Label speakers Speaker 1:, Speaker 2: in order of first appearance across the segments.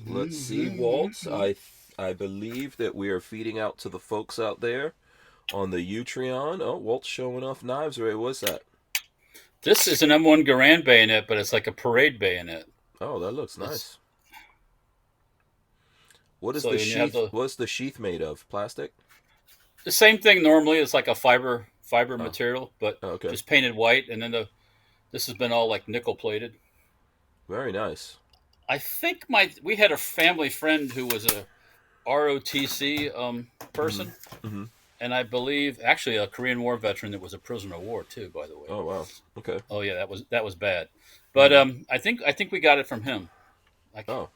Speaker 1: Let's see, Walt. I believe that we are feeding out to the folks out there on the Utreon. Oh, Walt's showing off knives. Right, what's that?
Speaker 2: This is an M1 Garand bayonet, but it's like a parade bayonet.
Speaker 1: Oh, that looks
Speaker 2: It's
Speaker 1: nice. What is
Speaker 2: so
Speaker 1: the
Speaker 2: you have
Speaker 1: sheath? What's the sheath made of? Plastic?
Speaker 2: the same thing normally. It's like a fiber
Speaker 1: Oh,
Speaker 2: material, but
Speaker 1: okay.
Speaker 2: just painted white, and then this has been all like nickel plated.
Speaker 1: Very nice.
Speaker 2: I think we had a family friend who was a ROTC
Speaker 1: Mm-hmm.
Speaker 2: person,
Speaker 1: Mm-hmm.
Speaker 2: and I believe actually a Korean War veteran that was a prisoner of war too. By the way.
Speaker 1: Oh wow. Okay.
Speaker 2: Oh yeah, that was bad. But
Speaker 1: Mm-hmm.
Speaker 2: I think we got it from him. Like
Speaker 1: Oh,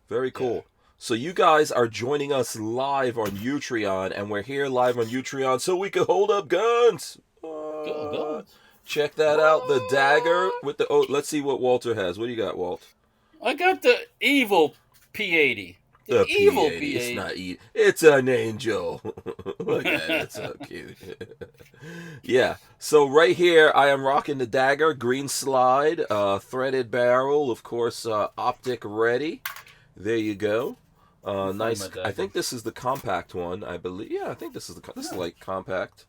Speaker 1: very
Speaker 2: yeah,
Speaker 1: cool. So you guys are joining us live on Utreon, and we're here live on Utreon so we can hold up guns.
Speaker 2: go.
Speaker 1: Check that out. The dagger with the. Oh, let's see what Walter has. What do you got, Walt?
Speaker 2: I got the evil P80. The
Speaker 1: The
Speaker 2: evil
Speaker 1: P80. It's
Speaker 2: P80.
Speaker 1: not eat. It's an angel. Look at it. It's so cute. Yeah. So right here, I am rocking the dagger, green slide, threaded barrel, of course, optic ready. There you go.
Speaker 2: Find
Speaker 1: Nice.
Speaker 2: my
Speaker 1: I
Speaker 2: dagger.
Speaker 1: think this is the compact one. I believe. Yeah, I think this is like compact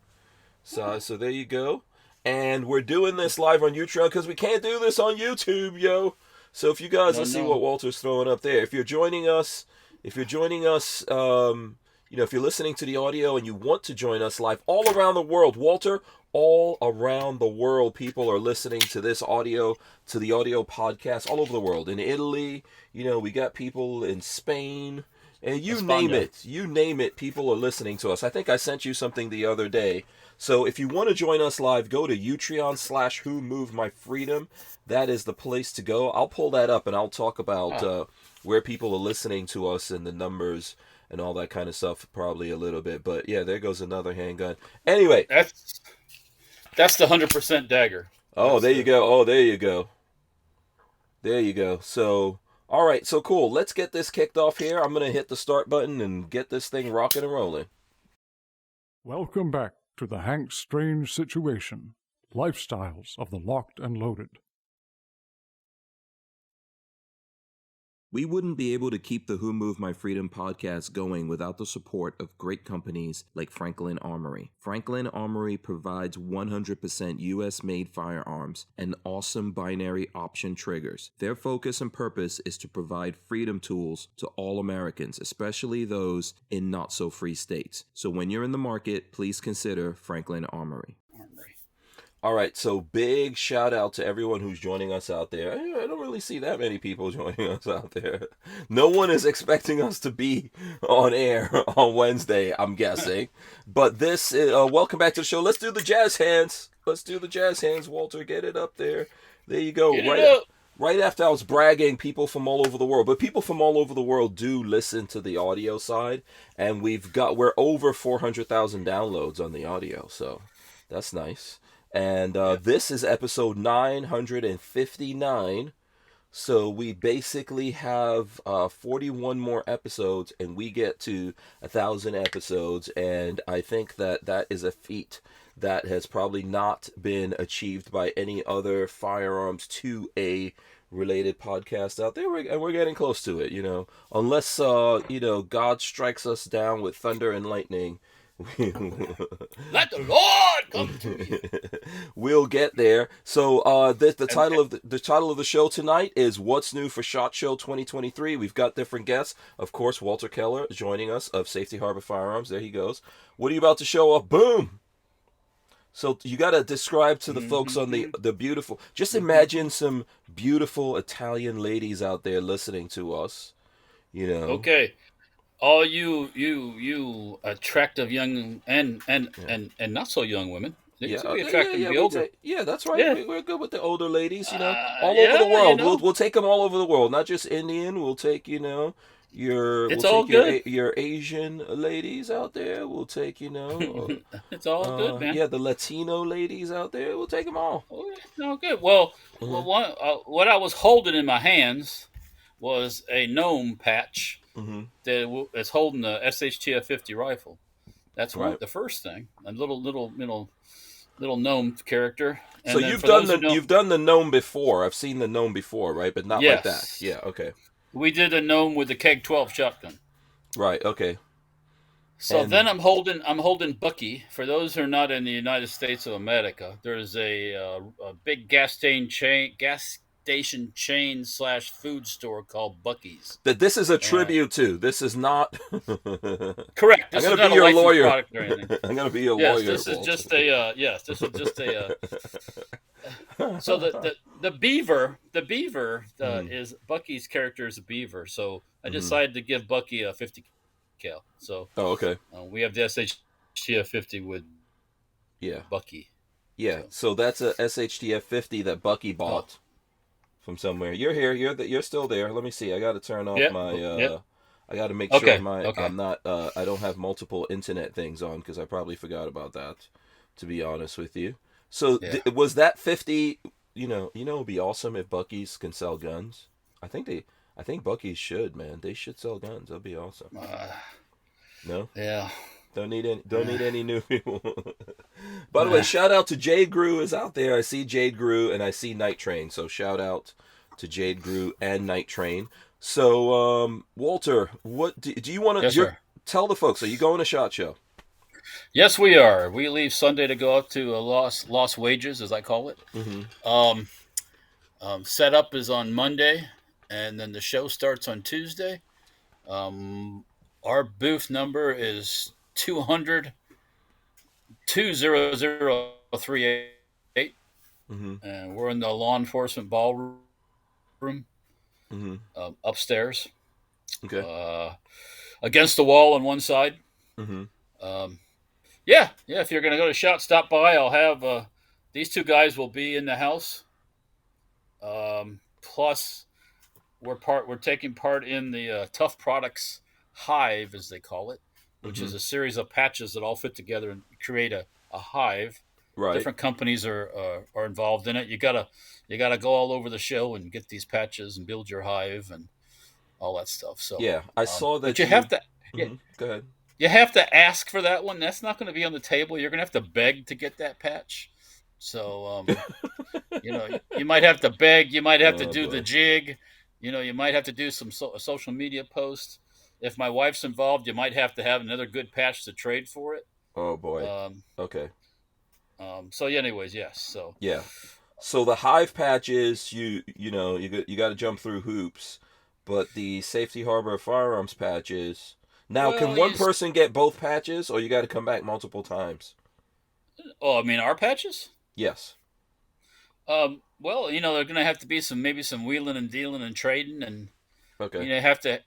Speaker 1: size. So there you go. And we're doing this live on YouTube because we can't do this on YouTube, yo. So if you guys,
Speaker 2: No,
Speaker 1: let's see what
Speaker 2: no.
Speaker 1: Walter's throwing up there. If you're joining us, if you're listening to the audio and you want to join us live all around the world, Walter, all around the world, people are listening to this audio, to the audio podcast all over the world. In Italy, we got people in Spain, and
Speaker 2: Espana.
Speaker 1: you name it, people are listening to us. I think I sent you something the other day. So if you want to join us live, go to Utreon/Who Moved My Freedom. That is the place to go. I'll pull that up and I'll talk about
Speaker 2: Ah,
Speaker 1: where people are listening to us and the numbers and all that kind of stuff probably a little bit. But yeah, there goes another handgun. Anyway,
Speaker 2: that's the 100% dagger.
Speaker 1: oh,
Speaker 2: That's
Speaker 1: there you
Speaker 2: the
Speaker 1: go. Oh, there you go. There you go. So, all right, so cool. Let's get this kicked off here. I'm going to hit the start button and get this thing rocking and rolling.
Speaker 3: Welcome back to the Hank Strange Situation, Lifestyles of the Locked and Loaded.
Speaker 1: We wouldn't be able to keep the Who Moved My Freedom podcast going without the support of great companies like Franklin Armory. Franklin Armory provides 100% US made firearms and awesome binary option triggers. Their focus and purpose is to provide freedom tools to all Americans, especially those in not so free states. So when you're in the market, please consider Franklin Armory.
Speaker 2: Armory.
Speaker 1: All right, so big shout out to everyone who's joining us out there. I don't really see that many people joining us out there. No one is expecting us to be on air on Wednesday, I'm guessing. But welcome back to the show. Let's do the jazz hands. Let's do the jazz hands, Walter. Get it up there. There you go.
Speaker 2: Get it up.
Speaker 1: Right after I was bragging, people from all over the world, but people from all over the world do listen to the audio side, and we're over 400,000 downloads on the audio, so that's nice. And
Speaker 2: Yeah.
Speaker 1: this is episode 959. So we basically have 41 more episodes, and we get to 1,000 episodes. And I think that is a feat that has probably not been achieved by any other firearms 2A related podcast out there. And we're getting close to it, unless God strikes us down with thunder and lightning.
Speaker 2: Let the Lord come to you.
Speaker 1: We'll get there. So the
Speaker 2: And,
Speaker 1: title of the title of the show tonight is "What's New for SHOT Show 2023." We've got different guests. Of course, Walter Keller joining us of Safety Harbor Firearms. There he goes. What are you about to show off? Boom. So you got to describe to the folks on the beautiful. Just imagine some beautiful Italian ladies out there listening to us. You know.
Speaker 2: okay, all you attractive young
Speaker 1: Yeah.
Speaker 2: and not so young women. They
Speaker 1: Yeah,
Speaker 2: could be
Speaker 1: yeah,
Speaker 2: attractive to
Speaker 1: yeah.
Speaker 2: be
Speaker 1: We
Speaker 2: older.
Speaker 1: take, yeah, that's right.
Speaker 2: Yeah.
Speaker 1: We're good with the older ladies, all over the
Speaker 2: Yeah,
Speaker 1: world. We'll take them all over the world, not just Indian. We'll take we'll
Speaker 2: it's all
Speaker 1: take your
Speaker 2: good.
Speaker 1: your Asian ladies out there. We'll take
Speaker 2: It's all good, man.
Speaker 1: yeah, the Latino ladies out there. We'll take them all.
Speaker 2: Oh, yeah, no good. Well,
Speaker 1: Mhm,
Speaker 2: what I was holding in my hands was a gnome patch
Speaker 1: mhm.
Speaker 2: that is holding the SHTF 50 rifle. That's
Speaker 1: Right.
Speaker 2: the first thing. A little gnome character.
Speaker 1: So
Speaker 2: And then for those who don't,
Speaker 1: you've done the gnome before. I've seen the gnome before, right? But not like that.
Speaker 2: yes,
Speaker 1: Yeah. Okay.
Speaker 2: We did a gnome with the Keg 12 shotgun.
Speaker 1: Right. Okay.
Speaker 2: So
Speaker 1: And
Speaker 2: then I'm holding Bucky. For those who are not in the United States of America, there's a big gas station chain / food store called Bucky's.
Speaker 1: that this is a
Speaker 2: And
Speaker 1: tribute to. This is not.
Speaker 2: correct.
Speaker 1: I'm
Speaker 2: This is
Speaker 1: gonna be
Speaker 2: not a
Speaker 1: your
Speaker 2: licensed
Speaker 1: lawyer.
Speaker 2: product or anything.
Speaker 1: I'm gonna be your
Speaker 2: Yes,
Speaker 1: lawyer.
Speaker 2: this is
Speaker 1: Walter.
Speaker 2: just a This is just a. So the beaver is Bucky's character is a beaver. So I decided to give Bucky a 50 cal. So
Speaker 1: Oh, okay.
Speaker 2: we have the SHTF 50 with
Speaker 1: Yeah.
Speaker 2: Bucky.
Speaker 1: Yeah. So that's a SHTF 50 that Bucky bought from somewhere. You're here. You're still there. Let me see. I got to turn off my. I got to make sure I'm not. I don't have multiple internet things on because I probably forgot about that. To be honest with you. So was that 50? It'd be awesome if Bucky's can sell guns. I think Bucky's should, man. They should sell guns. That'd be awesome. No.
Speaker 2: Yeah.
Speaker 1: Don't need any new people. By the way, shout out to Jade Grew is out there. I see Jade Grew and I see Night Train. So shout out to Jade Grew and Night Train. So Walter, what do you want to?
Speaker 2: Yes, sir.
Speaker 1: Tell the folks. Are you going to SHOT Show?
Speaker 2: Yes, we are. We leave Sunday to go up to Lost Wages, as I call it.
Speaker 1: Mm-hmm.
Speaker 2: Setup is on Monday, and then the show starts on Tuesday. Our booth number is 200-20038, and we're in the law enforcement ballroom upstairs.
Speaker 1: Okay.
Speaker 2: Against the wall on one side.
Speaker 1: Mm-hmm.
Speaker 2: Yeah. If you're going to go to SHOT, stop by. I'll have these two guys will be in the house. Plus, we're taking part in the Tough Products Hive, as they call it, which is a series of patches that all fit together and create a hive.
Speaker 1: Right.
Speaker 2: Different companies are involved in it. You gotta go all over the show and get these patches and build your hive and all that stuff. So
Speaker 1: yeah, I saw that.
Speaker 2: But you have to.
Speaker 1: Go ahead.
Speaker 2: You have to ask for that one. That's not going to be on the table. You're going to have to beg to get that patch. So, you might have to beg. You might have to do the jig. You might have to do some social media posts. If my wife's involved, you might have to have another good patch to trade for it.
Speaker 1: Oh boy. Okay.
Speaker 2: So, anyways, yes. So
Speaker 1: yeah. So the hive patches, you got to jump through hoops, but the Safety Harbor Firearms patches. Now, can one person get both patches, or you got to come back multiple times?
Speaker 2: Oh, I mean, our patches?
Speaker 1: Yes.
Speaker 2: Well, they're going to have to be some wheeling and dealing and trading, and
Speaker 1: okay.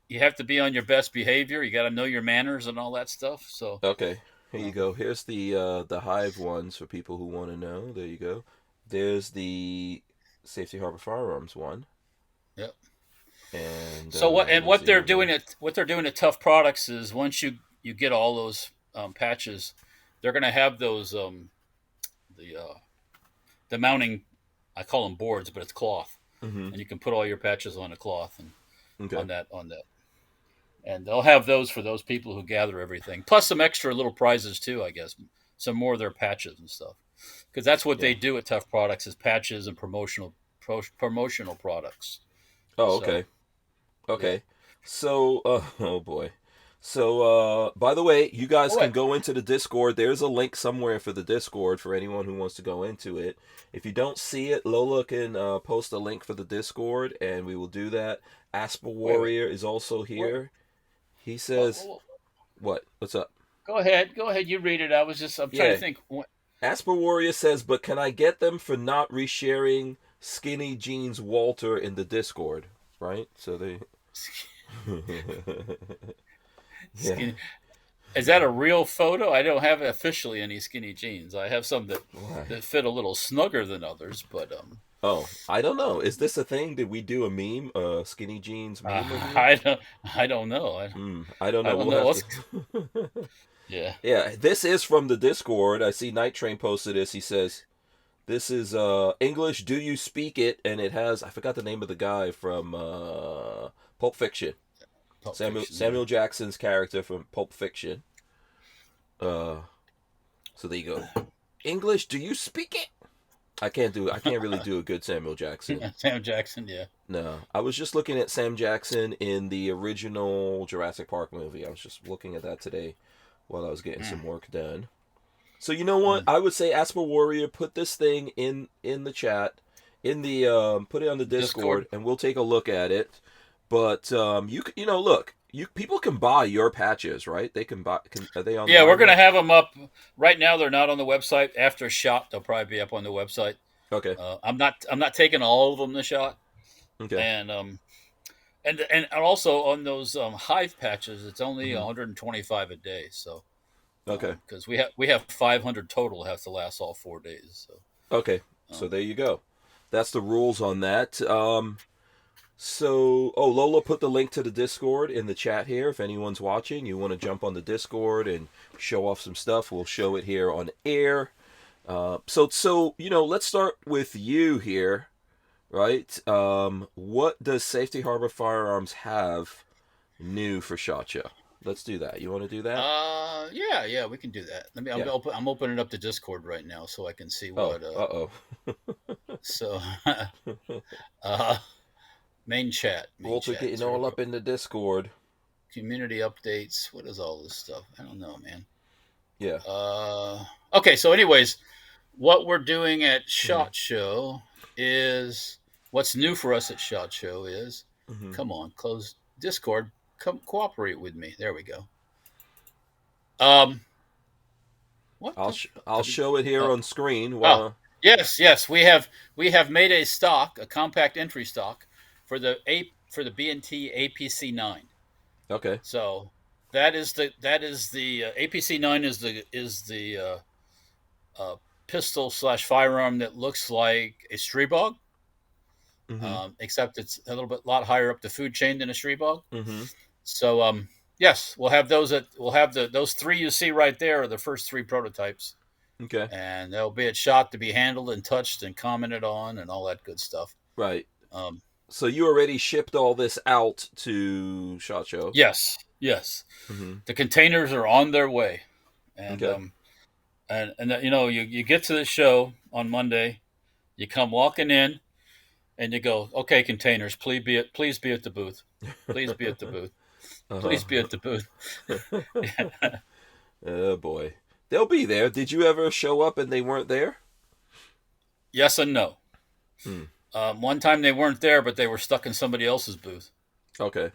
Speaker 2: You have to be on your best behavior. You got to know your manners and all that stuff. So
Speaker 1: okay, here you go. Here's the hive ones for people who want to know. There you go. There's the Safety Harbor Firearms one. Yep. And
Speaker 2: so what they're doing at Tough Products is once you get all those patches, they're going to have those the mounting, I call them boards, but it's cloth, and you can put all your patches on a cloth and on that, and they'll have those for those people who gather everything, plus some extra little prizes too, I guess, some more of their patches and stuff, because that's what they do at Tough Products is patches and promotional products.
Speaker 1: Oh, okay. Okay. Yeah. So, oh boy. So, by the way, you guys can go into the Discord. There's a link somewhere for the Discord for anyone who wants to go into it. If you don't see it, Lola can post a link for the Discord, and we will do that. Asper Warrior is also here. He says, "What? What's up?"
Speaker 2: Go ahead. You read it. I'm trying to think.
Speaker 1: Asper Warrior says, "But can I get them for not resharing Skinny Jeans Walter in the Discord?" Right? So they.
Speaker 2: Yeah. Is that a real photo? I don't have officially any skinny jeans. I have some that fit a little snugger than others, but
Speaker 1: Oh, I don't know. Is this a thing? Did we do a meme? Skinny jeans meme?
Speaker 2: I don't know.
Speaker 1: I don't know.
Speaker 2: Yeah.
Speaker 1: Yeah. This is from the Discord. I see Night Train posted this. He says, "This is English. Do you speak it?" And it has, I forgot the name of the guy from Pulp Fiction. Samuel Jackson's character from Pulp Fiction. So there you go. English, do you speak it? I can't really do a good Samuel Jackson.
Speaker 2: Sam Jackson, yeah.
Speaker 1: No, I was just looking at Sam Jackson in the original Jurassic Park movie. I was just looking at that today while I was getting some work done. So you know what? I would say, Asper Warrior, put this thing in the chat, in the put it on the Discord, and we'll take a look at it. But you know, look, people can buy your patches, right? They can buy. Are they on?
Speaker 2: Yeah, we're gonna have them up. Right now, they're not on the website. After shot, they'll probably be up on the website.
Speaker 1: Okay.
Speaker 2: I'm not taking all of them to shot.
Speaker 1: Okay.
Speaker 2: And also on those hive patches, it's only 125 a day. So
Speaker 1: okay,
Speaker 2: because we have 500 total, have to last all 4 days. So
Speaker 1: okay, so there you go. That's the rules on that. So Lola put the link to the Discord in the chat here. If anyone's watching, you want to jump on the Discord and show off some stuff, we'll show it here on air. So you know, let's start with you here. Right. What does Safety Harbor Firearms have new for SHOT Show? Let's do that. You want to do that?
Speaker 2: Yeah, we can do that. I'm opening up the Discord right now so I can see what. So, main chat.
Speaker 1: Walter getting all up in the Discord.
Speaker 2: Community updates. What is all this stuff? I don't know, man.
Speaker 1: Yeah.
Speaker 2: Okay. So, anyways, what we're doing at SHOT Show is. What's new for us at SHOT Show is, come on, close Discord, come cooperate with me. There we go. What?
Speaker 1: I'll show it here on screen. While...
Speaker 2: Yes, we have made a compact entry stock for the B&T APC 9.
Speaker 1: Okay.
Speaker 2: So that is the APC 9 is the pistol / firearm that looks like a Streebog. Except it's a lot higher up the food chain than a Streebog. So yes, we'll have those those 3 you see right there are the first 3 prototypes.
Speaker 1: Okay.
Speaker 2: And they'll be at SHOT to be handled and touched and commented on and all that good stuff.
Speaker 1: Right. So you already shipped all this out to SHOT Show?
Speaker 2: Yes. The containers are on their way, and and you know you get to the show on Monday, you come walking in. And you go, okay, containers, please be at the booth. Please be at the booth. Please be at the booth.
Speaker 1: Oh, boy. They'll be there. Did you ever show up and they weren't there?
Speaker 2: Yes and no. One time they weren't there, but they were stuck in somebody else's booth.
Speaker 1: Okay.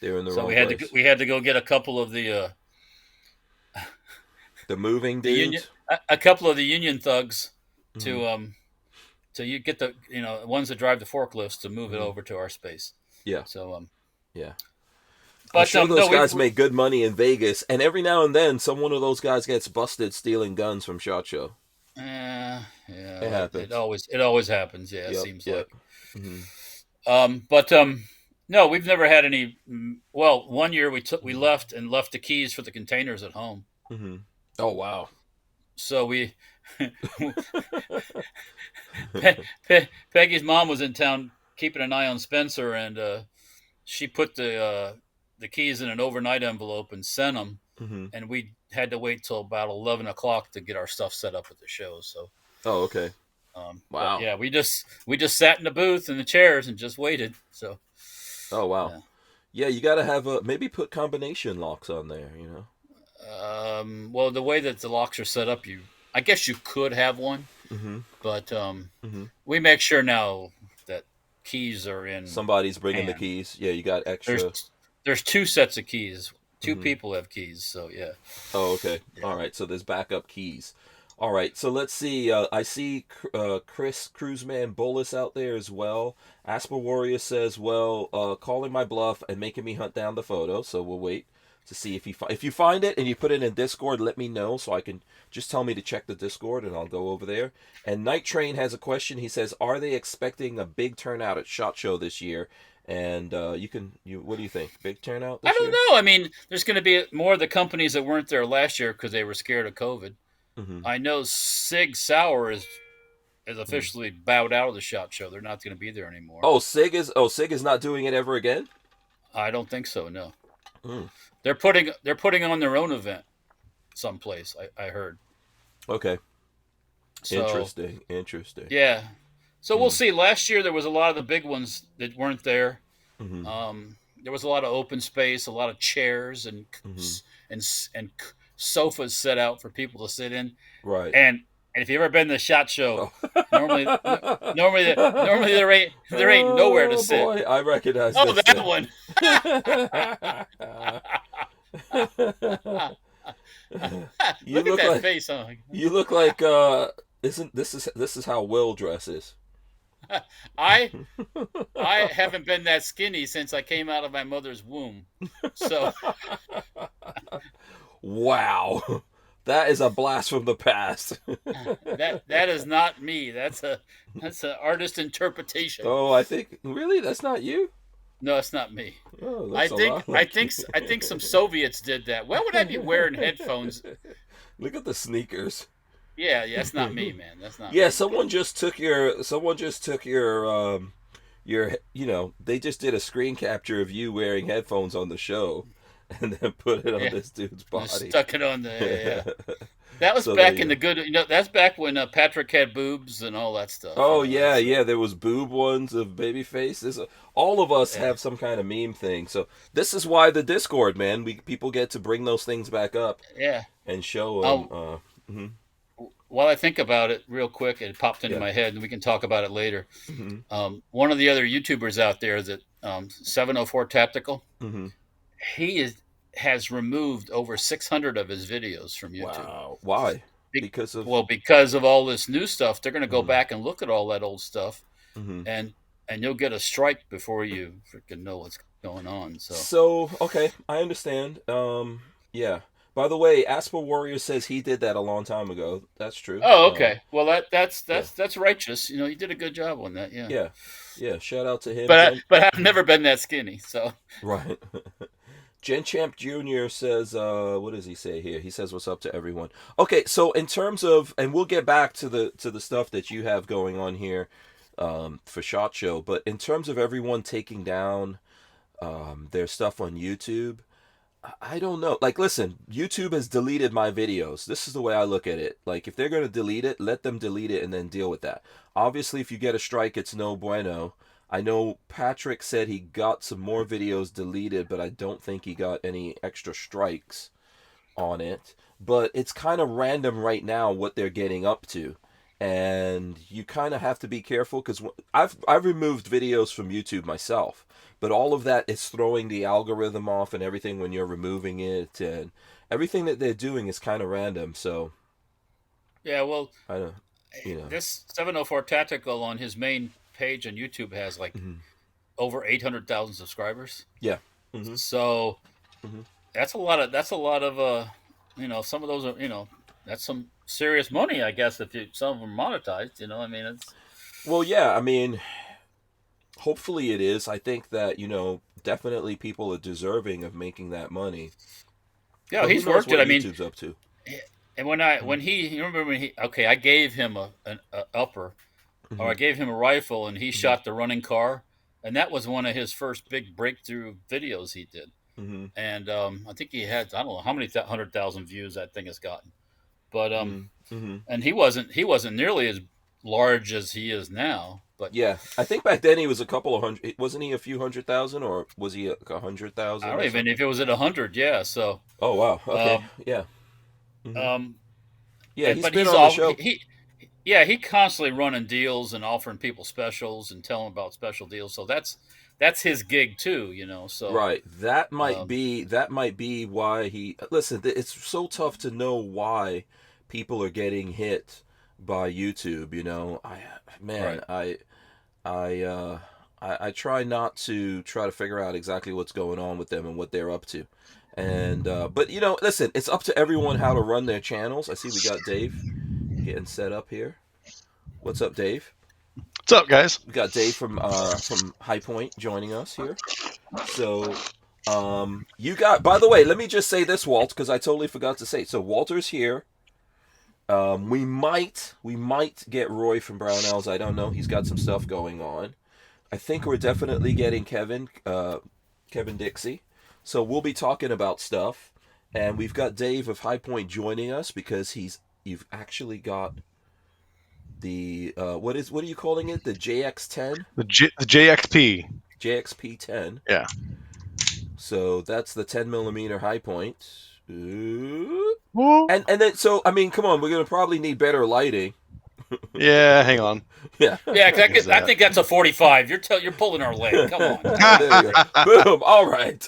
Speaker 1: They were in the wrong
Speaker 2: place. So we had to go get a couple of the
Speaker 1: moving dudes?
Speaker 2: A couple of the union thugs to... So you get the ones that drive the forklifts to move it over to our space.
Speaker 1: Yeah.
Speaker 2: So
Speaker 1: yeah.
Speaker 2: But
Speaker 1: I'm sure those guys make good money in Vegas, and every now and then, some one of those guys gets busted stealing guns from SHOT Show.
Speaker 2: Yeah.
Speaker 1: It happens.
Speaker 2: It always happens. Yeah, it seems like.
Speaker 1: Mm-hmm.
Speaker 2: No, we've never had any. Well, one year we left the keys for the containers at home.
Speaker 1: Mm-hmm. Oh wow.
Speaker 2: So we. Peggy's mom was in town keeping an eye on Spencer, and she put the keys in an overnight envelope and sent them. And we had to wait till about 11 o'clock to get our stuff set up at the show. So.
Speaker 1: Oh, okay. Wow.
Speaker 2: Yeah, we just sat in the booth in the chairs and just waited. So.
Speaker 1: Oh wow. Yeah, you got to have maybe put combination locks on there. You know.
Speaker 2: Well, the way that the locks are set up, I guess you could have one, but we make sure now that keys are in.
Speaker 1: Somebody's bringing the keys. Yeah, you got extra.
Speaker 2: There's 2 sets of keys. 2 people have keys, so yeah.
Speaker 1: Oh, okay. Yeah. All right, so there's backup keys. All right, so let's see. I see Chris Cruiseman Bolus out there as well. Asper Warrior says, well, calling my bluff and making me hunt down the photo, so we'll wait to see if you find it and you put it in Discord, let me know so I can just tell me to check the Discord and I'll go over there. And Night Train has a question. He says, are they expecting a big turnout at SHOT Show this year? And what do you think? Big turnout this year?
Speaker 2: I don't know. I mean, there's going to be more of the companies that weren't there last year because they were scared of COVID. I know Sig Sauer is officially bowed out of the SHOT Show. They're not going to be there anymore.
Speaker 1: Sig is not doing it ever again?
Speaker 2: I don't think so. No. They're putting on their own event someplace. I heard.
Speaker 1: Okay.
Speaker 2: So
Speaker 1: Interesting.
Speaker 2: yeah. So we'll see. Last year there was a lot of the big ones that weren't there. There was a lot of open space, a lot of chairs and and sofas set out for people to sit in.
Speaker 1: Right.
Speaker 2: And if you've ever been to the SHOT Show,
Speaker 1: Oh.
Speaker 2: normally there ain't nowhere to sit.
Speaker 1: Boy, I recognize
Speaker 2: Oh,
Speaker 1: this
Speaker 2: that
Speaker 1: thing.
Speaker 2: one.
Speaker 1: You
Speaker 2: Look at that
Speaker 1: like,
Speaker 2: face, huh?
Speaker 1: You look like isn't this is how Will dresses.
Speaker 2: I haven't been that skinny since I came out of my mother's womb. So
Speaker 1: wow. That is a blast from the past.
Speaker 2: that is not me. That's an artist interpretation.
Speaker 1: Oh, I think really that's not you?
Speaker 2: No, it's not me.
Speaker 1: Oh,
Speaker 2: I
Speaker 1: like
Speaker 2: think some Soviets did that. Why would I be wearing headphones?
Speaker 1: Look at the sneakers.
Speaker 2: Yeah, that's not me, man. That's not.
Speaker 1: Yeah,
Speaker 2: me.
Speaker 1: someone just took your they just did a screen capture of you wearing headphones on the show and then put it on this dude's body.
Speaker 2: Stuck it on the That was back in the good, that's back when Patrick had boobs and all that stuff.
Speaker 1: Oh, yeah, there was boob ones of Babyface. All of us have some kind of meme thing. So this is why the Discord, man, people get to bring those things back up.
Speaker 2: Yeah.
Speaker 1: And show them.
Speaker 2: While I think about it real quick, it popped into my head, and we can talk about it later. One of the other YouTubers out there, that 704 Tactical, he has removed over 600 of his videos from YouTube.
Speaker 1: Wow. Why? Because of
Speaker 2: all this new stuff. They're going to go back and look at all that old stuff, and you'll get a strike before you freaking know what's going on.
Speaker 1: So okay, I understand. Yeah. By the way, Asper Warrior says he did that a long time ago. That's true.
Speaker 2: Oh, okay. Well, that's righteous. You did a good job on that. Yeah.
Speaker 1: Yeah. Shout out to him.
Speaker 2: But I've never been that skinny. So
Speaker 1: right. Gen Champ Jr. says, what does he say here? He says, "What's up to everyone?" Okay, so in terms of, and we'll get back to the stuff that you have going on here, for SHOT Show. But in terms of everyone taking down, their stuff on YouTube. I don't know. Like, listen, YouTube has deleted my videos. This is the way I look at it. Like, if they're going to delete it, let them delete it and then deal with that. Obviously, if you get a strike, it's no bueno. I know Patrick said he got some more videos deleted, but I don't think he got any extra strikes on it. But it's kind of random right now what they're getting up to. And you kind of have to be careful, because I've removed videos from YouTube myself. But all of that is throwing the algorithm off and everything when you're removing it, and everything that they're doing is kind of random. So
Speaker 2: yeah, well,
Speaker 1: I don't,
Speaker 2: this 704 Tactical on his main page on YouTube has like over 800,000 subscribers.
Speaker 1: Yeah.
Speaker 2: So that's a lot of some of those are that's some serious money, I guess, if some of them are monetized. I mean, it's
Speaker 1: well, yeah, I mean. Hopefully it is. I think that, definitely people are deserving of making that money.
Speaker 2: Yeah, but he's worked it. I mean,
Speaker 1: YouTube's up to.
Speaker 2: And you remember when I gave him an upper, or I gave him a rifle, and he shot the running car, and that was one of his first big breakthrough videos he did. And I think he had, I don't know how many 100,000 views that thing has gotten, but and he wasn't nearly as large as he is now. But
Speaker 1: yeah, I think back then he was a couple of hundred. Wasn't he a few 100,000, or was he 100,000?
Speaker 2: I don't even know if it was at 100. Yeah. So.
Speaker 1: Oh wow. Okay. Yeah. Yeah, he's been on the show.
Speaker 2: He constantly running deals and offering people specials and telling about special deals. So that's his gig too. So
Speaker 1: right. That might be why he. Listen, it's so tough to know why people are getting hit by YouTube. I try not to figure out exactly what's going on with them and what they're up to. And but listen, it's up to everyone how to run their channels. I see we got Dave getting set up here. What's up, Dave?
Speaker 4: What's up, guys?
Speaker 1: We got Dave from HiPoint joining us here. So you got, by the way, let me just say this, Walt, because I totally forgot to say. So Walter's here. We might get Roy from Barnauls. I don't know. He's got some stuff going on. I think we're definitely getting Kevin Dixie. So we'll be talking about stuff. And we've got Dave of HiPoint joining us because you've actually got The what are you calling it? The JX10?
Speaker 4: The JXP.
Speaker 1: JXP10.
Speaker 4: Yeah.
Speaker 1: So that's the 10 millimeter HiPoint.
Speaker 4: Whoa.
Speaker 1: And then so I mean, come on, we're gonna probably need better lighting.
Speaker 4: Yeah, hang on.
Speaker 1: Yeah.
Speaker 2: Yeah, I think that's a 45. You're pulling our leg. Come on.
Speaker 1: There you go. Boom. All right.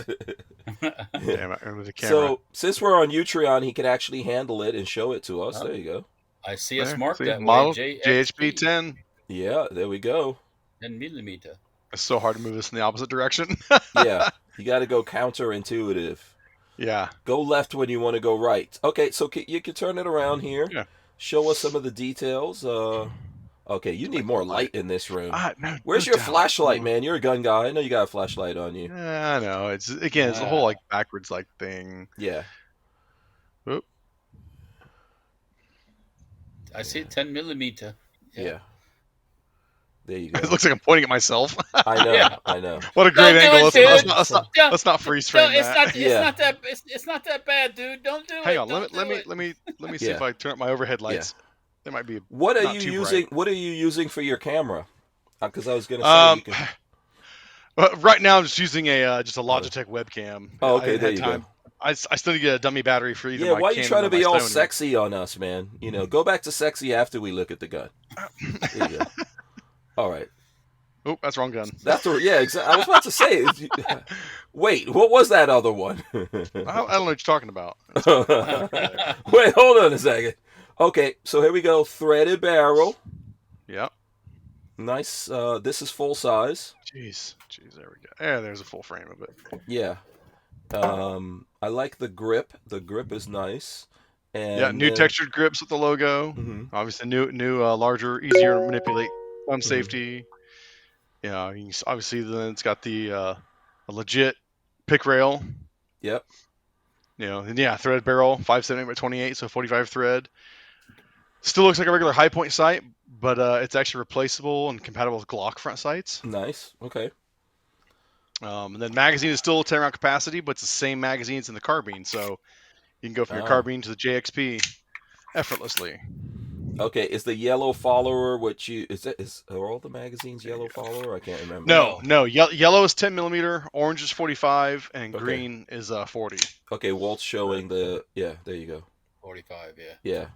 Speaker 4: Damn it, the camera.
Speaker 1: So since we're on Utreon, he can actually handle it and show it to us. There you go.
Speaker 2: I see us marked that
Speaker 4: model
Speaker 2: way.
Speaker 4: JHP 10.
Speaker 1: Yeah, there we go.
Speaker 2: 10 millimeter.
Speaker 4: It's so hard to move this in the opposite direction.
Speaker 1: Yeah, you got to go counterintuitive.
Speaker 4: Yeah.
Speaker 1: Go left when you want to go right. Okay, so you can turn it around here.
Speaker 4: Yeah.
Speaker 1: Show us some of the details. Okay, you need more light in this room. Where's
Speaker 4: no
Speaker 1: your
Speaker 4: doubt.
Speaker 1: flashlight, man? You're a gun guy. I know you got a flashlight on you.
Speaker 4: Yeah, I know. It's the whole like backwards like thing.
Speaker 1: Yeah.
Speaker 4: Oop.
Speaker 2: I see 10 millimeter.
Speaker 1: Yeah. There you go.
Speaker 4: It looks like I'm pointing at myself.
Speaker 1: I know.
Speaker 2: Yeah.
Speaker 1: I know.
Speaker 4: What a great
Speaker 2: Don't do
Speaker 4: angle.
Speaker 2: it,
Speaker 4: Let's not freeze frame that.
Speaker 2: It's not that bad, dude. Don't do it.
Speaker 4: Hang on.
Speaker 2: Let
Speaker 4: me see
Speaker 1: Yeah.
Speaker 4: if I turn up my overhead lights. There might be.
Speaker 1: What are
Speaker 4: not
Speaker 1: you
Speaker 4: too
Speaker 1: using?
Speaker 4: bright.
Speaker 1: What are you using for your camera? Because I was gonna say you can.
Speaker 4: Right now I'm just using just a Logitech webcam.
Speaker 1: Oh, okay,
Speaker 4: I
Speaker 1: there
Speaker 4: had
Speaker 1: you
Speaker 4: time.
Speaker 1: go.
Speaker 4: I still need to get a dummy battery for either
Speaker 1: Yeah,
Speaker 4: my
Speaker 1: why are you
Speaker 4: Canon
Speaker 1: trying
Speaker 4: or
Speaker 1: to be
Speaker 4: my
Speaker 1: all
Speaker 4: Sony.
Speaker 1: sexy on us, man? You know, go back to sexy after we look at the gun. There you go. All right.
Speaker 4: Oh, that's wrong gun.
Speaker 1: That's yeah. Exactly. I was about to say. Wait, what was that other one?
Speaker 4: I don't know what you're talking about.
Speaker 1: Wait, hold on a second. Okay, so here we go. Threaded barrel.
Speaker 4: Yep.
Speaker 1: Nice. This is full size.
Speaker 4: Jeez, there we go. Yeah, there's a full frame of it.
Speaker 1: Yeah. I like the grip. The grip is nice. And
Speaker 4: Yeah, new textured grips with the logo.
Speaker 1: Mm-hmm.
Speaker 4: Obviously, new, larger, easier to manipulate. Thumb safety. Yeah, you can obviously then it's got the a legit pick rail.
Speaker 1: Yep.
Speaker 4: You know, and yeah, thread barrel, 578 by 28, so 45 thread. Still looks like a regular HiPoint sight, but it's actually replaceable and compatible with Glock front sights.
Speaker 1: Nice. Okay.
Speaker 4: And then magazine is still 10 round capacity, but it's the same magazines in the carbine, so you can go from your carbine to the JXP effortlessly.
Speaker 1: Okay, is the yellow follower what you are all the magazines yellow follower? I can't remember.
Speaker 4: No. Yellow is 10 millimeter, orange is 45, and green is 40.
Speaker 1: Okay, Walt's showing the there you go.
Speaker 2: 45, yeah.
Speaker 1: Yeah.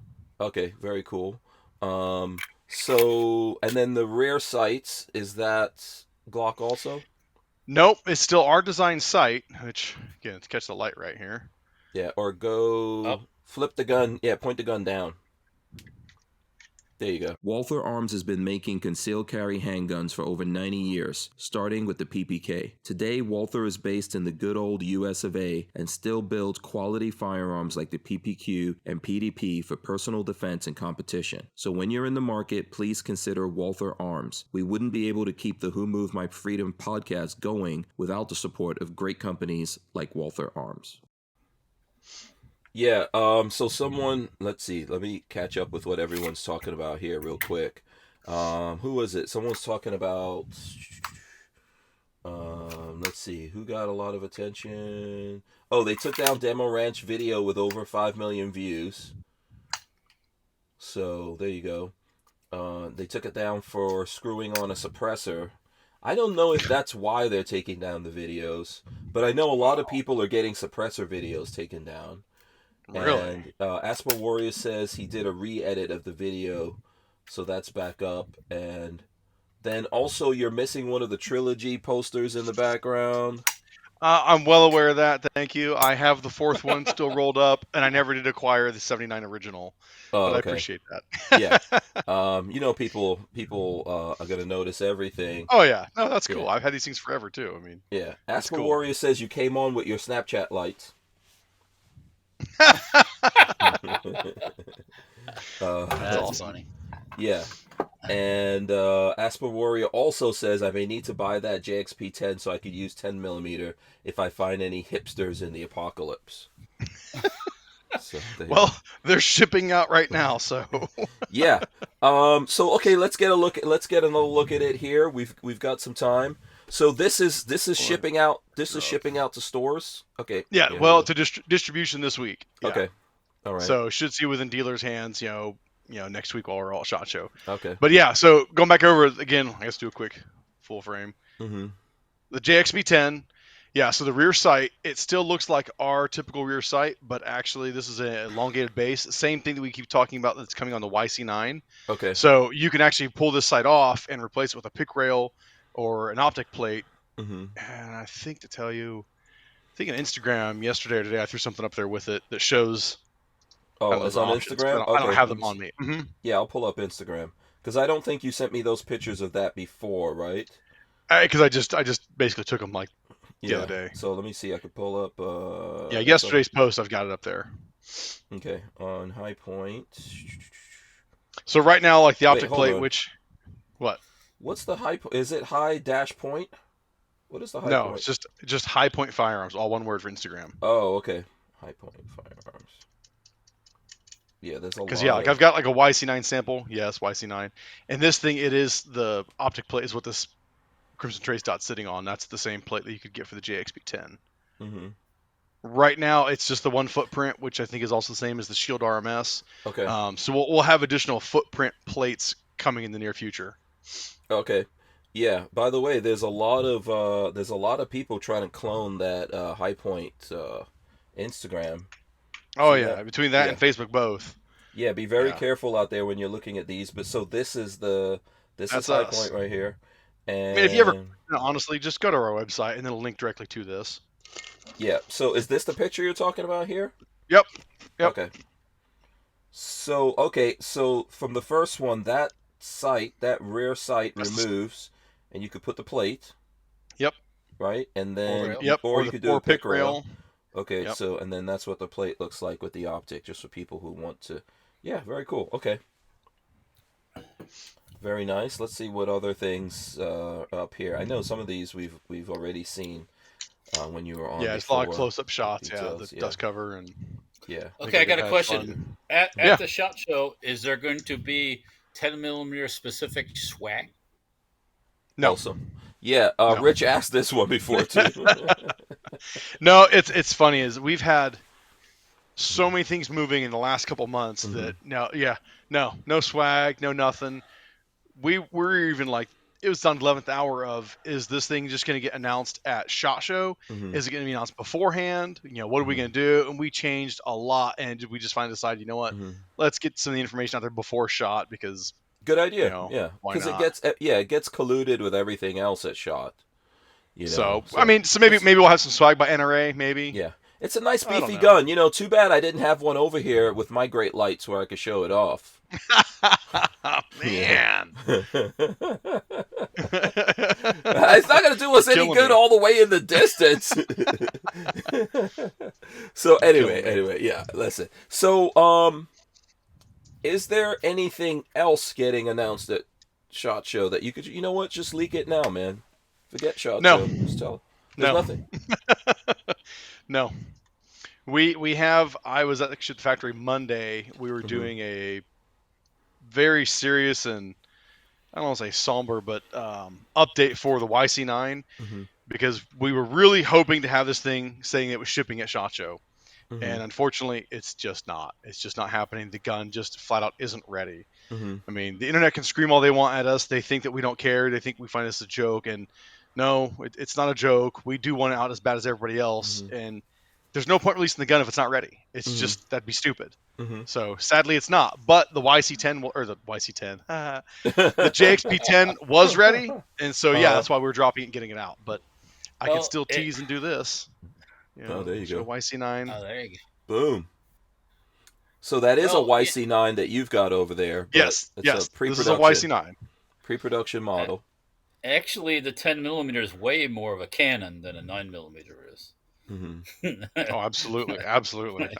Speaker 1: Okay, very cool. So and then the rear sights, is that Glock also?
Speaker 4: Nope, it's still our design sight, which again, let's catch the light right here.
Speaker 1: Yeah, or go flip the gun. Yeah, point the gun down. There you go. Walther Arms has been making concealed carry handguns for over 90 years, starting with the PPK. Today, Walther is based in the good old US of A and still builds quality firearms like the PPQ and PDP for personal defense and competition. So when you're in the market, please consider Walther Arms. We wouldn't be able to keep the Who Moved My Freedom podcast going without the support of great companies like Walther Arms. Yeah, so someone, let's see, let me catch up with what everyone's talking about here real quick. Who was it? Someone's talking about, let's see, who got a lot of attention? Oh, they took down Demo Ranch video with over 5 million views. So, there you go. They took it down for screwing on a suppressor. I don't know if that's why they're taking down the videos, but I know a lot of people are getting suppressor videos taken down.
Speaker 4: Really?
Speaker 1: And Asper Warrior says he did a re-edit of the video, so that's back up. And then also you're missing one of the trilogy posters in the background.
Speaker 4: I'm well aware of that. Thank you. I have the fourth one still rolled up, and I never did acquire the 79 original. But I appreciate that.
Speaker 1: Yeah. You know, people are going to notice everything.
Speaker 4: Oh, yeah. No, that's cool. I've had these things forever, too. I mean,
Speaker 1: yeah. Asper Warrior says you came on with your Snapchat lights.
Speaker 2: That's awesome. Funny.
Speaker 1: Yeah. And Asper Warrior also says I may need to buy that JXP10 so I could use 10 millimeter if I find any hipsters in the apocalypse. So
Speaker 4: they're shipping out right now, so
Speaker 1: yeah. So okay, let's get another look at it here. We've got some time. So this is shipping out. This is shipping out to stores. Okay.
Speaker 4: Yeah. Well, to distribution this week. Yeah.
Speaker 1: Okay. All right.
Speaker 4: So should see within dealers' hands. You know, next week while we're all at SHOT Show.
Speaker 1: Okay.
Speaker 4: But yeah, so going back over it again, I guess do a quick full frame.
Speaker 1: Mm-hmm.
Speaker 4: The JXB10, yeah. So the rear sight, it still looks like our typical rear sight, but actually this is an elongated base. Same thing that we keep talking about that's coming on the YC9.
Speaker 1: Okay.
Speaker 4: So you can actually pull this sight off and replace it with a pick rail or an optic plate.
Speaker 1: Mm-hmm.
Speaker 4: And I think to tell you, I think on Instagram yesterday or today I threw something up there with it that shows.
Speaker 1: Oh, it's on
Speaker 4: options,
Speaker 1: Instagram?
Speaker 4: I don't have them on me. Mm-hmm.
Speaker 1: Yeah, I'll pull up Instagram. Because I don't think you sent me those pictures of that before, right?
Speaker 4: Because I just basically took them like the other day.
Speaker 1: So let me see. I could pull up.
Speaker 4: Yesterday's post, I've got it up there.
Speaker 1: Okay, on HiPoint.
Speaker 4: So right now, like the optic plate, which what?
Speaker 1: What's the high? Is it high dash point? What is the high
Speaker 4: no,
Speaker 1: point?
Speaker 4: it's just HiPoint Firearms, all one word for Instagram.
Speaker 1: Oh, okay. HiPoint Firearms. Yeah, there's a lot.
Speaker 4: Because like I've got like a YC9 sample. Yes, YC9. And this thing, it is the optic plate is what this Crimson Trace dot's sitting on. That's the same plate that you could get for the JXB10.
Speaker 1: Mm-hmm.
Speaker 4: Right now, it's just the one footprint, which I think is also the same as the Shield RMS.
Speaker 1: Okay.
Speaker 4: So we'll have additional footprint plates coming in the near future.
Speaker 1: Okay. Yeah. By the way, there's a lot of people trying to clone that HiPoint Instagram.
Speaker 4: Oh yeah, between that and Facebook both.
Speaker 1: Yeah, be very careful out there when you're looking at these. But so this is HiPoint right here. And
Speaker 4: I mean, if you ever honestly, just go to our website and then it'll link directly to this.
Speaker 1: Yeah. So is this the picture you're talking about here?
Speaker 4: Yep.
Speaker 1: Okay. So from the first one, that rear sight removes, and you could put the plate.
Speaker 4: Yep.
Speaker 1: Right, and then
Speaker 4: or
Speaker 1: you could do a pick rail. Okay,
Speaker 4: yep.
Speaker 1: So and then that's what the plate looks like with the optic, just for people who want to. Yeah, very cool. Okay. Very nice. Let's see what other things up here. I know some of these we've already seen when you were on.
Speaker 4: Yeah, it's a lot of close-up shots. The dust cover and.
Speaker 1: Yeah.
Speaker 2: Okay, I got a question. At the SHOT Show, is there going to be 10mm specific swag?
Speaker 4: No.
Speaker 1: Awesome. Yeah, no. Rich asked this one before too.
Speaker 4: No, it's funny is we've had so many things moving in the last couple months that no swag, no nothing. We're even like it was on the 11th hour of is this thing just going to get announced at SHOT Show? Mm-hmm. Is it going to be announced beforehand? What are we going to do? And we changed a lot, and we just finally decided, you know what? Mm-hmm. Let's get some of the information out there before SHOT because.
Speaker 1: Good idea. Because it gets colluded with everything else at SHOT.
Speaker 4: So I mean, maybe we'll have some swag by NRA, maybe.
Speaker 1: Yeah, it's a nice beefy gun. Too bad I didn't have one over here with my great lights where I could show it off.
Speaker 4: Man,
Speaker 1: it's not going to do us any good all the way in the distance. So anyway, yeah. Listen. So is there anything else getting announced at SHOT Show that you could, just leak it now, man? Forget SHOT Show. Just tell. There's nothing.
Speaker 4: No. We have. I was at the factory Monday. We were doing a very serious and I don't want to say somber, but update for the YC9 because we were really hoping to have this thing saying it was shipping at SHOT Show. Mm-hmm. And unfortunately, it's just not. It's just not happening. The gun just flat out isn't ready. Mm-hmm. I mean, the internet can scream all they want at us. They think that we don't care. They think we find this a joke. And no, it's not a joke. We do want it out as bad as everybody else. Mm-hmm. And there's no point releasing the gun if it's not ready. It's just, that'd be stupid. Mm-hmm. So sadly, it's not. But the YC10, or the YC10, the JXB10 was ready. And so, that's why we're dropping it and getting it out. But I can still tease and do this.
Speaker 1: There you go.
Speaker 4: YC9.
Speaker 2: Oh, there you go.
Speaker 1: Boom. So that is a YC9 that you've got over there.
Speaker 4: Yes. This is a YC9.
Speaker 1: Pre-production model.
Speaker 2: Actually, the 10mm is way more of a cannon than a 9mm is.
Speaker 1: Mm-hmm.
Speaker 4: Oh, absolutely.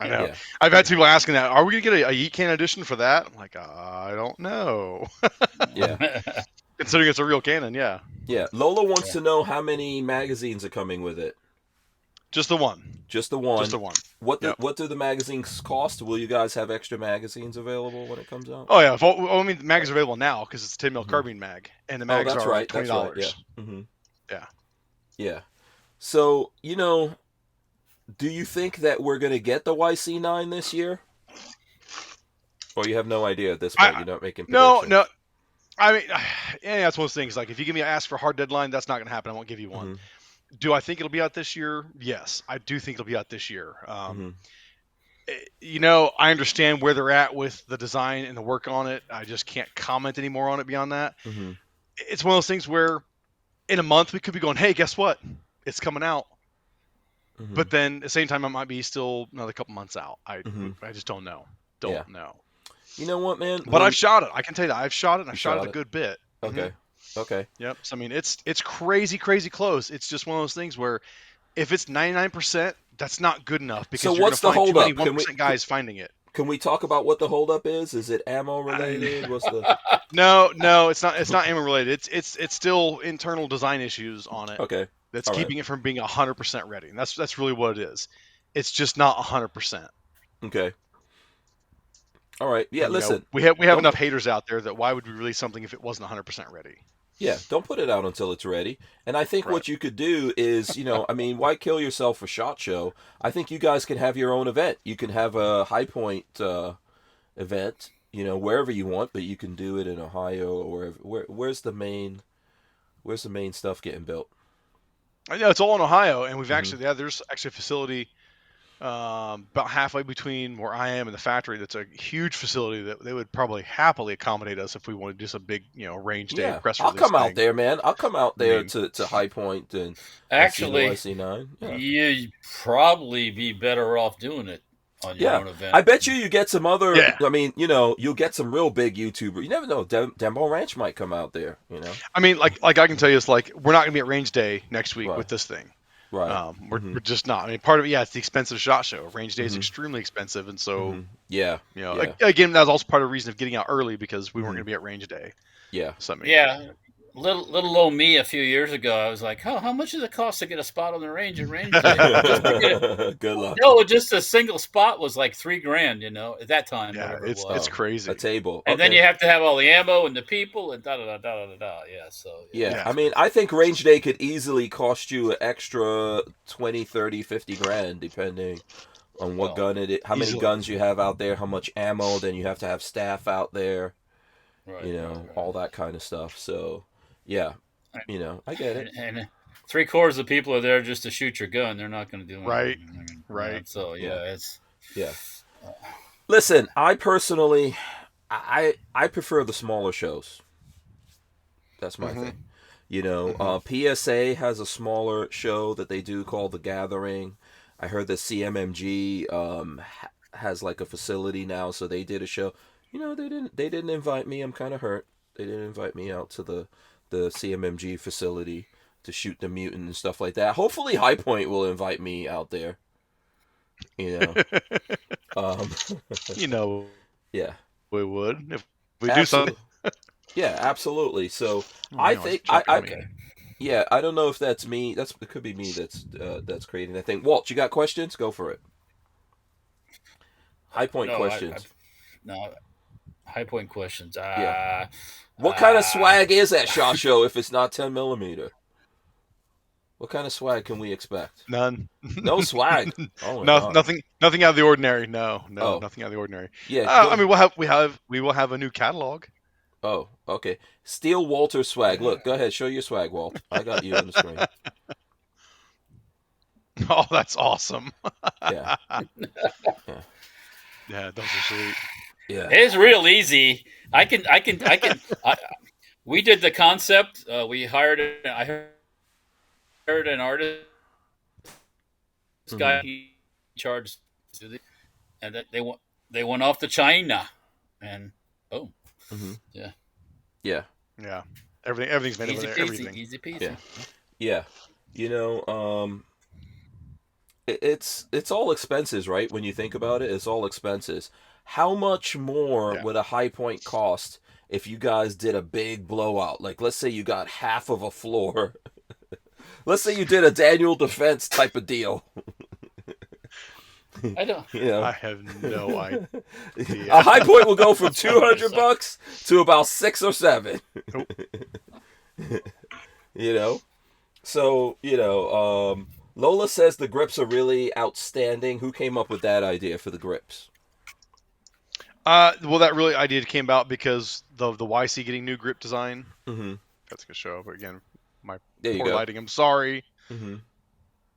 Speaker 4: I know. Yeah. I've had people asking that. Are we going to get a Yeet Can edition for that? I'm like, I don't know.
Speaker 1: Yeah.
Speaker 4: Considering it's a real cannon, yeah.
Speaker 1: Yeah. Lola wants to know how many magazines are coming with it.
Speaker 4: Just the one.
Speaker 1: What do the magazines cost? Will you guys have extra magazines available when it comes out?
Speaker 4: Oh yeah. I mean, the mags are available now because it's a 10mm carbine mag, and the mags are $20.
Speaker 1: That's right. Yeah. Mm-hmm.
Speaker 4: Yeah.
Speaker 1: Yeah. So do you think that we're going to get the YC9 this year? Or you have no idea at this point. You're not making
Speaker 4: no,
Speaker 1: predictions.
Speaker 4: no. I mean, yeah, that's one of those things. Like, if you give me ask for a hard deadline, that's not going to happen. I won't give you one. Do I think it'll be out this year? Yes, I do think it'll be out this year. I understand where they're at with the design and the work on it. I just can't comment anymore on it beyond that. It's one of those things where in a month we could be going, hey, guess what? It's coming out. But then at the same time, it might be still another couple months out. I just don't know. Don't know.
Speaker 1: You know what, man?
Speaker 4: But I've shot it. I can tell you that. I've shot it, and I've shot it a good bit.
Speaker 1: Okay. Okay.
Speaker 4: Yep. So, I mean, it's crazy, crazy close. It's just one of those things where if it's 99%, that's not good enough because
Speaker 1: so
Speaker 4: you're
Speaker 1: what's the
Speaker 4: going to find
Speaker 1: hold
Speaker 4: too many
Speaker 1: up?
Speaker 4: 1% guys finding it.
Speaker 1: Can we talk about what the holdup is? Is it ammo related? What's the?
Speaker 4: No, it's not. It's not ammo related. It's still internal design issues on it.
Speaker 1: Okay.
Speaker 4: That's keeping it from being 100% ready. And that's really what it is. It's just not 100%.
Speaker 1: Okay. All right. Yeah.
Speaker 4: And,
Speaker 1: listen,
Speaker 4: we have enough haters out there that why would we release something if it wasn't 100% ready?
Speaker 1: Yeah, don't put it out until it's ready. And I think what you could do is, I mean, why kill yourself for SHOT Show? I think you guys can have your own event. You can have a HiPoint event, wherever you want, but you can do it in Ohio or wherever. Where's the main stuff getting built?
Speaker 4: I know it's all in Ohio, and we've there's actually a facility about halfway between where I am and the factory. That's a huge facility that they would probably happily accommodate us if we wanted to do some big, range day press release.
Speaker 1: I'll come out there, man. I'll come out there to HiPoint and
Speaker 2: actually
Speaker 1: IC9. Yeah.
Speaker 2: You'd probably be better off doing it on your own event.
Speaker 1: I bet you get some other. I mean, you'll get some real big YouTubers. You never know. Dembo Ranch might come out there.
Speaker 4: I mean, like I can tell you, it's like we're not gonna be at range day next week with this thing.
Speaker 1: Right.
Speaker 4: We're just not. I mean, part of it, it's the expensive SHOT Show. Range day is extremely expensive, and so again, that's also part of the reason of getting out early because we weren't going to be at range day.
Speaker 1: Yeah.
Speaker 4: So, I mean,
Speaker 2: little old me a few years ago, I was like, how much does it cost to get a spot on the range at range day?
Speaker 1: Good luck.
Speaker 2: No, just a single spot was like $3,000, at that time.
Speaker 4: Yeah, it's crazy.
Speaker 1: A table.
Speaker 2: And then you have to have all the ammo and the people and da-da-da-da-da-da. Yeah, so.
Speaker 1: Yeah, I mean, I think range day could easily cost you an extra 20, 30, 50 grand, depending on what gun it is, how many guns you have out there, how much ammo, then you have to have staff out there, all that kind of stuff. So, yeah, I get it.
Speaker 2: And 3/4 of the people are there just to shoot your gun. They're not going to do anything.
Speaker 4: Right.
Speaker 2: So, it's...
Speaker 1: Yeah. Listen, I personally, I prefer the smaller shows. That's my thing. PSA has a smaller show that they do called The Gathering. I heard that CMMG has like a facility now, so they did a show. They didn't invite me. I'm kind of hurt. They didn't invite me out to the CMMG facility to shoot the mutant and stuff like that. Hopefully HiPoint will invite me out there. Yeah,
Speaker 4: we would if we do something.
Speaker 1: Yeah, absolutely. So I think I don't know if that's me. It could be me that's creating that thing. Walt, you got questions? Go for it. HiPoint questions.
Speaker 2: HiPoint questions.
Speaker 1: What kind of swag is that SHOT Show if it's not 10mm? What kind of swag can we expect?
Speaker 4: None.
Speaker 1: No swag. Oh,
Speaker 4: nothing out of the ordinary. No, nothing out of the ordinary.
Speaker 1: Yeah.
Speaker 4: I mean, we will have a new catalog.
Speaker 1: Oh, okay. Steal Walter's swag. Look, go ahead. Show your swag, Walt. I got you on the screen.
Speaker 4: Oh, that's awesome.
Speaker 1: Yeah.
Speaker 4: Yeah, those are sweet.
Speaker 1: Yeah.
Speaker 2: It's real easy. We did the concept. I hired an artist. This guy, he charged, and that they went off to China, and boom.
Speaker 1: Yeah.
Speaker 4: Everything's made over there. Everything.
Speaker 2: Easy peasy.
Speaker 1: Yeah. It's all expenses, right? When you think about it, it's all expenses. How much more would a HiPoint cost if you guys did a big blowout? Like, let's say you got half of a floor. Let's say you did a Daniel Defense type of deal.
Speaker 2: I don't.
Speaker 4: I have no idea.
Speaker 1: A HiPoint will go from $200 to about $6 or $7. So Lola says the grips are really outstanding. Who came up with that idea for the grips?
Speaker 4: Well, that really idea came about because the YC getting new grip design.
Speaker 1: Mm-hmm.
Speaker 4: That's gonna show up again. My
Speaker 1: There you
Speaker 4: poor
Speaker 1: go.
Speaker 4: lighting. I'm sorry.
Speaker 1: Mm-hmm.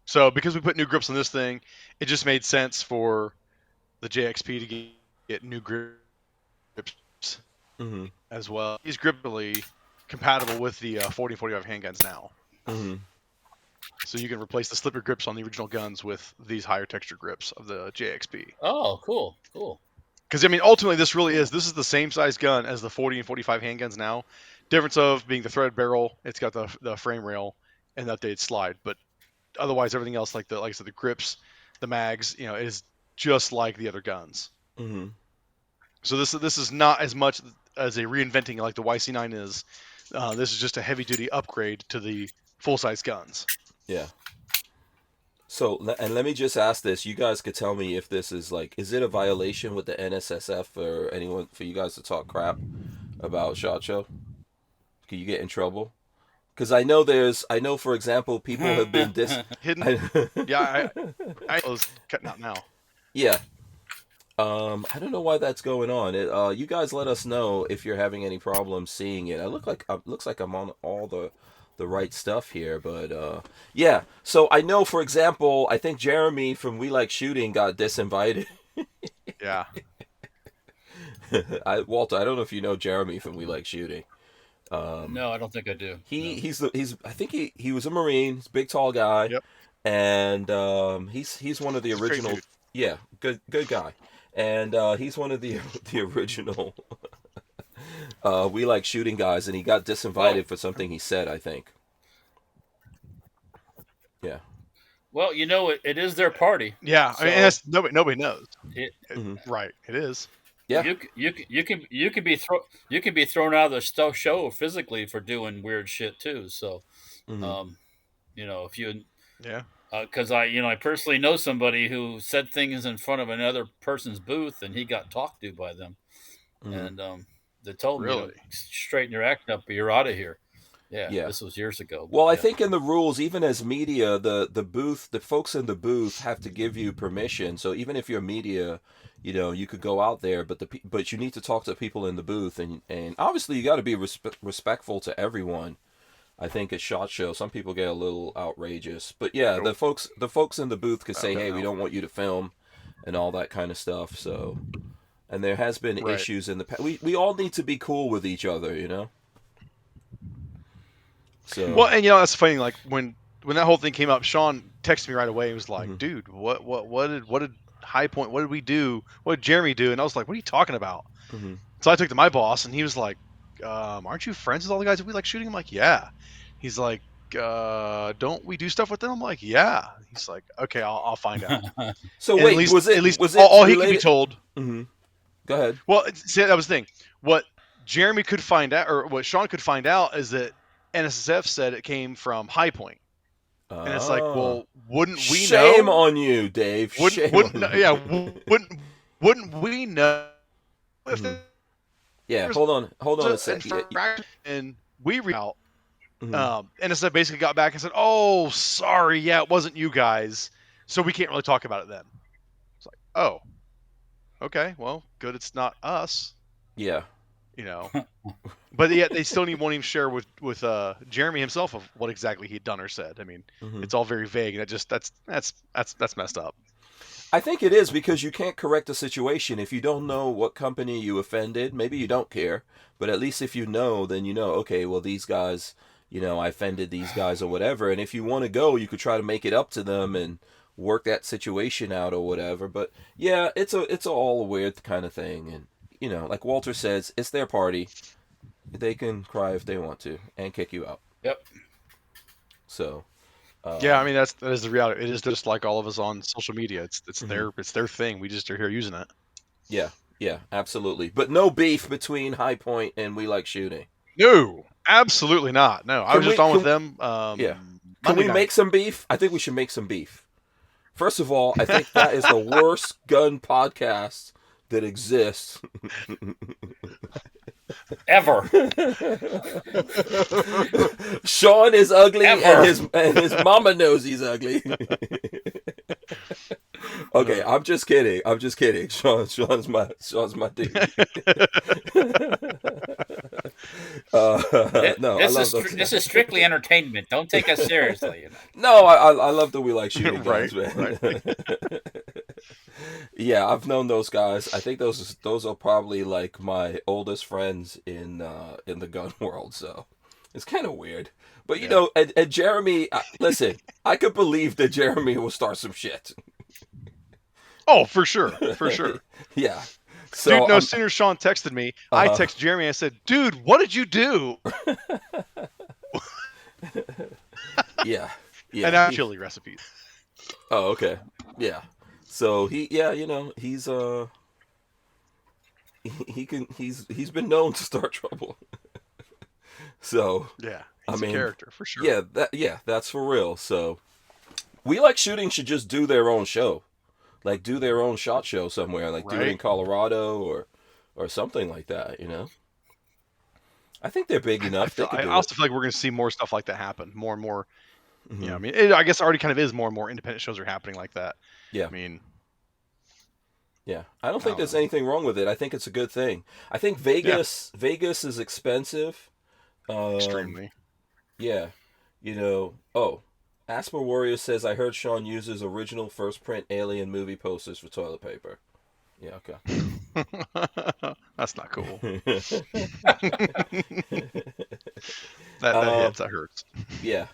Speaker 4: So because we put new grips on this thing, it just made sense for the JXP to get new grips
Speaker 1: Mm-hmm.
Speaker 4: as well. He's griply compatible with the 40 45 handguns now.
Speaker 1: Mm-hmm.
Speaker 4: So you can replace the slipper grips on the original guns with these higher texture grips of the JXP.
Speaker 2: Oh, cool.
Speaker 4: Because I mean, ultimately, this is the same size gun as the 40 and 45 handguns now. Difference of being the threaded barrel, it's got the frame rail and the updated slide, but otherwise everything else, like I said, the grips, the mags, is just like the other guns.
Speaker 1: Mm-hmm.
Speaker 4: So this is not as much as a reinventing like the YC9 is. This is just a heavy duty upgrade to the full size guns.
Speaker 1: Yeah. So, and let me just ask this. You guys could tell me if this is is it a violation with the NSSF for anyone, for you guys to talk crap about SHOT Show? Can you get in trouble? Because I know for example, people have been
Speaker 4: hidden. Yeah, I was cutting out now.
Speaker 1: Yeah. I don't know why that's going on. You guys let us know if you're having any problems seeing it. Looks like I'm on all the right stuff here, but yeah. So I know, for example, I think Jeremy from We Like Shooting got disinvited.
Speaker 4: Yeah.
Speaker 1: Walter, I don't know if you know Jeremy from We Like Shooting.
Speaker 2: No, I don't think I do.
Speaker 1: I think he was a Marine. He's a big, tall guy.
Speaker 4: Yep.
Speaker 1: And he's one of the original. Yeah, good guy. And he's one of the original We Like Shooting guys, and he got disinvited for something he said, I think. Yeah.
Speaker 2: Well, it is their party.
Speaker 4: Yeah,
Speaker 2: so
Speaker 4: I mean, that's, nobody knows.
Speaker 1: Mm-hmm.
Speaker 4: Right, it is.
Speaker 1: Yeah.
Speaker 2: You can be thrown out of the show physically for doing weird shit too. So,
Speaker 1: Mm-hmm.
Speaker 2: if you
Speaker 4: Yeah.
Speaker 2: because I personally know somebody who said things in front of another person's booth and he got talked to by them,
Speaker 1: Mm-hmm.
Speaker 2: and they told
Speaker 4: Really?
Speaker 2: me, straighten your act up or you're out of here.
Speaker 1: Yeah.
Speaker 2: This was years ago.
Speaker 1: Well, I think in the rules, even as media, the folks in the booth have to give you permission. So even if you're media, you could go out there, but you need to talk to people in the booth, and obviously you got to be respectful to everyone. I think at SHOT Show, some people get a little outrageous, but yeah, the folks in the booth could say, "Hey, we don't want you to film," and all that kind of stuff. So, and there has been issues in the past. We all need to be cool with each other, So
Speaker 4: well, and that's the funny thing. Like when that whole thing came up, Sean texted me right away. He was like,
Speaker 1: Mm-hmm.
Speaker 4: "Dude, what did HiPoint? What did we do? What did Jeremy do?" And I was like, "What are you talking about?"
Speaker 1: Mm-hmm.
Speaker 4: So I took it to my boss, and he was like, "Aren't you friends with all the guys that We Like Shooting?" I'm like, "Yeah." He's like, "Don't we do stuff with them?" I'm like, "Yeah." He's like, "Okay, I'll find out."
Speaker 1: So
Speaker 4: And
Speaker 1: wait,
Speaker 4: at least
Speaker 1: was it
Speaker 4: all
Speaker 1: related?
Speaker 4: he could be told?
Speaker 1: Mm-hmm. Go ahead.
Speaker 4: Well, see, that was the thing. What Jeremy could find out, or what Sean could find out, is that NSSF said it came from HiPoint. And it's like, well, wouldn't we know?
Speaker 1: Shame on you, Dave. Shame on you.
Speaker 4: Yeah, wouldn't we know? If
Speaker 1: Yeah, hold on a second.
Speaker 4: And we reached out.
Speaker 1: Mm-hmm.
Speaker 4: NSSF basically got back and said, "Oh, sorry, yeah, it wasn't you guys, so we can't really talk about it then." It's like, oh, okay, well, good, it's not us.
Speaker 1: Yeah.
Speaker 4: But yet they still won't even share with Jeremy himself of what exactly he'd done or said. I mean, it's all very vague, and that's messed up.
Speaker 1: I think it is, because you can't correct a situation if you don't know what company you offended. Maybe you don't care, but at least if you know, then okay, well, these guys, I offended these guys or whatever. And if you want to go, you could try to make it up to them and work that situation out or whatever. But yeah, it's all a weird kind of thing. And like Walter says, it's their party. They can cry if they want to and kick you out.
Speaker 2: Yep.
Speaker 1: So.
Speaker 4: Yeah, I mean that is the reality. It is just like all of us on social media. It's their thing. We just are here using it.
Speaker 1: Yeah, absolutely. But no beef between HiPoint and We Like Shooting.
Speaker 4: No, absolutely not. No, I was just on with them.
Speaker 1: Yeah. Can we make some beef? I think we should make some beef. First of all, I think that is the worst gun podcast that exists.
Speaker 2: Ever.
Speaker 1: Sean is ugly,
Speaker 2: Ever.
Speaker 1: and his mama knows he's ugly. Okay, I'm just kidding. Sean's my dude. No, I love those.
Speaker 2: This is strictly entertainment. Don't take us seriously. You know?
Speaker 1: No, I love that we like shooting guns,
Speaker 4: Right,
Speaker 1: man.
Speaker 4: right.
Speaker 1: Yeah, I've known those guys. I think those are probably like my oldest friends in the gun world. So it's kind of weird. But you know, and Jeremy, listen, I could believe that Jeremy will start some shit.
Speaker 4: Oh, for sure, for sure.
Speaker 1: Yeah. So
Speaker 4: dude, no sooner Sean texted me, I texted Jeremy. I said, "Dude, what did you do?"
Speaker 1: Yeah.
Speaker 4: And I chili recipes.
Speaker 1: Oh, okay. Yeah. So he's he's been known to start trouble. So
Speaker 4: yeah, he's a character for sure.
Speaker 1: Yeah, that's for real. So we like shooting should just do their own show, like do their own shot show somewhere, like do it in Colorado or something like that. You know, I think they're big enough.
Speaker 4: I also feel like we're going to see more stuff like that happen, more and more. Mm-hmm. Yeah, I mean, I guess it already kind of is more and more independent shows are happening like that.
Speaker 1: Yeah,
Speaker 4: I mean.
Speaker 1: Yeah, I don't think there's anything wrong with it. I think it's a good thing. I think Vegas is expensive.
Speaker 4: Extremely.
Speaker 1: Yeah, you know. Oh, Asper Warrior says I heard Sean uses original first print Alien movie posters for toilet paper. Yeah,
Speaker 4: okay. That's not cool. that hits. That hurts.
Speaker 1: Yeah.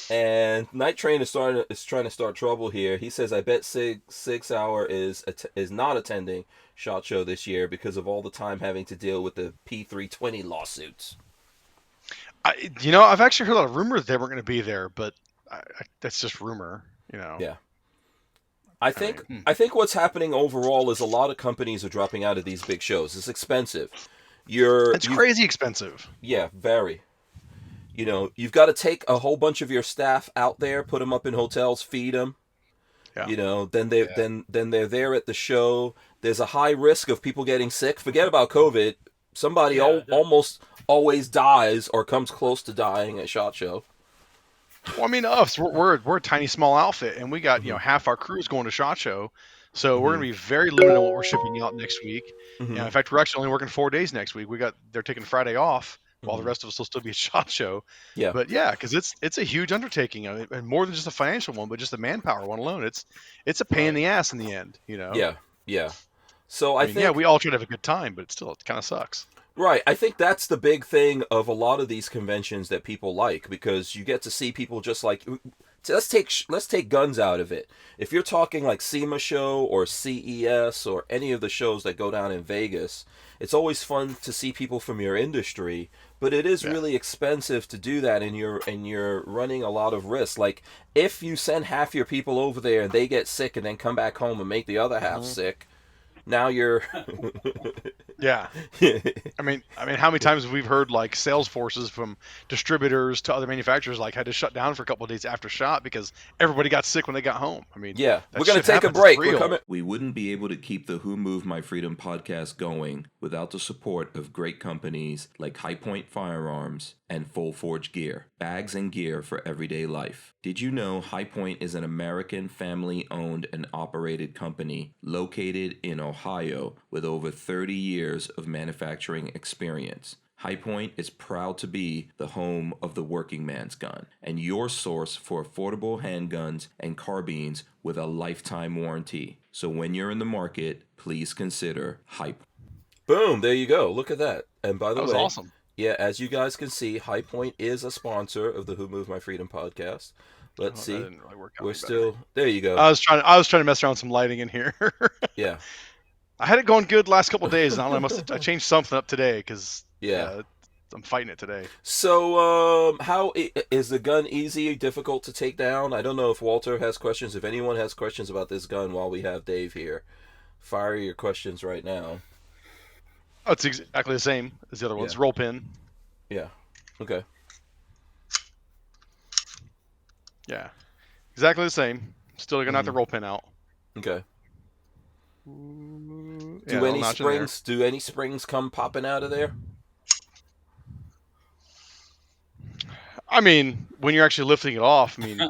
Speaker 1: And Night Train is trying to start trouble here. He says, "I bet Sig Sauer is not attending SHOT Show this year because of all the time having to deal with the P320 lawsuits."
Speaker 4: I've actually heard a lot of rumors they weren't going to be there, but that's just rumor. You know.
Speaker 1: Yeah. I think what's happening overall is a lot of companies are dropping out of these big shows. It's expensive.
Speaker 4: It's crazy expensive.
Speaker 1: Yeah, very. You know, you've got to take a whole bunch of your staff out there, put them up in hotels, feed them. Yeah. You know, then they're there at the show. There's a high risk of people getting sick. Forget about COVID. Somebody almost always dies or comes close to dying at SHOT Show.
Speaker 4: Well, I mean, us we're a tiny small outfit, and we got half our crews going to SHOT Show, so we're going to be very limited on what we're shipping out next week. In fact, we're actually only working 4 days next week. They're taking Friday off. While the rest of us will still be a SHOT Show.
Speaker 1: Yeah.
Speaker 4: But yeah, because it's a huge undertaking, and more than just a financial one, but just the manpower one alone. It's a pain in the ass in the end, you know.
Speaker 1: Yeah. So I think
Speaker 4: we all try to have a good time, but still, it kind of sucks.
Speaker 1: Right. I think that's the big thing of a lot of these conventions that people like, because you get to see people just like. Let's take guns out of it. If you're talking like SEMA show or CES or any of the shows that go down in Vegas, it's always fun to see people from your industry, but it is really expensive to do that, and you're running a lot of risk. Like if you send half your people over there and they get sick and then come back home and make the other half sick, now you're
Speaker 4: Yeah. I mean, how many times have we heard like sales forces from distributors to other manufacturers like had to shut down for a couple of days after SHOT because everybody got sick when they got home? I mean,
Speaker 1: we're going to take a break. We wouldn't be able to keep the Who Moved My Freedom podcast going without the support of great companies like HiPoint Firearms and Full Forge Gear, bags and gear for everyday life. Did you know HiPoint is an American family-owned and operated company located in Ohio with over 30 years of manufacturing experience? HiPoint is proud to be the home of the working man's gun and your source for affordable handguns and carbines with a lifetime warranty. So when you're in the market, please consider HiPoint. Boom, there you go. Look at that. And by the way,
Speaker 4: that was awesome.
Speaker 1: Yeah, as you guys can see, HiPoint is a sponsor of the Who Moved My Freedom podcast. Let's see.
Speaker 4: That didn't really work out.
Speaker 1: We're still there. You go.
Speaker 4: I was trying to mess around with some lighting in here.
Speaker 1: Yeah.
Speaker 4: I had it going good last couple of days, and I changed something up today because I'm fighting it today.
Speaker 1: So, how is the gun easy, difficult to take down? I don't know if Walter has questions. If anyone has questions about this gun while we have Dave here, fire your questions right now.
Speaker 4: Oh, it's exactly the same as the other ones. Roll pin.
Speaker 1: Yeah. Okay.
Speaker 4: Yeah. Exactly the same. Still gonna knock the roll pin out.
Speaker 1: Okay. Do any springs come popping out of there?
Speaker 4: I mean, when you're actually lifting it off, I mean,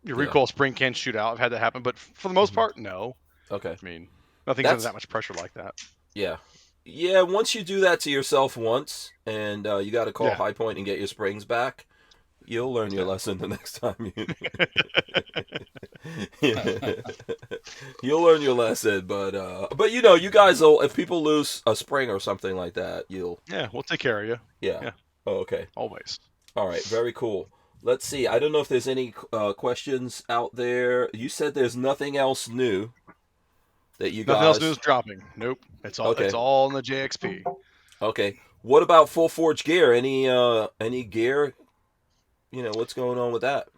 Speaker 4: your recoil spring can shoot out. I've had that happen, but for the most part, no.
Speaker 1: Okay.
Speaker 4: I mean, nothing's under that much pressure like that.
Speaker 1: Yeah. Yeah, once you do that to yourself once, and you got to call HiPoint and get your springs back, you'll learn your lesson the next time you. You'll learn your lesson, but you know, you guys will. If people lose a spring or something like that, you'll.
Speaker 4: Yeah, we'll take care of you.
Speaker 1: Yeah. Oh, okay.
Speaker 4: Always.
Speaker 1: All right. Very cool. Let's see. I don't know if there's any questions out there. You said there's nothing else new that you guys.
Speaker 4: Nothing else new is dropping. Nope. It's all.
Speaker 1: Okay.
Speaker 4: It's all in the JXP.
Speaker 1: Okay. What about full forge gear? Any gear? You know, what's going on with that?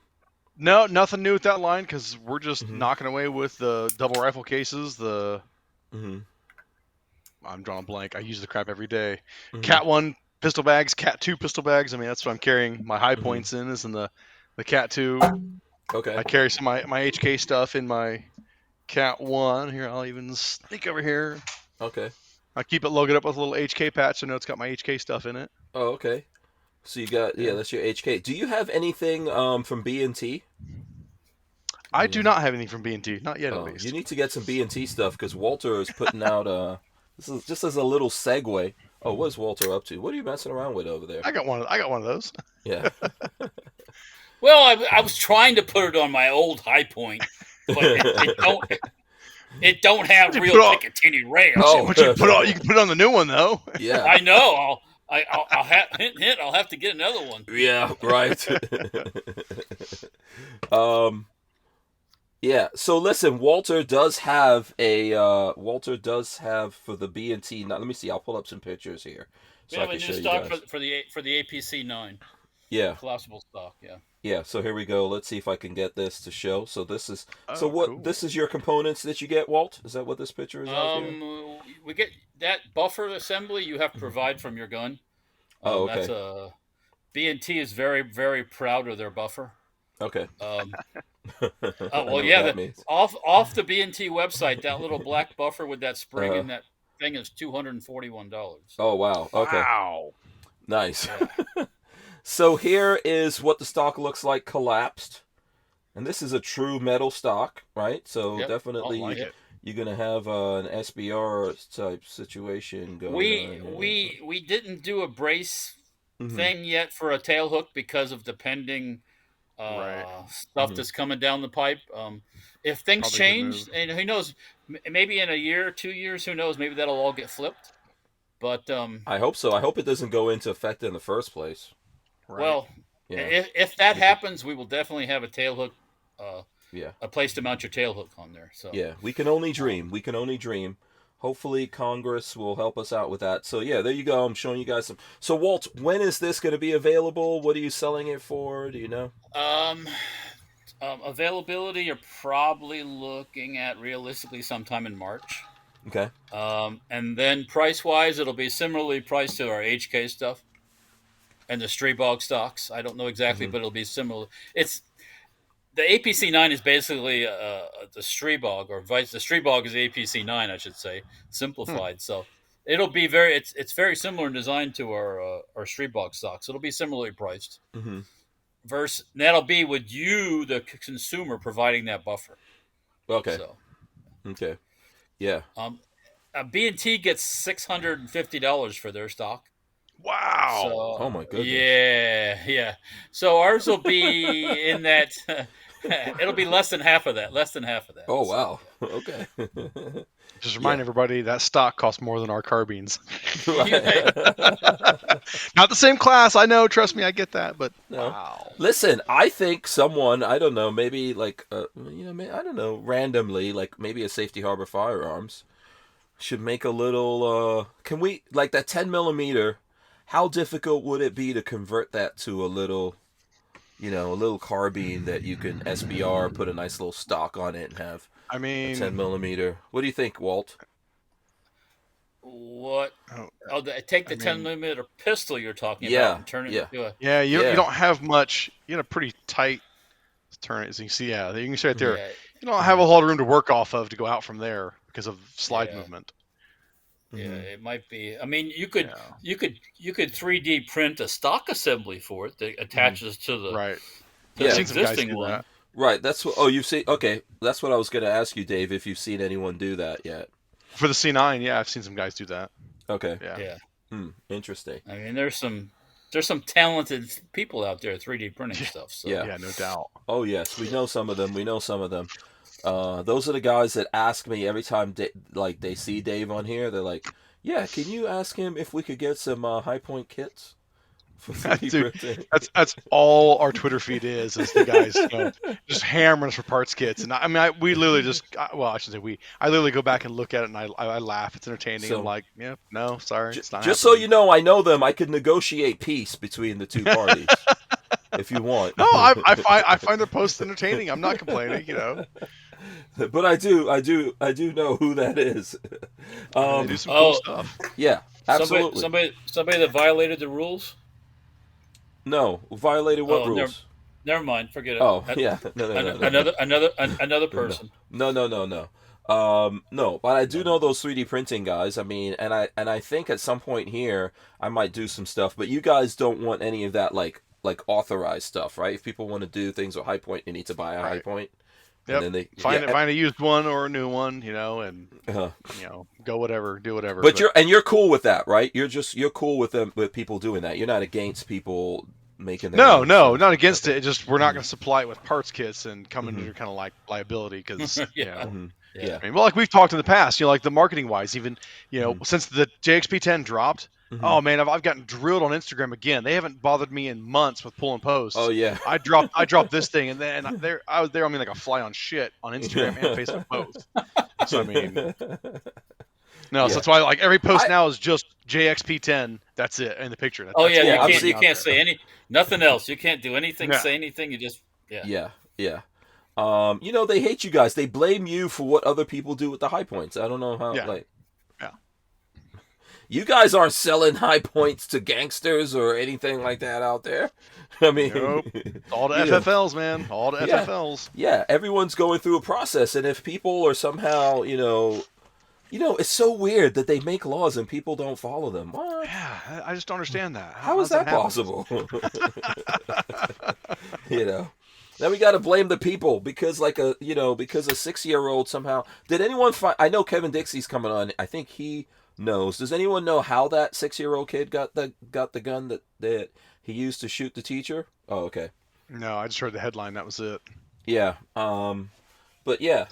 Speaker 4: No, nothing new with that line because we're just knocking away with the double rifle cases. I'm drawing a blank. I use the crap every day. Cat 1 pistol bags, Cat 2 pistol bags. I mean, that's what I'm carrying my HiPoints in, is in the Cat 2.
Speaker 1: Okay.
Speaker 4: I carry some of my HK stuff in my Cat 1. Here, I'll even sneak over here.
Speaker 1: Okay.
Speaker 4: I keep it loaded up with a little HK patch, so I know it's got my HK stuff in it.
Speaker 1: Oh, okay. So you got, that's your HK. Do you have anything from B&T?
Speaker 4: I do not have anything from B&T, not yet at least.
Speaker 1: You need to get some B&T stuff because Walther is putting out. This is just as a little segue. Oh, what is Walther up to? What are you messing around with over there?
Speaker 4: I got one of those.
Speaker 1: Yeah.
Speaker 2: Well, I was trying to put it on my old HiPoint, but it don't have real Picatinny rails.
Speaker 1: Oh,
Speaker 4: you can put it on the new one though.
Speaker 1: Yeah.
Speaker 2: I know. I'll have hint. I'll have to get another one.
Speaker 1: Yeah. Right. Yeah. So listen, Walther does have for the B&T. Now let me see. I'll pull up some pictures here.
Speaker 2: So we have a new stock for the APC 9.
Speaker 1: Yeah.
Speaker 2: Collapsible stock. Yeah.
Speaker 1: Yeah. So here we go. Let's see if I can get this to show. So this is
Speaker 4: cool.
Speaker 1: This is your components that you get, Walt? Is that what this picture is?
Speaker 2: We get that buffer assembly you have to provide from your gun.
Speaker 1: Oh, okay.
Speaker 2: That's B&T is very, very proud of their buffer.
Speaker 1: Okay.
Speaker 2: Well, yeah. Off the B&T website, that little black buffer with that spring in that thing is $241.
Speaker 1: Oh wow. Okay.
Speaker 4: Wow.
Speaker 1: Nice.
Speaker 2: Yeah.
Speaker 1: So here is what the stock looks like collapsed, and this is a true metal stock, right? So definitely you're gonna have an SBR type situation going on.
Speaker 2: We didn't do a brace thing yet for a tail hook because of the pending stuff that's coming down the pipe. If things change, and who knows, maybe in a year or 2 years, who knows, maybe that'll all get flipped. But
Speaker 1: I hope so. I hope it doesn't go into effect in the first place.
Speaker 4: Right.
Speaker 2: Well, if that happens, we will definitely have a tail hook. A place to mount your tail hook on there. So
Speaker 1: yeah, we can only dream. We can only dream. Hopefully, Congress will help us out with that. So yeah, there you go. I'm showing you guys some. So Walt, when is this going to be available? What are you selling it for? Do you know?
Speaker 2: Availability, you're probably looking at realistically sometime in March.
Speaker 1: Okay.
Speaker 2: And then price-wise, it'll be similarly priced to our HK stuff and the Streebog stocks. I don't know exactly, but it'll be similar. It's the APC 9 is basically the Streebog, or the Streebog is the APC 9, I should say, simplified. So it'll be it's very similar in design to our Streebog stocks. It'll be similarly priced. Versus that'll be with you, the consumer, providing that buffer.
Speaker 1: Okay.
Speaker 2: So,
Speaker 1: okay. Yeah.
Speaker 2: B&T gets $650 for their stock.
Speaker 4: Wow.
Speaker 2: So,
Speaker 1: oh my goodness.
Speaker 2: Yeah. So ours will be in that. It'll be less than half of that.
Speaker 1: Oh wow. Okay.
Speaker 4: Just remind everybody that stock costs more than our carbines. Not the same class, I know. Trust me, I get that. But wow.
Speaker 1: Listen, I think someone, I don't know, maybe like I don't know, randomly, like maybe a Safety Harbor Firearms should make a little. Can we like that 10 millimeter? How difficult would it be to convert that to a little carbine that you can SBR, put a nice little stock on it, and have a 10 millimeter? What do you think, Walt?
Speaker 2: What? Take the 10 millimeter pistol you're talking about and turn it into a...
Speaker 4: Yeah, you don't have much. You got a pretty tight turn. As you can see, you can see right there. Yeah. You don't have a whole lot of room to work off of to go out from there because of slide movement.
Speaker 2: Yeah, it might be. I mean, you could 3D print a stock assembly for it that attaches to the
Speaker 4: right.
Speaker 2: existing one.
Speaker 1: Right. That's what. Oh, you've seen. Okay, that's what I was going to ask you, Dave. If you've seen anyone do that yet?
Speaker 4: For the C9, yeah, I've seen some guys do that.
Speaker 1: Okay.
Speaker 4: Yeah.
Speaker 2: Yeah.
Speaker 1: Interesting.
Speaker 2: I mean, there's some talented people out there 3D printing stuff. So.
Speaker 4: Yeah, no doubt.
Speaker 1: Oh yes, we know some of them. Those are the guys that ask me every time they see Dave on here. They're like, "Yeah, can you ask him if we could get some HiPoint kits for 3D
Speaker 4: Dude,
Speaker 1: printing?"
Speaker 4: that's all our Twitter feed is the guys just hammering us for parts kits. And we literally just, well, I should say we. I literally go back and look at it and I laugh. It's entertaining.
Speaker 1: So,
Speaker 4: I'm like, yeah, no, sorry, it's not.
Speaker 1: Just
Speaker 4: happening.
Speaker 1: so you know, I know them. I could negotiate peace between the two parties if you want.
Speaker 4: No, I find their posts entertaining. I'm not complaining,
Speaker 1: But I do know who that is.
Speaker 4: They do some cool stuff.
Speaker 1: Yeah, absolutely.
Speaker 2: Somebody that violated the rules.
Speaker 1: No, violated what rules?
Speaker 2: Never mind. Forget it.
Speaker 1: Oh, yeah. No.
Speaker 2: Another person.
Speaker 1: No. No, but I do know those 3D printing guys. I mean, and I think at some point here I might do some stuff. But you guys don't want any of that like authorized stuff, right? If people want to do things with HiPoint, they need to buy a HiPoint.
Speaker 4: Yep.
Speaker 1: And then they
Speaker 4: find a used one or a new one, and go whatever, do whatever.
Speaker 1: But you're cool with that, right? You're cool with people doing that. You're not against people making their
Speaker 4: No, not against it. Just we're not going to supply it with parts kits and come into kind of like liability because
Speaker 2: Yeah.
Speaker 1: Yeah.
Speaker 4: I mean, well, like we've talked in the past, like the marketing wise, even since the JXP10 dropped. Oh man, I've gotten drilled on Instagram again. They haven't bothered me in months with pulling posts.
Speaker 1: Oh yeah.
Speaker 4: I dropped this thing, and then I was there. I mean, like a fly on shit on Instagram and Facebook both. So I mean, so that's why like every post now is just JXP10. That's it in the picture.
Speaker 2: You can't say nothing else. You can't do anything, say anything. You just
Speaker 1: Yeah. They hate you guys. They blame you for what other people do with the HiPoints. I don't know how.
Speaker 4: Yeah.
Speaker 1: You guys aren't selling HiPoints to gangsters or anything like that out there. I mean,
Speaker 4: nope. All the FFLs, man. All the FFLs.
Speaker 1: Yeah, everyone's going through a process, and if people are somehow, it's so weird that they make laws and people don't follow them. What?
Speaker 4: Yeah, I just don't understand that.
Speaker 1: How is that possible? Then we got to blame the people because a 6-year-old somehow. Did anyone find? I know Kevin Dixie's coming on. I think he knows. Does anyone know how that 6-year-old kid got the gun that he used to shoot the teacher? Oh, okay.
Speaker 4: No, I just heard the headline. That was it.
Speaker 1: Yeah. But yeah,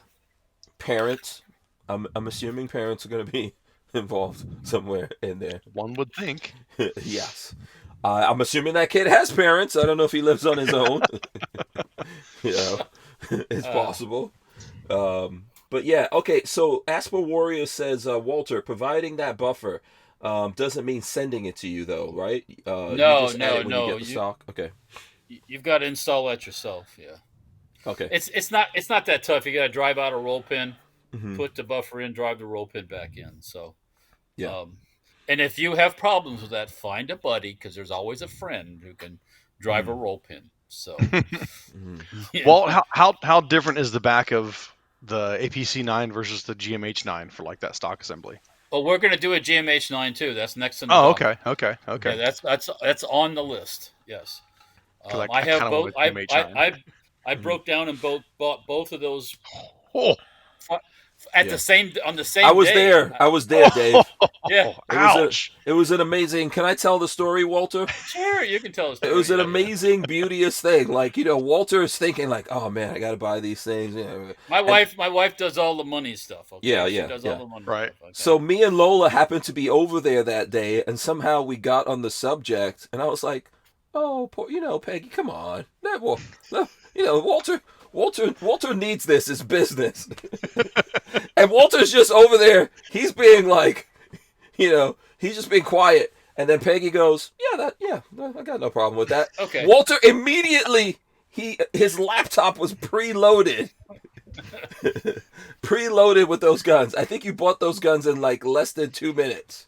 Speaker 1: parents. I'm assuming parents are going to be involved somewhere in there.
Speaker 4: One would think.
Speaker 1: Yes. I'm assuming that kid has parents. I don't know if he lives on his own. It's possible. But yeah, okay, so Asper Warrior says, Walter, providing that buffer doesn't mean sending it to you, though, right?
Speaker 2: No.
Speaker 1: You get the stock. Okay.
Speaker 2: You've got to install that yourself, yeah.
Speaker 1: Okay.
Speaker 2: It's not that tough. You got to drive out a roll pin, put the buffer in, drive the roll pin back in. So,
Speaker 1: yeah.
Speaker 2: And if you have problems with that, find a buddy, because there's always a friend who can drive a roll pin. So,
Speaker 4: yeah. Well, how different is the back of the APC9 versus the GMH9 for like that stock assembly?
Speaker 2: Well, we're going to do a GMH9 too. That's next in the
Speaker 4: okay.
Speaker 2: Yeah, that's on the list. Yes. I have both. I broke down and bought both of those. On the same day.
Speaker 1: I was there, Dave.
Speaker 2: Yeah.
Speaker 1: It was an amazing. Can I tell the story, Walter?
Speaker 2: Sure, you can tell the story.
Speaker 1: It was an amazing, beauteous thing. Like, Walter is thinking like, oh man, I got to buy these things.
Speaker 2: My wife does all the money stuff. Okay?
Speaker 1: She
Speaker 2: does all the money
Speaker 4: right.
Speaker 2: stuff. Okay.
Speaker 1: So me and Lola happened to be over there that day, and somehow we got on the subject, and I was like, oh, poor, Peggy, come on, Walter needs this. It's business. And Walter's just over there. He's being like, he's just being quiet. And then Peggy goes, I got no problem with that.
Speaker 2: Okay.
Speaker 1: Walter immediately, his laptop was preloaded. Preloaded with those guns. I think you bought those guns in like less than 2 minutes.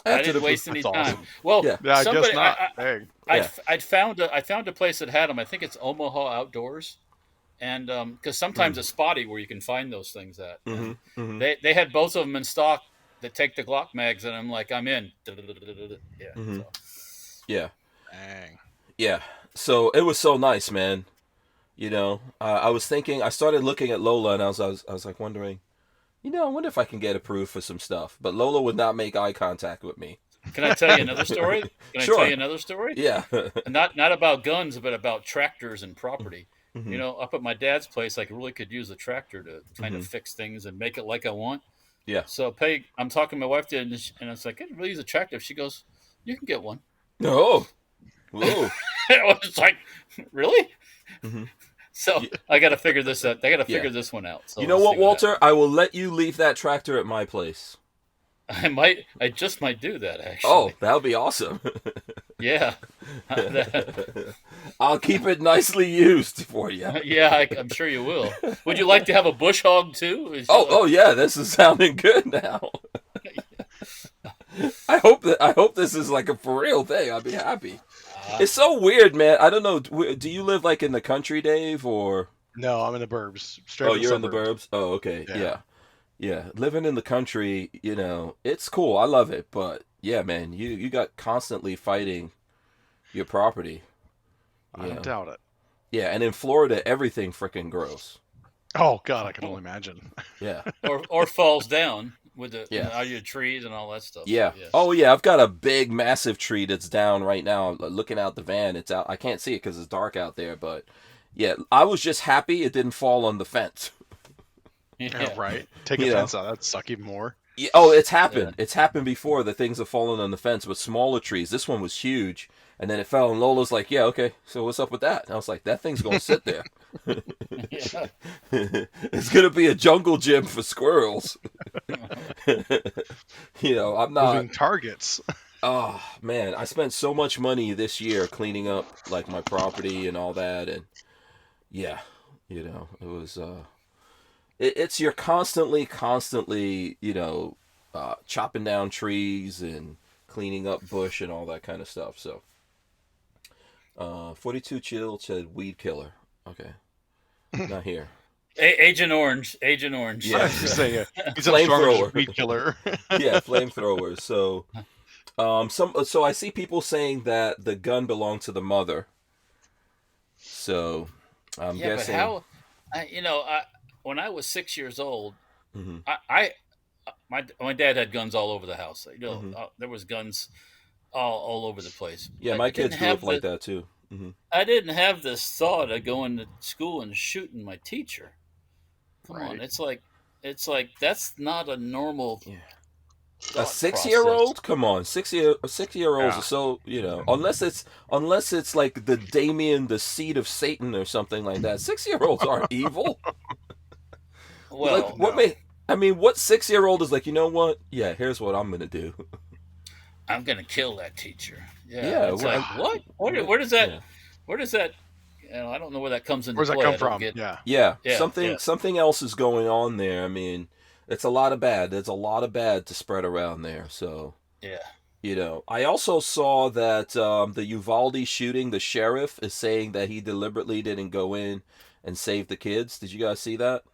Speaker 2: I didn't waste any time.
Speaker 4: Awesome.
Speaker 2: Well,
Speaker 4: I guess not.
Speaker 2: I found a place that had them. I think it's Omaha Outdoors, and because sometimes it's spotty where you can find those things at. They had both of them in stock that take the Glock mags, and I'm like, I'm in. Yeah.
Speaker 1: Yeah.
Speaker 4: Dang.
Speaker 1: Yeah. So it was so nice, man. You know, I was thinking, I started looking at Lola, and I was like wondering, I wonder if I can get approved for some stuff. But Lola would not make eye contact with me.
Speaker 2: Can I tell you another story? Can I tell you another story?
Speaker 1: Yeah.
Speaker 2: Not about guns, but about tractors and property.
Speaker 1: Mm-hmm.
Speaker 2: Up at my dad's place, I really could use a tractor to kind of fix things and make it like I want.
Speaker 1: Yeah.
Speaker 2: So I'm talking to my wife, and I was like, I could really use a tractor. She goes, you can get one.
Speaker 1: Oh. Whoa.
Speaker 2: I was like, really?
Speaker 1: Mm-hmm.
Speaker 2: So I got to figure this out. I got to figure this one out. So
Speaker 1: you know what, Walter? I will let you leave that tractor at my place.
Speaker 2: I just might do that, actually.
Speaker 1: Oh, that would be awesome.
Speaker 2: Yeah.
Speaker 1: I'll keep it nicely used for you.
Speaker 2: Yeah, I'm sure you will. Would you like to have a bush hog too?
Speaker 1: Oh yeah, this is sounding good now. I hope this is like a for real thing. I'd be happy. It's so weird, man. I don't know. Do you live like in the country, Dave, or?
Speaker 4: No, I'm in the burbs. Straight
Speaker 1: You're in the burbs? Oh, okay. Yeah. Living in the country, it's cool. I love it. But yeah, man, you got constantly fighting your property.
Speaker 4: I don't doubt it.
Speaker 1: Yeah, and in Florida, everything freaking grows.
Speaker 4: Oh God, I can only imagine.
Speaker 1: Yeah.
Speaker 2: or falls down with the out of your trees and all that stuff.
Speaker 1: Yeah.
Speaker 2: So,
Speaker 1: Oh yeah, I've got a big, massive tree that's down right now. Looking out the van, it's out. I can't see it because it's dark out there. But yeah, I was just happy it didn't fall on the fence.
Speaker 4: Yeah, right. Take a fence out. That'd suck even more.
Speaker 1: Yeah, it's happened. Yeah. It's happened before that things have fallen on the fence with smaller trees. This one was huge, and then it fell, and Lola's like, yeah, okay, so what's up with that? And I was like, that thing's going to sit there. It's going to be a jungle gym for squirrels. I'm not...
Speaker 4: Moving targets.
Speaker 1: Oh, man, I spent so much money this year cleaning up, like, my property and all that, and yeah, it was... It's you're constantly, chopping down trees and cleaning up bush and all that kind of stuff. So, 42 Chill said weed killer. Okay, not here.
Speaker 2: Agent Orange. Agent Orange.
Speaker 1: Yeah,
Speaker 4: he's a flamethrower. Weed killer.
Speaker 1: Yeah, flamethrowers. So, so I see people saying that the gun belonged to the mother. So, I'm guessing.
Speaker 2: But how? When I was 6 years old, my dad had guns all over the house. There was guns all over the place.
Speaker 1: Yeah, my kids grew up like that too. Mm-hmm.
Speaker 2: I didn't have this thought of going to school and shooting my teacher. Come on, it's like that's not a normal. Yeah.
Speaker 1: A 6-year-old? Come on, 6-year-olds are so unless it's like the Damien, the seed of Satan or something like that. 6-year-olds aren't evil.
Speaker 2: Well,
Speaker 1: what 6-year-old is like? You know what? Yeah, here's what I'm gonna do.
Speaker 2: I'm gonna kill that teacher.
Speaker 1: Yeah.
Speaker 2: It's like what? Where does that? Yeah. Where does that? I don't know where that comes into play.
Speaker 4: Where's that come from?
Speaker 1: Yeah. Something else is going on there. I mean, it's a lot of bad. There's a lot of bad to spread around there. So
Speaker 2: yeah.
Speaker 1: I also saw that the Uvalde shooting, the sheriff is saying that he deliberately didn't go in and save the kids. Did you guys see that?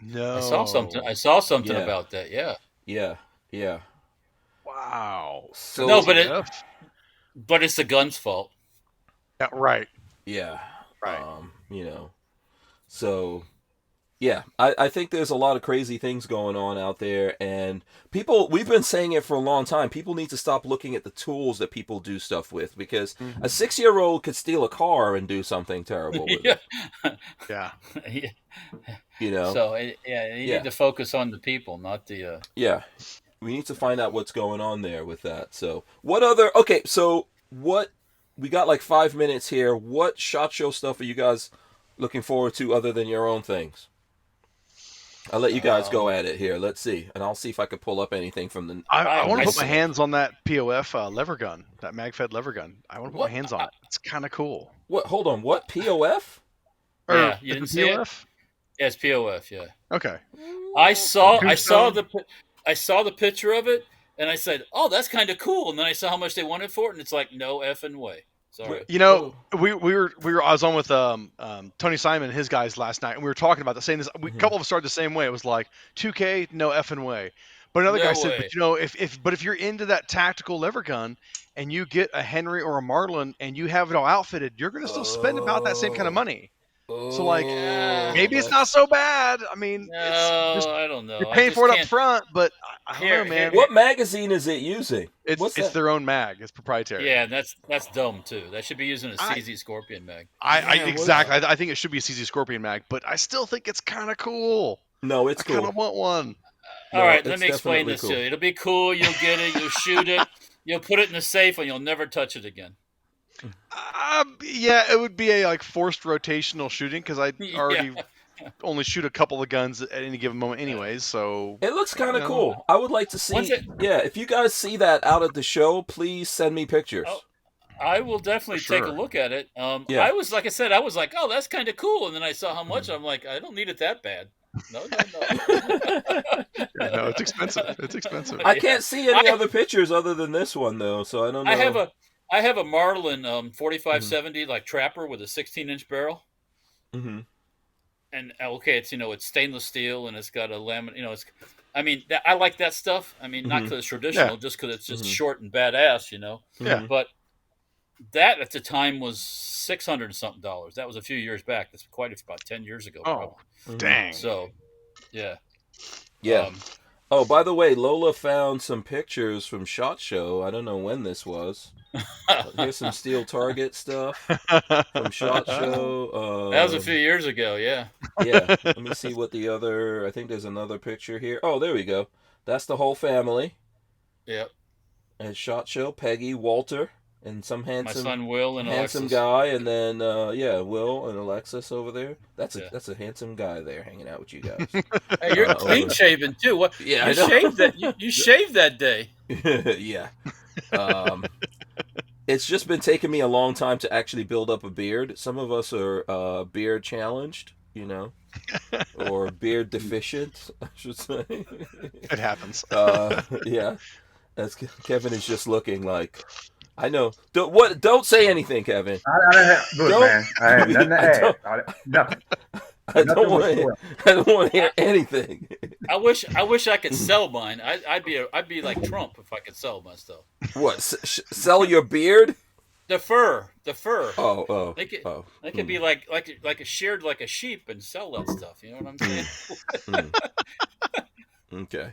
Speaker 4: No.
Speaker 2: I saw something about that. Yeah.
Speaker 1: Yeah.
Speaker 4: Wow.
Speaker 1: So
Speaker 2: no, but it's the gun's fault.
Speaker 4: Yeah, right.
Speaker 1: Yeah.
Speaker 4: Right.
Speaker 1: So yeah, I think there's a lot of crazy things going on out there, and we've been saying it for a long time, people need to stop looking at the tools that people do stuff with, because a 6-year-old could steal a car and do something terrible with it.
Speaker 4: Yeah.
Speaker 2: So, you need to focus on the people, not the...
Speaker 1: Yeah, we need to find out what's going on there with that. So, we got like 5 minutes here. What SHOT Show stuff are you guys looking forward to other than your own things? I'll let you guys go at it here. Let's see. And I'll see if I can pull up anything from the...
Speaker 4: I want to put my hands on that POF lever gun, that mag-fed lever gun. I want to put my hands on it. It's kind of cool.
Speaker 1: What? Hold on. What? POF?
Speaker 2: Yeah, you didn't see it? Yes, POF, yeah.
Speaker 4: Okay.
Speaker 2: I saw the picture of it, and I said, "Oh, that's kind of cool." And then I saw how much they wanted for it, and it's like, no effing way. Sorry.
Speaker 4: We were. I was on with Tony Simon and his guys last night, and we were talking about the same. A couple of us started the same way. It was like 2K, no effing way. But another
Speaker 2: No
Speaker 4: guy said,
Speaker 2: way.
Speaker 4: but you know, if you're into that tactical lever gun and you get a Henry or a Marlin and you have it all outfitted, you're going to still spend about that same kind of money. So like, maybe it's not so bad. I mean, it's just
Speaker 2: No, I don't know.
Speaker 4: you're
Speaker 2: I
Speaker 4: paying
Speaker 2: just
Speaker 4: for it up
Speaker 2: can't.
Speaker 4: front, but I don't know, man.
Speaker 1: What magazine is it using?
Speaker 4: It's their own mag. It's proprietary.
Speaker 2: Yeah, that's dumb too. That should be using a CZ Scorpion mag.
Speaker 4: Exactly. I think it should be a CZ Scorpion mag, but I still think it's kind of cool.
Speaker 1: No, it's cool.
Speaker 4: I kind of want one.
Speaker 2: All right, let me explain this to you. It'll be cool. You'll get it. You'll shoot it. You'll put it in the safe, and you'll never touch it again.
Speaker 4: Yeah, it would be a forced rotational shooting because I already only shoot a couple of guns at any given moment, anyways. So
Speaker 1: it looks kind of cool. I would like to see. If you guys see that out at the show, please send me pictures.
Speaker 2: Oh, I will definitely take a look at it. I was like, oh, that's kind of cool, and then I saw how much. I'm like, I don't need it that bad. No.
Speaker 4: No, it's expensive. It's expensive.
Speaker 1: I can't see any other pictures other than this one though, so I don't know.
Speaker 2: I have a Marlin 4570 like trapper with a 16-inch barrel.
Speaker 1: Mm-hmm.
Speaker 2: And it's it's stainless steel and it's got a laminate. I like that stuff. I mean, not because it's traditional, just because it's just short and badass.
Speaker 4: Yeah.
Speaker 2: But that at the time was $600 and something. That was a few years back. That's about 10 years ago.
Speaker 4: Oh, dang.
Speaker 2: So, yeah.
Speaker 1: Yeah. By the way, Lola found some pictures from SHOT Show. I don't know when this was. Here's some Steel Target stuff from SHOT Show.
Speaker 2: That was a few years ago, yeah.
Speaker 1: Yeah. Let me see what I think there's another picture here. Oh, there we go. That's the whole family.
Speaker 2: Yep.
Speaker 1: At SHOT Show, Peggy, Walter, and some handsome,
Speaker 2: my son Will and
Speaker 1: handsome
Speaker 2: Alexis.
Speaker 1: guy, and then Will and Alexis over there. That's a handsome guy there hanging out with you guys.
Speaker 2: Hey, you're clean shaven too. What?
Speaker 1: Yeah,
Speaker 2: you shaved that. You shaved that day.
Speaker 1: Yeah. It's just been taking me a long time to actually build up a beard. Some of us are beard challenged, or beard deficient, I should say.
Speaker 4: It happens.
Speaker 1: Yeah. As Kevin is just looking like, I know. Don't say anything, Kevin.
Speaker 5: I have nothing to add. Nothing.
Speaker 1: I don't want to hear anything.
Speaker 2: I wish I could sell mine. I'd be like Trump if I could sell my stuff.
Speaker 1: What? Sell your beard?
Speaker 2: The fur.
Speaker 1: Oh.
Speaker 2: They could be like a sheared like a sheep and sell that stuff. You know what I'm saying?
Speaker 1: Okay.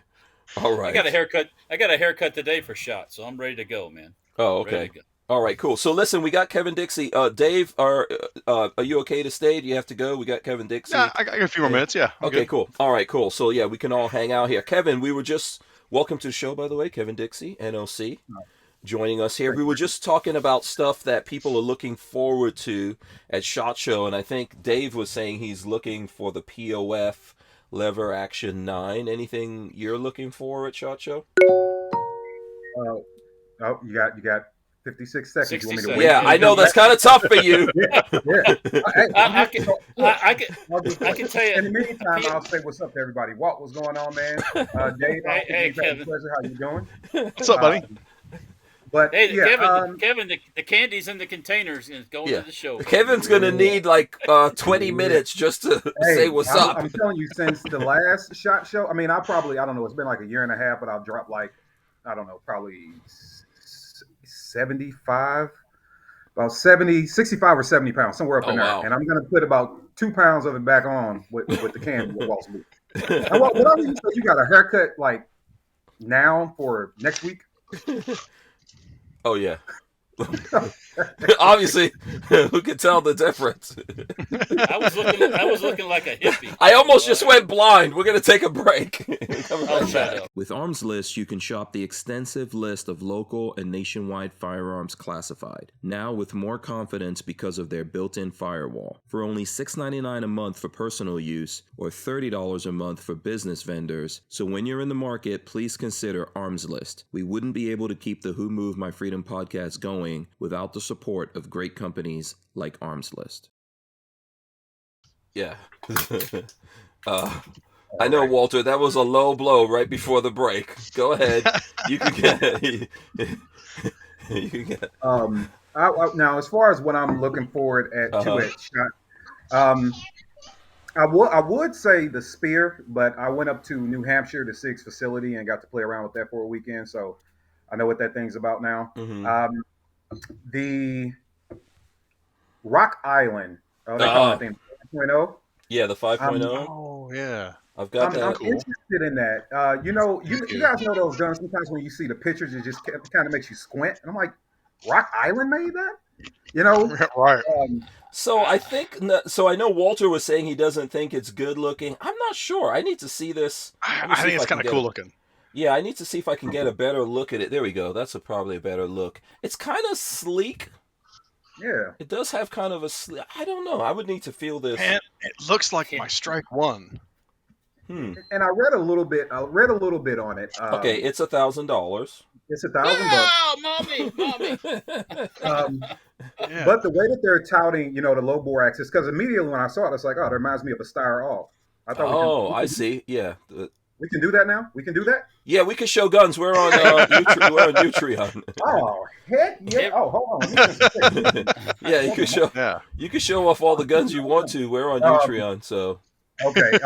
Speaker 1: All right.
Speaker 2: I got a haircut today for SHOT, so I'm ready to go, man.
Speaker 1: Oh, okay. All right, cool. So listen, we got Kevin Dixie. Dave, are you okay to stay? Do you have to go? We got Kevin Dixie.
Speaker 4: Yeah, I got a few more minutes. Yeah.
Speaker 1: Okay, cool. All right, cool. So yeah, we can all hang out here. Kevin, welcome to the show, by the way. Kevin Dixie, NOC, joining us here. We were just talking about stuff that people are looking forward to at SHOT Show, and I think Dave was saying he's looking for the POF Lever Action 9. Anything you're looking for at SHOT Show?
Speaker 5: You got 56 seconds.
Speaker 2: 60
Speaker 5: you want me to
Speaker 2: seconds.
Speaker 5: wait?
Speaker 1: Yeah, I know that's kind of tough for you.
Speaker 5: Yeah.
Speaker 2: I can tell you.
Speaker 5: In the meantime, I'll say what's up to everybody. Walt, what's going on, man? Dave,
Speaker 2: Hey, Kevin.
Speaker 5: Pleasure. How you doing?
Speaker 4: What's up, buddy?
Speaker 5: But
Speaker 2: Hey,
Speaker 5: yeah,
Speaker 2: Kevin, the candy's in the containers and going to the show.
Speaker 1: Kevin's gonna need like 20 minutes just to say what's up.
Speaker 5: I'm telling you, since the last SHOT Show, I mean, I don't know, it's been like a year and a half, but I'll drop like, I don't know, probably 65 or 70 pounds, somewhere up in there.
Speaker 1: Wow.
Speaker 5: And I'm going to put about 2 pounds of it back on with the candy with Walt's boot. And what I mean, you got a haircut like now for next week?
Speaker 1: Oh, yeah. Obviously, who can tell the difference?
Speaker 2: I was looking like a hippie.
Speaker 1: I almost just went blind. We're going to take a break.
Speaker 6: With Armslist, you can shop the extensive list of local and nationwide firearms classified, now with more confidence because of their built-in firewall. For only $6.99 a month for personal use, or $30 a month for business vendors. So when you're in the market, please consider Armslist. We wouldn't be able to keep the Who Moved My Freedom podcast going without the support of great companies like Armslist.
Speaker 1: Yeah. I know, Walter, that was a low blow right before the break. Go ahead. You can get.
Speaker 5: Now, as far as what I'm looking forward to at SHOT, I would say the Spear, but I went up to New Hampshire, the SIG's facility, and got to play around with that for a weekend. So I know what that thing's about now.
Speaker 6: Mm-hmm.
Speaker 5: The Rock Island, they call that thing 5.0.
Speaker 6: Yeah, the 5.0.
Speaker 4: Oh yeah,
Speaker 6: I've got
Speaker 5: I'm
Speaker 6: that.
Speaker 4: cool.
Speaker 5: interested in that. You guys know those guns. Sometimes when you see the pictures, it just kind of makes you squint. And I'm like, Rock Island made that?
Speaker 4: Right.
Speaker 6: So I think so. I know Walter was saying he doesn't think it's good looking. I'm not sure. I need to see this.
Speaker 4: I think it's kind of cool looking.
Speaker 6: Yeah, I need to see if I can get a better look at it. There we go. That's probably a better look. It's kind of sleek.
Speaker 5: Yeah.
Speaker 6: It does have kind of a I don't know. I would need to feel this.
Speaker 4: Man, it looks like my Strike One.
Speaker 5: And I read a little bit. On it.
Speaker 6: Okay, it's $1,000.
Speaker 5: It's $1,000.
Speaker 2: Mommy.
Speaker 4: Yeah.
Speaker 5: But the way that they're touting, the low bore axis, because immediately when I saw it, it's like, oh, that reminds me of a Steyr All. I thought
Speaker 6: I see. Yeah.
Speaker 5: We can do that now. We can do that.
Speaker 6: Yeah, we can show guns. We're on we're on Utreon.
Speaker 5: Oh heck yeah! Oh, hold on.
Speaker 6: Yeah, you can show.
Speaker 4: Yeah.
Speaker 6: You can show off all the guns you want to. We're on Utreon, so.
Speaker 5: Okay.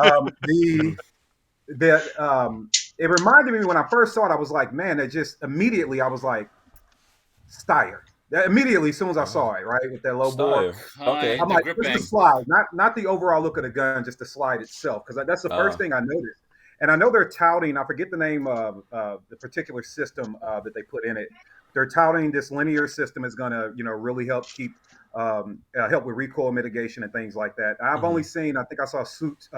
Speaker 5: It reminded me when I first saw it, I was like, man, it just immediately I was like, Steyr. Immediately, as soon as I saw it, right, with that low bore.
Speaker 6: Okay.
Speaker 5: I'm like, just the slide, not the overall look of the gun, just the slide itself, because that's the first thing I noticed. And I know they're touting, I forget the name of the particular system that they put in it. They're touting this linear system is going to, really help keep help with recoil mitigation and things like that. I've only seen, I think I saw Suit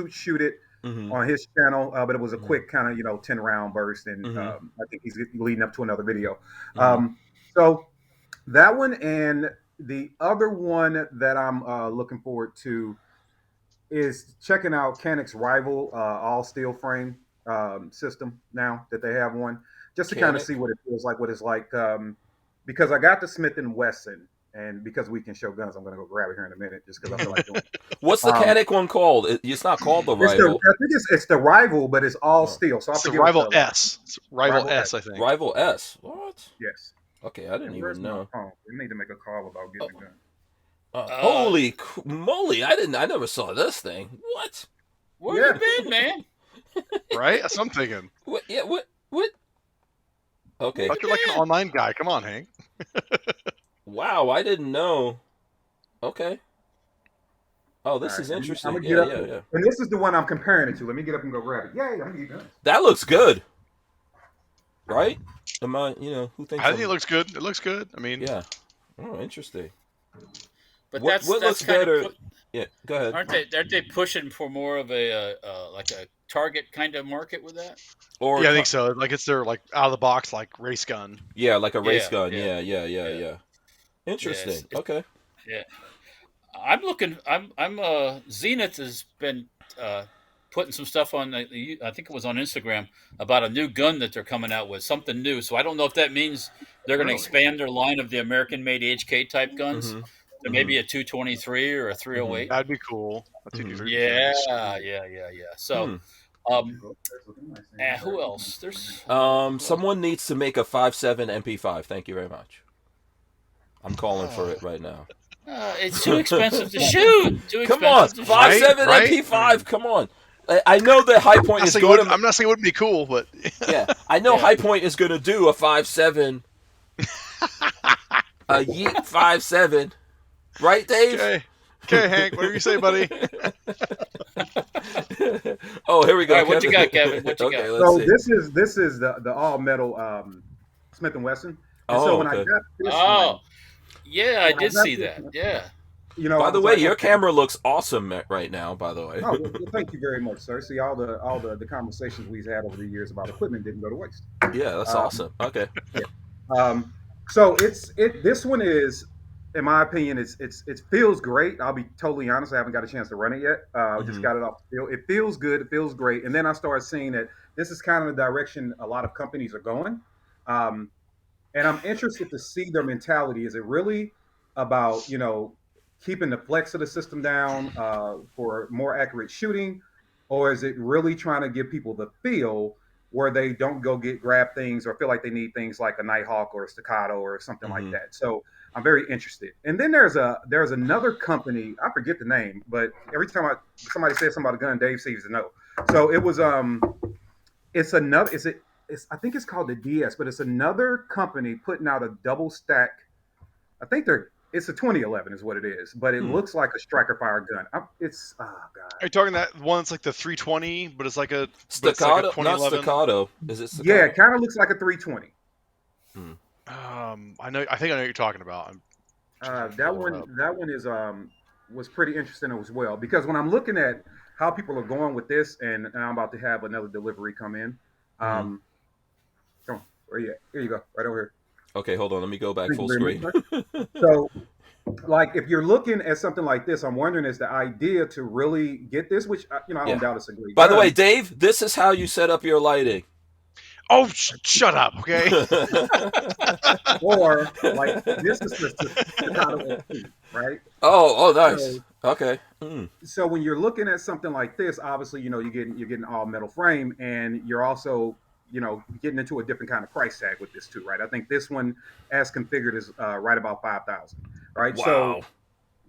Speaker 5: shoot it on his channel, but it was a quick kind of 10 round burst, and I think he's leading up to another video. So that one, and the other one that I'm looking forward to is checking out Canik's Rival all steel frame system now that they have one, just to kind of see what it feels like, what it's like. Because I got the Smith & Wesson, and because we can show guns, I'm going to go grab it here in a minute, just because I feel like doing it.
Speaker 6: What's the Canik one called? It's not called the Rival.
Speaker 5: I think it's the Rival, but it's all steel. So
Speaker 4: it's the Rival S. It's Rival S, I think.
Speaker 6: Rival S. What?
Speaker 5: Yes.
Speaker 6: Okay, I didn't even know.
Speaker 5: We need to make a call about getting a gun.
Speaker 6: Holy moly! I never saw this thing. What?
Speaker 2: Where you been, man?
Speaker 4: Right? That's what I'm thinking.
Speaker 6: What? Yeah. What? Okay.
Speaker 4: You're like an online guy. Come on, Hank.
Speaker 6: Wow, I didn't know. Okay. Oh, this is interesting. Yeah.
Speaker 5: And this is the one I'm comparing it to. Let me get up and go grab it. Yay! I'm gonna get guns.
Speaker 6: That looks good. Right? Am I? Who thinks?
Speaker 4: I think it looks good. It looks good. I mean.
Speaker 6: Yeah. Oh, interesting.
Speaker 2: But
Speaker 6: what looks better? Yeah, go ahead.
Speaker 2: Aren't they pushing for more of a like a target kind of market with that?
Speaker 6: Or
Speaker 4: I think so. Like it's their like out of the box like race gun.
Speaker 6: Yeah, like a race gun. Yeah. Interesting. Okay.
Speaker 2: Yeah. I'm Zenith has been putting some stuff on. I think it was on Instagram about a new gun that they're coming out with, something new. So I don't know if that means they're going to expand their line of the American-made HK type guns. There may be a 223 or a 308.
Speaker 4: That'd be cool.
Speaker 2: Yeah. So, who else? There's
Speaker 6: someone needs to make a 5.7 MP5. Thank you very much. I'm calling for it right now.
Speaker 2: It's too expensive to shoot.
Speaker 6: Come on, 5.7 MP5. Come on. I know that HiPoint is going to.
Speaker 4: I'm not saying it wouldn't be cool, but
Speaker 6: yeah, I know HiPoint is going to do a 5.7. A Yeet 5.7. Right, Dave?
Speaker 4: Okay, Hank, what do you say, buddy?
Speaker 6: Oh, here we go.
Speaker 2: All right, what you got, Kevin? What you got?
Speaker 5: So this is the all metal Smith & Wesson. And so when I got this one,
Speaker 2: yeah, I did see that. Yeah.
Speaker 6: By the way, your camera looks awesome right now. By the way.
Speaker 5: Oh, well, thank you very much, sir. See, all the conversations we've had over the years about equipment didn't go to waste.
Speaker 6: Yeah, that's awesome. Okay.
Speaker 5: Yeah. So this one is, in my opinion, it feels great. I'll be totally honest. I haven't got a chance to run it yet. Just got it off the field. It feels good. It feels great. And then I started seeing that this is kind of the direction a lot of companies are going. And I'm interested to see their mentality. Is it really about, keeping the flex of the system down for more accurate shooting? Or is it really trying to give people the feel where they don't go grab things or feel like they need things like a Nighthawk or a Staccato or something like that? So I'm very interested. And then there's another company, I forget the name, but every time somebody says something about a gun, Dave seems to know. So it was it's another I think it's called the DS, but it's another company putting out a double stack. I think it's a 2011 is what it is, but it looks like a striker fire gun. It's oh god.
Speaker 4: Are you talking that one? It's like the 320, but it's like a
Speaker 6: staccato,
Speaker 4: like a
Speaker 6: not staccato. Is it staccato?
Speaker 5: Yeah, it kind of looks like a 320.
Speaker 4: I think I know what you're talking about.
Speaker 5: That one is was pretty interesting as well, because when I'm looking at how people are going with this, and I'm about to have another delivery come in. Come on, where you at? Here you go, right over here.
Speaker 6: Okay, hold on. Let me go back full screen.
Speaker 5: So, like, if you're looking at something like this, I'm wondering, is the idea to really get this, which I don't doubt it's a great.
Speaker 6: By the way, Dave, this is how you set up your lighting.
Speaker 4: Oh, shut up, okay?
Speaker 5: Or like this is the right?
Speaker 6: Oh, nice. Okay.
Speaker 5: So when you're looking at something like this, obviously, you're getting all metal frame, and you're also getting into a different kind of price tag with this too, right? I think this one, as configured, is right about $5,000, right?
Speaker 6: Wow.
Speaker 5: So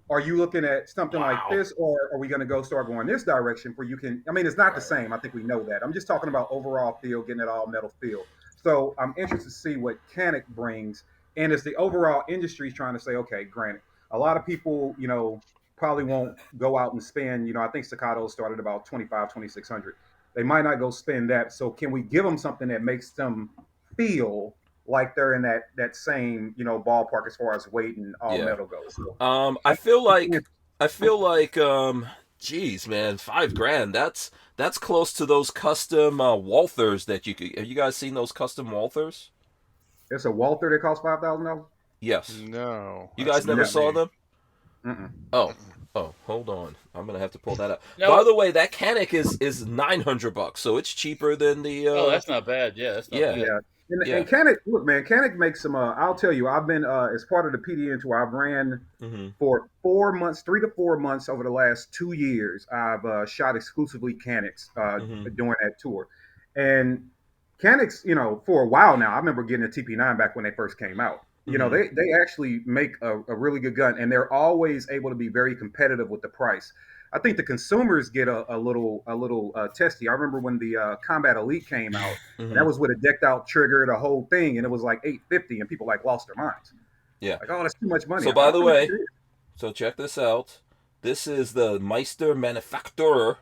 Speaker 5: are you looking at something like this, or are we going to start going this direction where you can? I mean, it's not the same. I think we know that. I'm just talking about overall feel, getting it all metal feel. So I'm interested to see what Canik brings, and as the overall industry is trying to say, okay, granted, a lot of people, probably won't go out and spend. I think Staccato started about $2,600. They might not go spend that. So can we give them something that makes them feel like they're in that same ballpark as far as weight and all metal goes? So,
Speaker 6: I feel like geez, man, $5,000. That's close to those custom Walthers that you could. Have you guys seen those custom Walthers?
Speaker 5: It's a Walther that costs $5,000.
Speaker 6: Yes.
Speaker 4: No.
Speaker 6: You guys never saw them?
Speaker 5: Mm-mm.
Speaker 6: Oh, hold on. I'm gonna have to pull that up.
Speaker 2: No.
Speaker 6: By the way, that Canik is $900, so it's cheaper than the.
Speaker 2: Oh, that's not bad. Yeah, that's not bad.
Speaker 5: Yeah. And Canik, look, man, Canik makes some. I'll tell you, I've been as part of the PDN tour. I've ran for 4 months, 3 to 4 months over the last 2 years. I've shot exclusively Caniks during that tour, and Caniks, for a while now. I remember getting a TP9 back when they first came out. They actually make a really good gun, and they're always able to be very competitive with the price. I think the consumers get a little testy. I remember when the Combat Elite came out, and that was with a decked out trigger, the whole thing, and it was like $850, and people lost their minds.
Speaker 6: Yeah,
Speaker 5: like, oh, that's too much money.
Speaker 6: So by the way, so check this out. This is the Meister Manufakturer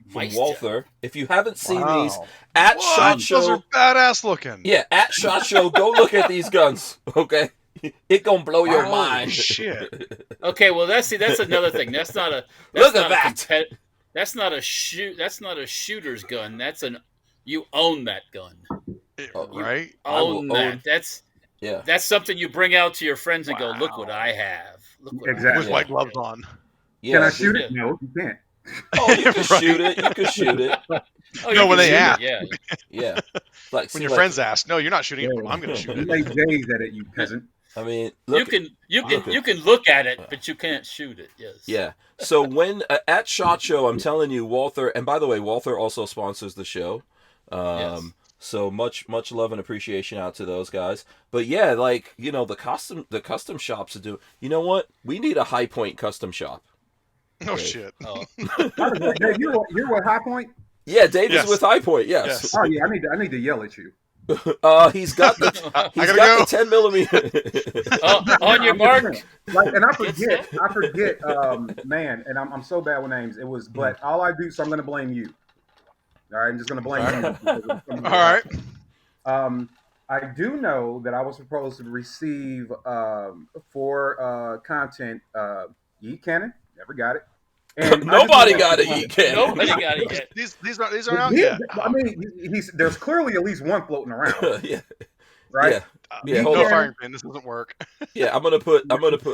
Speaker 6: from Walther. If you haven't seen these at SHOT Show,
Speaker 4: those are badass looking.
Speaker 6: Yeah, at SHOT Show, go look at these guns. Okay, it gonna blow your mind.
Speaker 4: Shit.
Speaker 2: Okay, well that's another thing. That's not a That's not a shooter's gun. You own that gun.
Speaker 4: Right?
Speaker 2: Own that. That's something you bring out to your friends and go, look what I have. Look what
Speaker 5: exactly.
Speaker 4: With white gloves on.
Speaker 5: Yeah, can I shoot it? No, you can't.
Speaker 6: Oh, you can shoot it. You can shoot it.
Speaker 4: No, when they ask.
Speaker 6: Yeah. Like
Speaker 4: when your friends ask, no, you're not shooting it. Well, I'm going to shoot it.
Speaker 5: You lay J's at it, you peasant.
Speaker 6: I mean,
Speaker 2: you can look at it, but you can't shoot it. Yes.
Speaker 6: Yeah. So when at SHOT Show, I'm telling you, Walther. And by the way, Walther also sponsors the show.
Speaker 2: Yes.
Speaker 6: So much love and appreciation out to those guys. But yeah, the custom shops to do. You know what? We need a HiPoint custom shop.
Speaker 4: Oh shit!
Speaker 2: Oh.
Speaker 5: You're with HiPoint?
Speaker 6: Yeah, Dave is with HiPoint. Yes.
Speaker 5: Oh yeah, I need to yell at you.
Speaker 6: He's got the 10mm.
Speaker 2: On your mark.
Speaker 5: And I forget, man, and I'm so bad with names. It was, but all I do, so I'm going to blame you. All right, I'm just going to blame you.
Speaker 4: All right.
Speaker 5: I do know that I was supposed to receive for content Yeet Cannon. Never got it. And
Speaker 6: nobody got it.
Speaker 2: Nobody got it yet.
Speaker 4: These aren't out yet.
Speaker 5: I mean, there's clearly at least one floating around.
Speaker 6: Yeah.
Speaker 5: Right.
Speaker 6: Yeah.
Speaker 4: Hold on. Firing pin. This doesn't work.
Speaker 6: Yeah, I'm gonna put.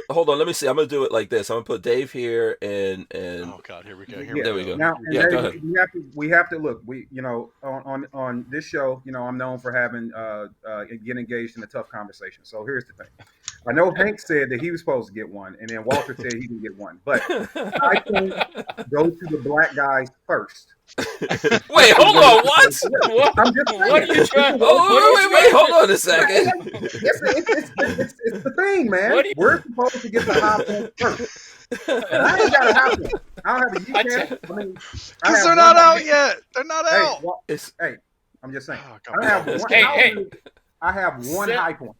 Speaker 6: Hold on. Let me see. I'm gonna do it like this. I'm gonna put Dave here and.
Speaker 4: Oh God, here we go.
Speaker 6: There we go.
Speaker 5: Now,
Speaker 6: yeah,
Speaker 5: Dave,
Speaker 6: go ahead.
Speaker 5: We have to look. We, on this show, I'm known for having get engaged in a tough conversation. So here's the thing. I know Hank said that he was supposed to get one, and then Walter said he didn't get one. But I can go to the black guys first.
Speaker 6: Wait, hold on. What?
Speaker 5: I'm just saying.
Speaker 2: What are you trying?
Speaker 6: Oh, wait. Hold on a second.
Speaker 5: It's the thing, man. We're supposed to get the high point first. And I ain't got a high point. I don't have a U-can.
Speaker 4: Because they're not out yet. They're not out.
Speaker 5: Hey, I'm just saying.
Speaker 4: Oh,
Speaker 5: I have one. I have one high point.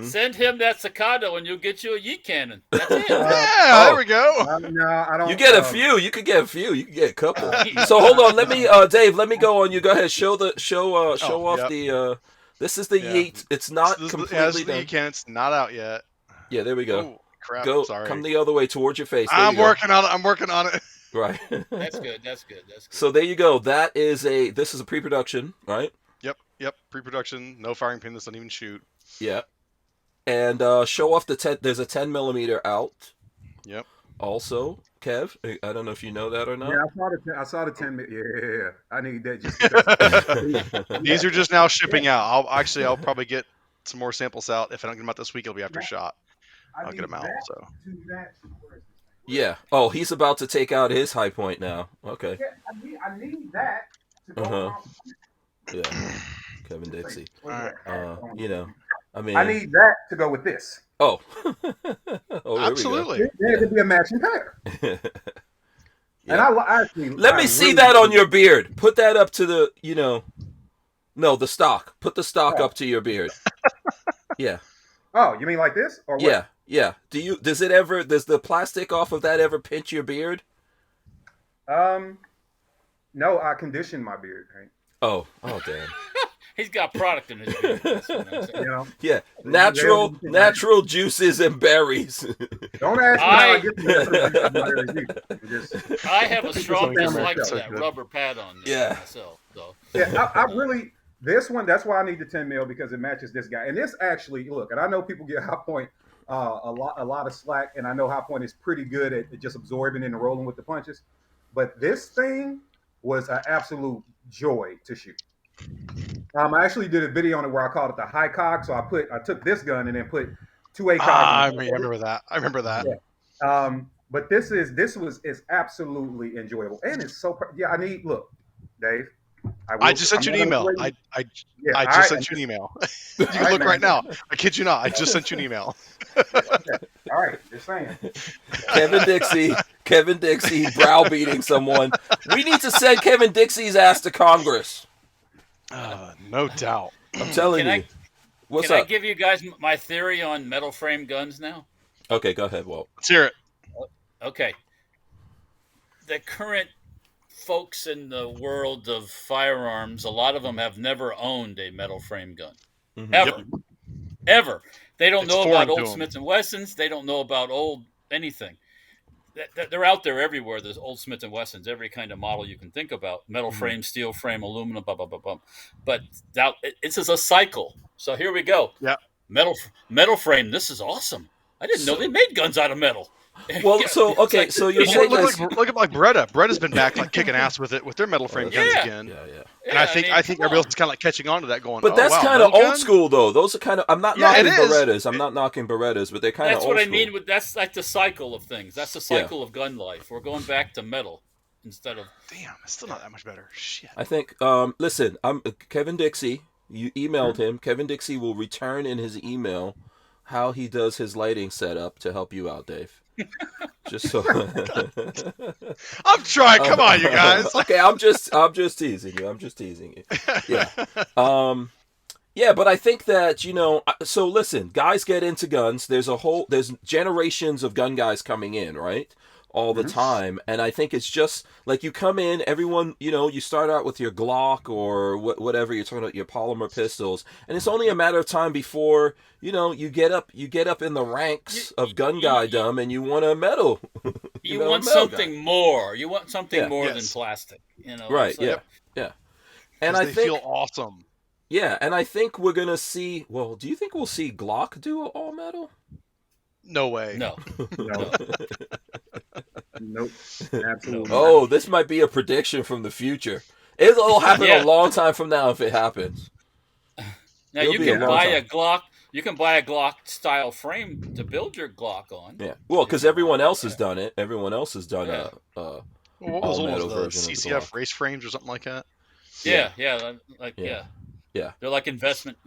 Speaker 2: Send him that Staccato and you'll get you a yeet cannon. That's it.
Speaker 4: There we go.
Speaker 5: No, I don't.
Speaker 6: You get a few. You could get a few. You could get a couple. So hold on. Let me, Dave. Let me go on. You go ahead. Show off the. This is the yeet. It's not completely done.
Speaker 4: Yeet cannon. It's not out yet.
Speaker 6: Yeah, there we go.
Speaker 4: Oh, crap.
Speaker 6: Go.
Speaker 4: Sorry.
Speaker 6: Come the other way towards your face.
Speaker 4: I'm working on it.
Speaker 6: Right.
Speaker 2: That's good.
Speaker 6: So there you go. This is a pre-production, right?
Speaker 4: Yep. Pre-production. No firing pin. This doesn't even shoot.
Speaker 6: Yeah. And show off the 10. There's a 10 millimeter out.
Speaker 4: Yep.
Speaker 6: Also, Kev, I don't know if you know that or not.
Speaker 5: Yeah, I saw the 10. Yeah. I need that. Just
Speaker 4: These are just now shipping out. I'll probably get some more samples out. If I don't get them out this week, it'll be after shot. I'll get them out. So.
Speaker 6: Yeah. Oh, he's about to take out his HiPoint now. Okay.
Speaker 5: Yeah, I need that to go
Speaker 6: Yeah. Kevin Dixie. I mean,
Speaker 5: I need that to go with this.
Speaker 6: Oh.
Speaker 4: Absolutely.
Speaker 5: There could be a matching pair.
Speaker 6: Yeah.
Speaker 5: And I actually
Speaker 6: let me see that on your beard. Put that up to the, the stock. Put the stock up to your beard. Yeah.
Speaker 5: Oh, you mean like this? Or what?
Speaker 6: Yeah. Does the plastic off of that ever pinch your beard?
Speaker 5: No, I condition my beard, right?
Speaker 6: Oh damn.
Speaker 2: He's got product in his beard. That's what I'm saying.
Speaker 6: Yeah, natural juices and berries.
Speaker 5: Don't ask me how I get the berries.
Speaker 2: I have a strong dislike to that rubber pad on myself. So.
Speaker 5: Yeah, I really, this one, that's why I need the 10 mil because it matches this guy. And this actually, look, and I know people get HiPoint a lot of slack, and I know HiPoint is pretty good at just absorbing and rolling with the punches. But this thing was an absolute joy to shoot. I actually did a video on it where I called it the high cock. So I took this gun and then put 2 ACOGs.
Speaker 4: I remember that.
Speaker 5: Yeah. But this is absolutely enjoyable, and it's so. I need. Look, Dave. I just sent you an email.
Speaker 4: I just sent you an email. You can look right now. I kid you not. I just sent you an email.
Speaker 5: Okay. All right, just saying.
Speaker 6: Kevin Dixie browbeating someone. We need to send Kevin Dixie's ass to Congress.
Speaker 4: No doubt.
Speaker 6: I'm telling you. What's up?
Speaker 2: Can I give you guys my theory on metal frame guns now?
Speaker 6: Okay, go ahead, Walt.
Speaker 4: Let's hear it.
Speaker 2: Okay. The current folks in the world of firearms, a lot of them have never owned a metal frame gun. Mm-hmm. Ever. They don't know about old Smith & Wessons. They don't know about old anything. They're out there everywhere. There's old Smith & Wessons, every kind of model you can think about. Metal frame, steel frame, aluminum, blah, blah, blah, blah. But this is a cycle. So here we go.
Speaker 4: Yeah.
Speaker 2: Metal frame, this is awesome. I didn't know they made guns out of metal.
Speaker 6: Well, so you're saying
Speaker 4: look at Beretta. Beretta's been back like kicking ass with their metal frame guns again.
Speaker 6: Yeah.
Speaker 4: And I think everybody else is kind of like catching on to that, going.
Speaker 6: But that's kind of old school, though. Those are kind of. I'm not knocking Berettas. I'm not knocking Berettas, but they're kind of.
Speaker 2: That's
Speaker 6: old
Speaker 2: what I
Speaker 6: school.
Speaker 2: mean. That's like the cycle of things. That's the cycle of gun life. We're going back to metal instead of.
Speaker 4: Damn, it's still not that much better. Shit.
Speaker 6: I think. Listen, I'm Kevin Dixie. You emailed him. Kevin Dixie will return in his email how he does his lighting setup to help you out, Dave. Just so.
Speaker 4: I'm trying. Come on, you guys.
Speaker 6: Okay, I'm just teasing you. Yeah. Yeah, but I think that, so listen, guys get into guns. There's generations of gun guys coming in, right? All the time. And I think it's just like you come in, everyone, you start out with your Glock or whatever, you're talking about your polymer pistols. And it's only a matter of time before, you get up in the ranks of gun guydom and you want a medal.
Speaker 2: You want something more. You want something more than plastic.
Speaker 6: Right, yeah. And I think
Speaker 4: they feel awesome.
Speaker 6: Yeah, and I think we're going to see, do you think we'll see Glock do all metal?
Speaker 4: No way.
Speaker 2: No.
Speaker 5: Nope. Absolutely.
Speaker 6: Oh, this might be a prediction from the future. It'll happen a long time from now if it happens.
Speaker 2: Now you can buy a Glock. You can buy a Glock style frame to build your Glock on.
Speaker 6: Yeah. Well, because everyone else has done it. Everyone else has done a
Speaker 4: what
Speaker 6: all
Speaker 4: was
Speaker 6: metal
Speaker 4: the
Speaker 6: version of the
Speaker 4: CCF
Speaker 6: Glock.
Speaker 4: race frames or something like that?
Speaker 2: Yeah.
Speaker 6: Yeah.
Speaker 2: They're like investment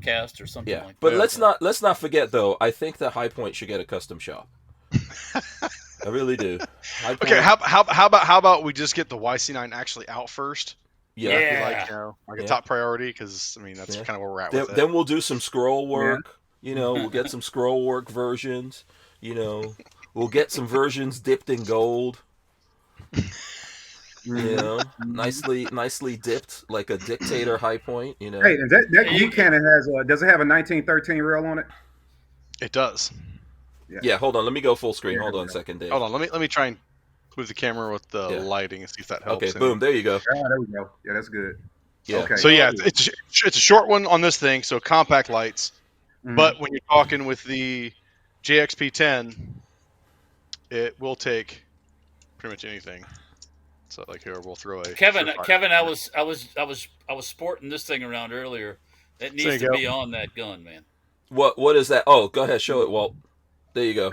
Speaker 2: cast or something like that.
Speaker 6: But let's not forget though. I think that HiPoint should get a custom shop. I really do. HiPoint,
Speaker 4: Okay, how about we just get the YC9 actually out first?
Speaker 6: Yeah.
Speaker 4: Like a top priority, because I mean that's kind of where we're at with it.
Speaker 6: Then we'll do some scroll work. You know, we'll get some scroll work versions. You know, we'll get some versions dipped in gold. You know, nicely dipped like a dictator HiPoint. You know.
Speaker 5: Hey, and that U cannon has does it have a 1913 rail on it?
Speaker 4: It does.
Speaker 6: Yeah. Hold on. Let me go full screen. Hold on a second, Dave.
Speaker 4: Hold on. Let me try and move the camera with the lighting and see if that helps.
Speaker 6: Okay. Boom. There you go.
Speaker 5: There we go. Yeah, that's good.
Speaker 6: Yeah.
Speaker 5: Okay.
Speaker 4: So yeah, it's a short one on this thing, so compact lights. Mm-hmm. But when you're talking with the JXP10, it will take pretty much anything. So like here, we'll throw a
Speaker 2: Kevin. I was sporting this thing around earlier. It needs to be on that gun, man.
Speaker 6: What is that? Oh, go ahead, show it, Walt. There you go.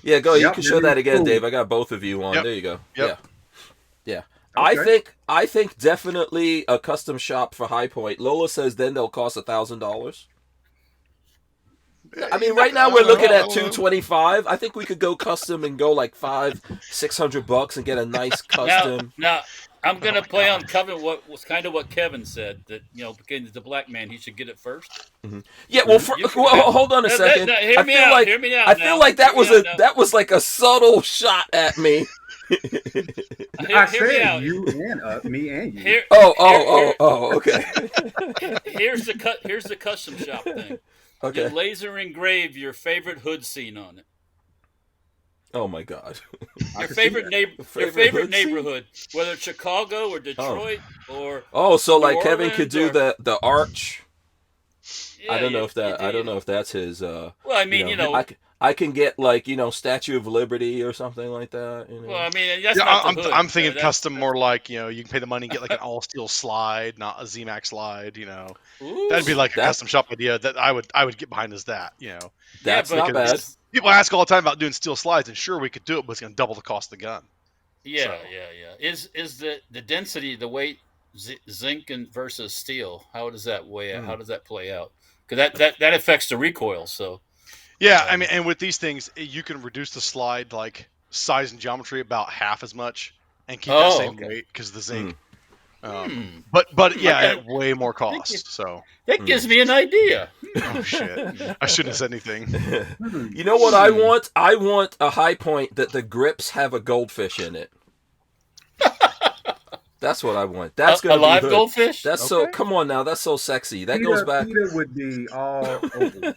Speaker 6: Yeah, go. You can show that again, Dave. I got both of you on. There you go.
Speaker 4: Yep.
Speaker 6: Yeah. Okay. I think definitely a custom shop for HiPoint. Lola says then they'll cost $1,000. I mean, right now we're looking at $225. I think we could go custom and go like $500-600 and get a nice custom.
Speaker 2: Now I'm gonna play on Kevin. What was kind of what Kevin said, that because he's a black man, he should get it first.
Speaker 6: Mm-hmm. Yeah. Well, hold on a second.
Speaker 2: Hear me out.
Speaker 6: I feel like that was like a subtle shot at me.
Speaker 5: I said you and me and you.
Speaker 6: Okay.
Speaker 2: Here's the custom shop thing.
Speaker 6: Okay.
Speaker 2: You laser engrave your favorite hood scene on it.
Speaker 6: Oh my God.
Speaker 2: Your favorite neighborhood, whether it's Chicago or Detroit or
Speaker 6: so like
Speaker 2: New
Speaker 6: Kevin
Speaker 2: Orleans
Speaker 6: could do the arch.
Speaker 2: Yeah,
Speaker 6: I don't know if that's his.
Speaker 2: Well, I mean,
Speaker 6: I can get like Statue of Liberty or something like that.
Speaker 2: Well, I mean, that's not the hood.
Speaker 4: I'm thinking custom more like you can pay the money and get like an all steel slide, not a ZMAX slide.
Speaker 2: Ooh,
Speaker 4: that'd be like a custom shop idea that I would get behind as that.
Speaker 6: That's not bad.
Speaker 4: People ask all the time about doing steel slides, and sure we could do it, but it's going to double the cost of the gun.
Speaker 2: Yeah. Is the density, the weight, zinc versus steel? How does that weigh out? How does that play out? Because that affects the recoil. So.
Speaker 4: Yeah, I mean, and with these things, you can reduce the slide like size and geometry about half as much, and keep that same weight because of the zinc. But at way more cost. So
Speaker 2: that gives me an idea.
Speaker 4: Oh shit! I shouldn't have said anything.
Speaker 6: You know what I want? I want a HiPoint that the grips have a goldfish in it. That's what I want. That's gonna
Speaker 2: be a live
Speaker 6: hood.
Speaker 2: Goldfish.
Speaker 6: That's so. Come on now. That's so sexy. That goes back.
Speaker 5: Peter would be all over.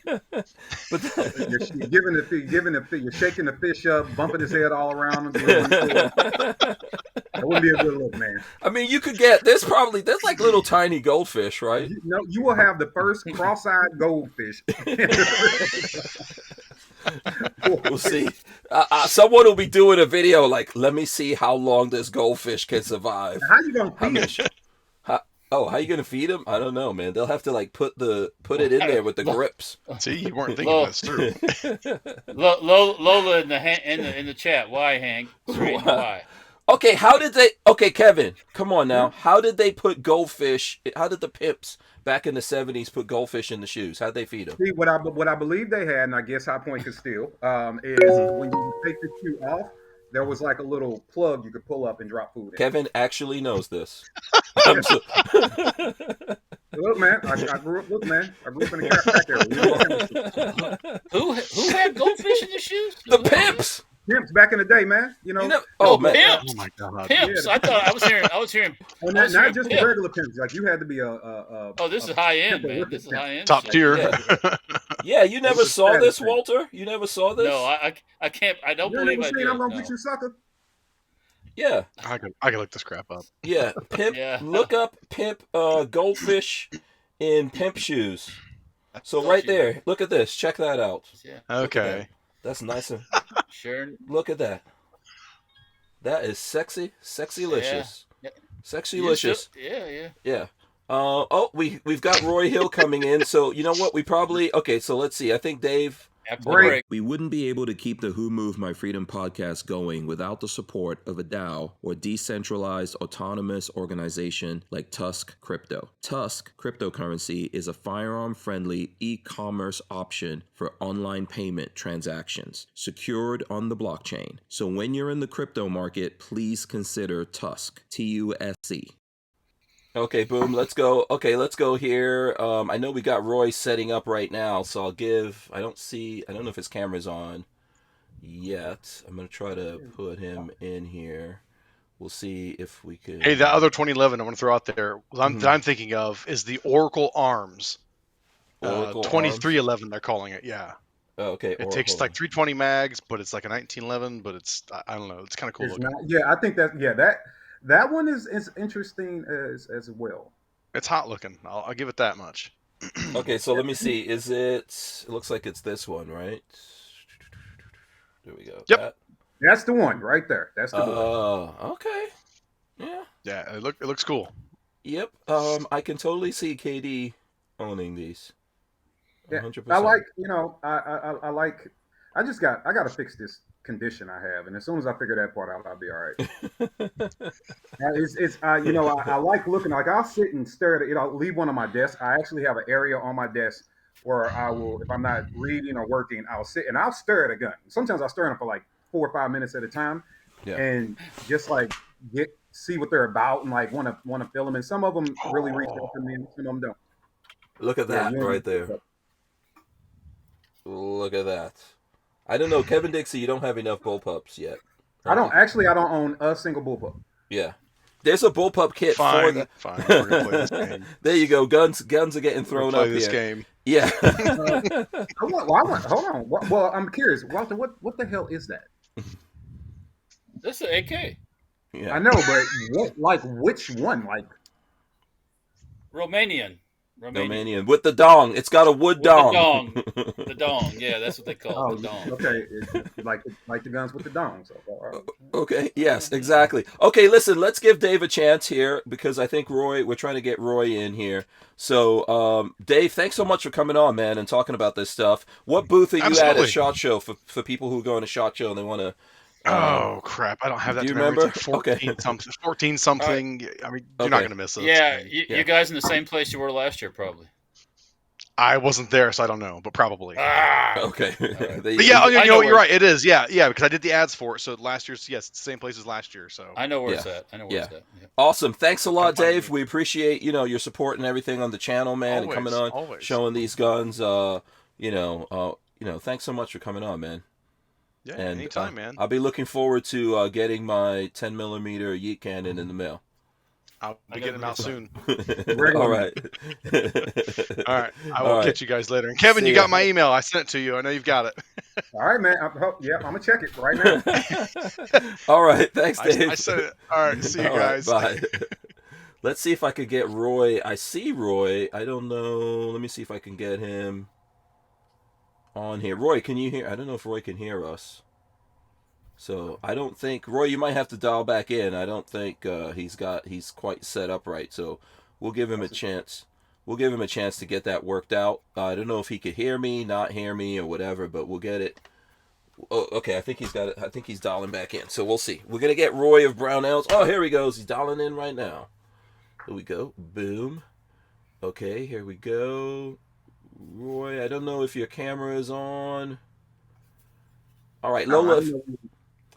Speaker 5: You're shaking the fish up, bumping his head all around. That wouldn't be a good look, man.
Speaker 6: I mean, you could get there's like little tiny goldfish, right?
Speaker 5: You will have the first cross-eyed goldfish.
Speaker 6: We'll see. Someone will be doing a video like, let me see how long this goldfish can survive.
Speaker 5: How you gonna feed him?
Speaker 6: How you gonna feed him? I don't know, man. They'll have to like put it in there with the grips.
Speaker 4: See, you weren't thinking this through.
Speaker 2: Lola in the chat. Why, Hank? Why?
Speaker 6: Okay, Kevin, come on now. How did they put goldfish? How did the pimps back in the 70s put goldfish in the shoes? How'd they feed them?
Speaker 5: See, what I believe they had, and I guess HiPoint could steal, is when you take the shoe off, there was like a little plug you could pull up and drop food in.
Speaker 6: Kevin actually knows this.
Speaker 5: Look, man, I grew up in the cat area.
Speaker 2: Who had goldfish in the shoes?
Speaker 6: The pimps.
Speaker 5: Pimps back in the day, man.
Speaker 6: Man.
Speaker 2: Pimps.
Speaker 4: Oh my God.
Speaker 2: Pimps. I thought I was hearing.
Speaker 5: Well, not just the regular pimps. Like you had to be
Speaker 2: this is high end, man. This is high end.
Speaker 4: Top tier.
Speaker 6: Yeah, you never saw this, Walter? You never saw this?
Speaker 2: No, I can't. I don't believe I did.
Speaker 5: I'm gonna get you, sucker.
Speaker 6: Yeah.
Speaker 4: I can look this crap up.
Speaker 6: Yeah, pimp. Look up pimp goldfish in pimp shoes. So right there, look at this. Check that out.
Speaker 2: Yeah.
Speaker 4: Okay.
Speaker 6: That's nice.
Speaker 2: Sure.
Speaker 6: Look at that. That is sexy, sexy-licious.
Speaker 2: Yeah.
Speaker 6: Sexy-licious.
Speaker 2: Yeah.
Speaker 6: Yeah. We've got Roy Hill coming in. So you know what? So let's see. I think Dave.
Speaker 1: Break. We wouldn't be able to keep the Who Moved My Freedom podcast going without the support of a DAO, or decentralized autonomous organization like TUSC Crypto. TUSC cryptocurrency is a firearm-friendly e-commerce option for online payment transactions, secured on the blockchain. So when you're in the crypto market, please consider TUSC, TUSC. Okay, boom. Let's go. Okay, let's go here. I know we got Roy setting up right now, so I don't know if his camera's on yet. I'm going to try to put him in here. We'll see if we can.
Speaker 4: Hey, that other 2011 I want to throw out there, that I'm thinking of is the Oracle Arms.
Speaker 6: Oracle
Speaker 4: 2311, they're calling it, yeah.
Speaker 6: Oh, okay.
Speaker 4: It takes like 320 mags, but it's like a 1911, but it's, I don't know, it's kind of cool looking.
Speaker 5: I think that one is interesting as well.
Speaker 4: It's hot looking. I'll give it that much.
Speaker 6: Okay, so let me see. It looks like it's this one, right? There we go.
Speaker 4: Yep.
Speaker 5: That's the one right there. That's the one.
Speaker 6: Oh, okay. Yeah.
Speaker 4: Yeah, it looks cool.
Speaker 6: Yep. I can totally see KD owning these.
Speaker 5: 100%. I like, I like. I got to fix this condition I have, and as soon as I figure that part out, I'll be all right. I like looking. Like, I'll sit and stare at it. I'll leave one on my desk. I actually have an area on my desk where I will, if I'm not reading or working, I'll sit and I'll stare at a gun. Sometimes I'll stare at them for like 4 or 5 minutes at a time, and just like see what they're about and like want to feel them. And some of them really reach out to me, and some of them don't.
Speaker 6: Look at that right there. Look at that. I don't know, Kevin Dixie, you don't have enough bullpups yet.
Speaker 5: I don't own a single bullpup.
Speaker 6: Yeah. There's a bullpup kit for the...
Speaker 4: Fine, we're going to play this game.
Speaker 6: There you go. Guns are getting thrown up here.
Speaker 4: This game.
Speaker 6: Yeah.
Speaker 5: Hold on. Well, I'm curious. Walther, what the hell is that?
Speaker 2: This is an AK.
Speaker 5: Yeah. I know, but which one? Like
Speaker 2: Romanian.
Speaker 6: With the dong. It's got a wood dong.
Speaker 2: The dong. Yeah, that's what they call it. The dong.
Speaker 5: Okay. It's like the guns with the dong. So,
Speaker 6: okay. Yes, exactly. Okay, listen, let's give Dave a chance here because I think we're trying to get Roy in here. So, Dave, thanks so much for coming on, man, and talking about this stuff. What booth are you at SHOT Show for people who are going to SHOT Show and they want to...
Speaker 4: oh crap! I don't have that.
Speaker 6: Do you remember?
Speaker 4: It's like 14 something. Right. I mean, you're not going to miss it.
Speaker 2: Yeah, you guys in the same place you were last year, probably.
Speaker 4: I wasn't there, so I don't know, but probably.
Speaker 6: Okay.
Speaker 2: Right.
Speaker 4: But yeah, you're right. It is. Yeah, because I did the ads for it. So last year's, yes, it's the same place as last year. So
Speaker 2: I know where it's at. Yeah.
Speaker 6: Awesome. Thanks a lot, Dave. We appreciate your support and everything on the channel, man, and coming on, showing these guns. Thanks so much for coming on, man.
Speaker 4: Yeah, anytime, man.
Speaker 6: I'll be looking forward to getting my 10mm Yeet cannon in the mail.
Speaker 4: I'll be getting them out soon.
Speaker 6: All right.
Speaker 4: All right. I will catch you guys later. And Kevin, you got my email. I sent it to you. I know you've got it.
Speaker 5: All right, man. I'm going to check it right now.
Speaker 6: All right. Thanks, Dave.
Speaker 4: I said it. All right. See you guys.
Speaker 6: Bye. Let's see if I could get Roy. I see Roy. I don't know. Let me see if I can get him on here. Roy, can you hear? I don't know if Roy can hear us. So I don't think Roy. You might have to dial back in. I don't think he's quite set up right. So we'll give him a chance. We'll give him a chance to get that worked out. I don't know if he could hear me, not hear me, or whatever. But we'll get it. Oh, okay. I think he's got it. I think he's dialing back in. So we'll see. We're gonna get Roy of Barnauls. Oh, here he goes. He's dialing in right now. Here we go. Boom. Okay. Here we go. Roy, I don't know if your camera is on. All right, Lola.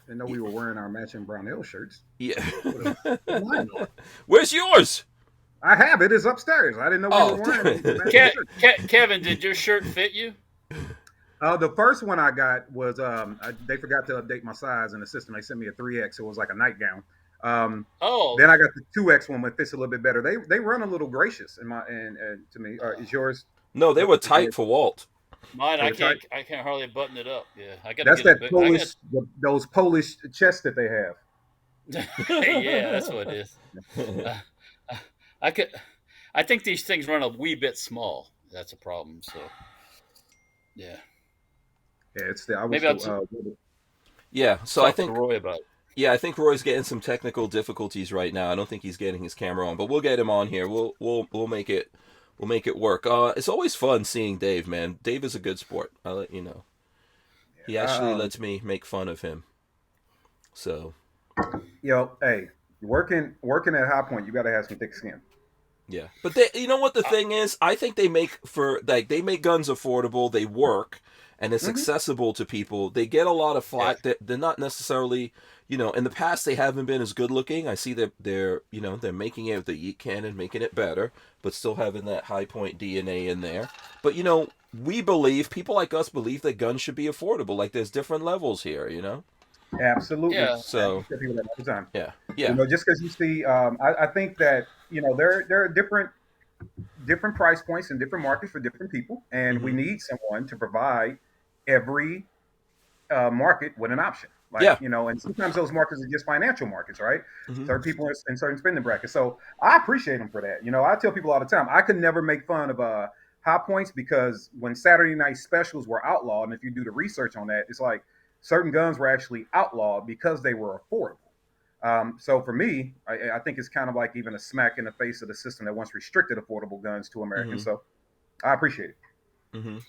Speaker 5: I know we were wearing our matching Barnauls shirts.
Speaker 6: Yeah. Where's yours?
Speaker 5: I have it. It's upstairs. I didn't know we were wearing it.
Speaker 2: Kevin, did your shirt fit you?
Speaker 5: The first one I got was they forgot to update my size in the system. They sent me a 3X. So it was like a nightgown. Then I got the 2X one, which fits a little bit better. They run a little gracious to me. Is yours?
Speaker 6: No, they were tight for Walt.
Speaker 2: Mine, I can't hardly button it up. Yeah, I got.
Speaker 5: That's that Polish, those Polish chests that they have.
Speaker 2: Yeah, that's what it is. I think these things run a wee bit small. That's a problem. So, yeah.
Speaker 5: Yeah, it's the.
Speaker 6: Yeah, so I think
Speaker 2: Roy about it.
Speaker 6: Yeah, I think Roy's getting some technical difficulties right now. I don't think he's getting his camera on, but we'll get him on here. We'll make it work. It's always fun seeing Dave, man. Dave is a good sport. I'll let you know. He actually lets me make fun of him. So,
Speaker 5: hey, working at HiPoint, you got to have some thick skin.
Speaker 6: Yeah, but you know what the thing is? I think they make they make guns affordable. They work, and it's accessible to people. They get a lot of flack. Yeah. They're not necessarily, in the past they haven't been as good looking. I see that they're making it with the Yeet cannon, making it better, but still having that HiPoint DNA in there. But we believe, people like us believe that guns should be affordable. Like there's different levels here,
Speaker 5: Absolutely.
Speaker 2: Yeah.
Speaker 6: So
Speaker 5: people that all the time.
Speaker 6: Yeah.
Speaker 5: Just because you see, I think that there are different price points and different markets for different people, and we need someone to provide every market with an option. And sometimes those markets are just financial markets, right? Certain people in certain spending brackets. So I appreciate them for that. I tell people all the time, I could never make fun of HiPoints because when Saturday night specials were outlawed, and if you do the research on that, it's like certain guns were actually outlawed because they were affordable. So for me, I think it's kind of like even a smack in the face of the system that once restricted affordable guns to Americans. So I appreciate it.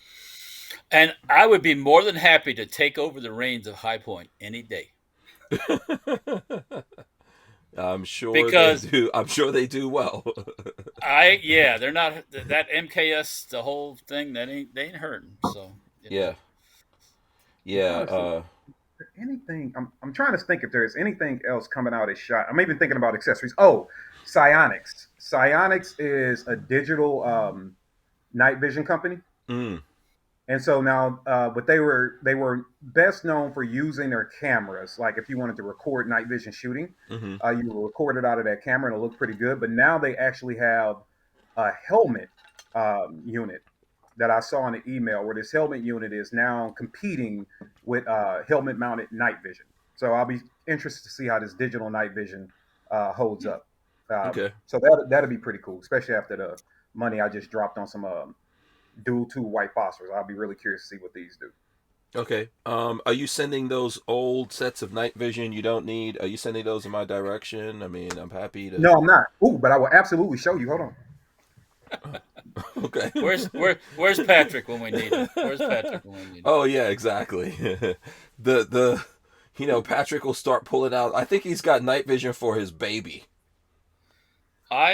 Speaker 2: And I would be more than happy to take over the reins of HiPoint any day.
Speaker 6: I'm sure they do. I'm sure they do well.
Speaker 2: They're not that MKS, the whole thing. They ain't hurting. So
Speaker 6: yeah.
Speaker 5: Anything? I'm trying to think if there's anything else coming out as shot. I'm even thinking about accessories. Oh, Psionics. Psionics is a digital night vision company. And so now, but they were best known for using their cameras. Like if you wanted to record night vision shooting, you would record it out of that camera and it'll look pretty good. But now they actually have a helmet unit that I saw in the email, where this helmet unit is now competing with helmet mounted night vision. So I'll be interested to see how this digital night vision holds up. So that'll be pretty cool, especially after the money I just dropped on some dual 2 white phosphors. I'll be really curious to see what these do.
Speaker 6: Okay. Are you sending those old sets of night vision you don't need? Are you sending those in my direction? I mean, I'm happy to.
Speaker 5: No, I'm not. Ooh, but I will absolutely show you. Hold on.
Speaker 6: Okay.
Speaker 2: Where's Patrick when we need him? Where's Patrick when we need him?
Speaker 6: Oh yeah, exactly. Patrick will start pulling out. I think he's got night vision for his baby.
Speaker 2: I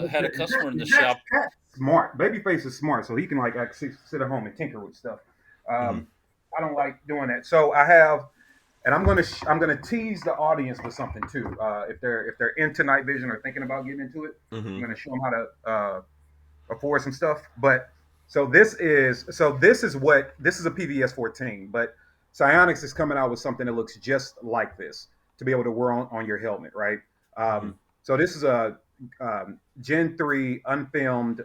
Speaker 2: had a customer in the shop.
Speaker 5: Smart. Babyface is smart, so he can sit at home and tinker with stuff. I don't like doing that. So I have, and I'm gonna tease the audience with something too. If they're into night vision or thinking about getting into it, I'm gonna show them how to afford some stuff. But this is a PVS 14, but Psionics is coming out with something that looks just like this to be able to wear on your helmet, right? So this is a Gen 3 unfilmed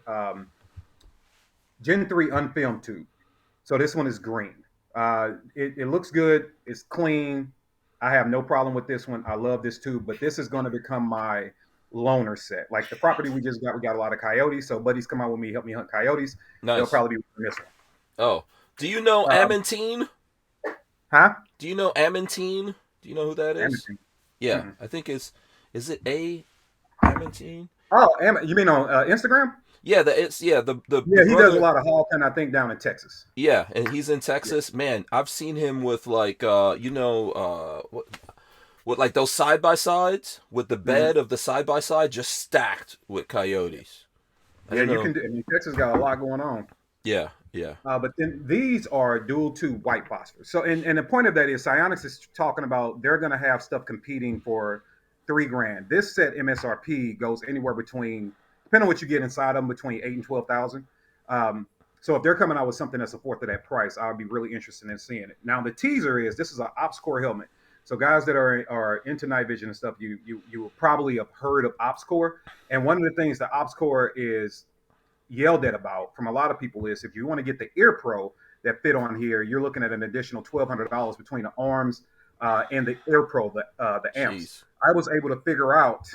Speaker 5: tube. So this one is green. It looks good. It's clean. I have no problem with this one. I love this tube, but this is going to become my loner set. Like the property we just got, we got a lot of coyotes. So buddies come out with me, help me hunt coyotes.
Speaker 6: Nice.
Speaker 5: They'll probably be with this one.
Speaker 6: Oh, do you know Amantine?
Speaker 5: Huh?
Speaker 6: Do you know Amantine? Do you know who that is?
Speaker 5: Amantine.
Speaker 6: Yeah, I think is it Amantine?
Speaker 5: Oh, you mean on Instagram?
Speaker 6: Yeah, the
Speaker 5: he
Speaker 6: brother,
Speaker 5: does a lot of hawking, I think, down in Texas.
Speaker 6: Yeah, and he's in Texas. Yeah. Man, I've seen him with with like those side by sides with the bed of the side by side just stacked with coyotes.
Speaker 5: You can do. I mean, Texas got a lot going on.
Speaker 6: Yeah.
Speaker 5: But then these are dual 2 white phosphors. So, and the point of that is Psionics is talking about they're going to have stuff competing for $3,000. This set MSRP goes anywhere between, depending on what you get inside of them, between $8,000 and $12,000. So if they're coming out with something that's a fourth of that price, I would be really interested in seeing it. Now the teaser is this is an OpsCore helmet. So guys that are into night vision and stuff, you will probably have heard of OpsCore. And one of the things that OpsCore is yelled at about from a lot of people is if you want to get the Ear Pro that fit on here, you're looking at an additional $1,200 between the arms and the Ear Pro, the amps.
Speaker 6: Jeez.
Speaker 5: I was able to figure out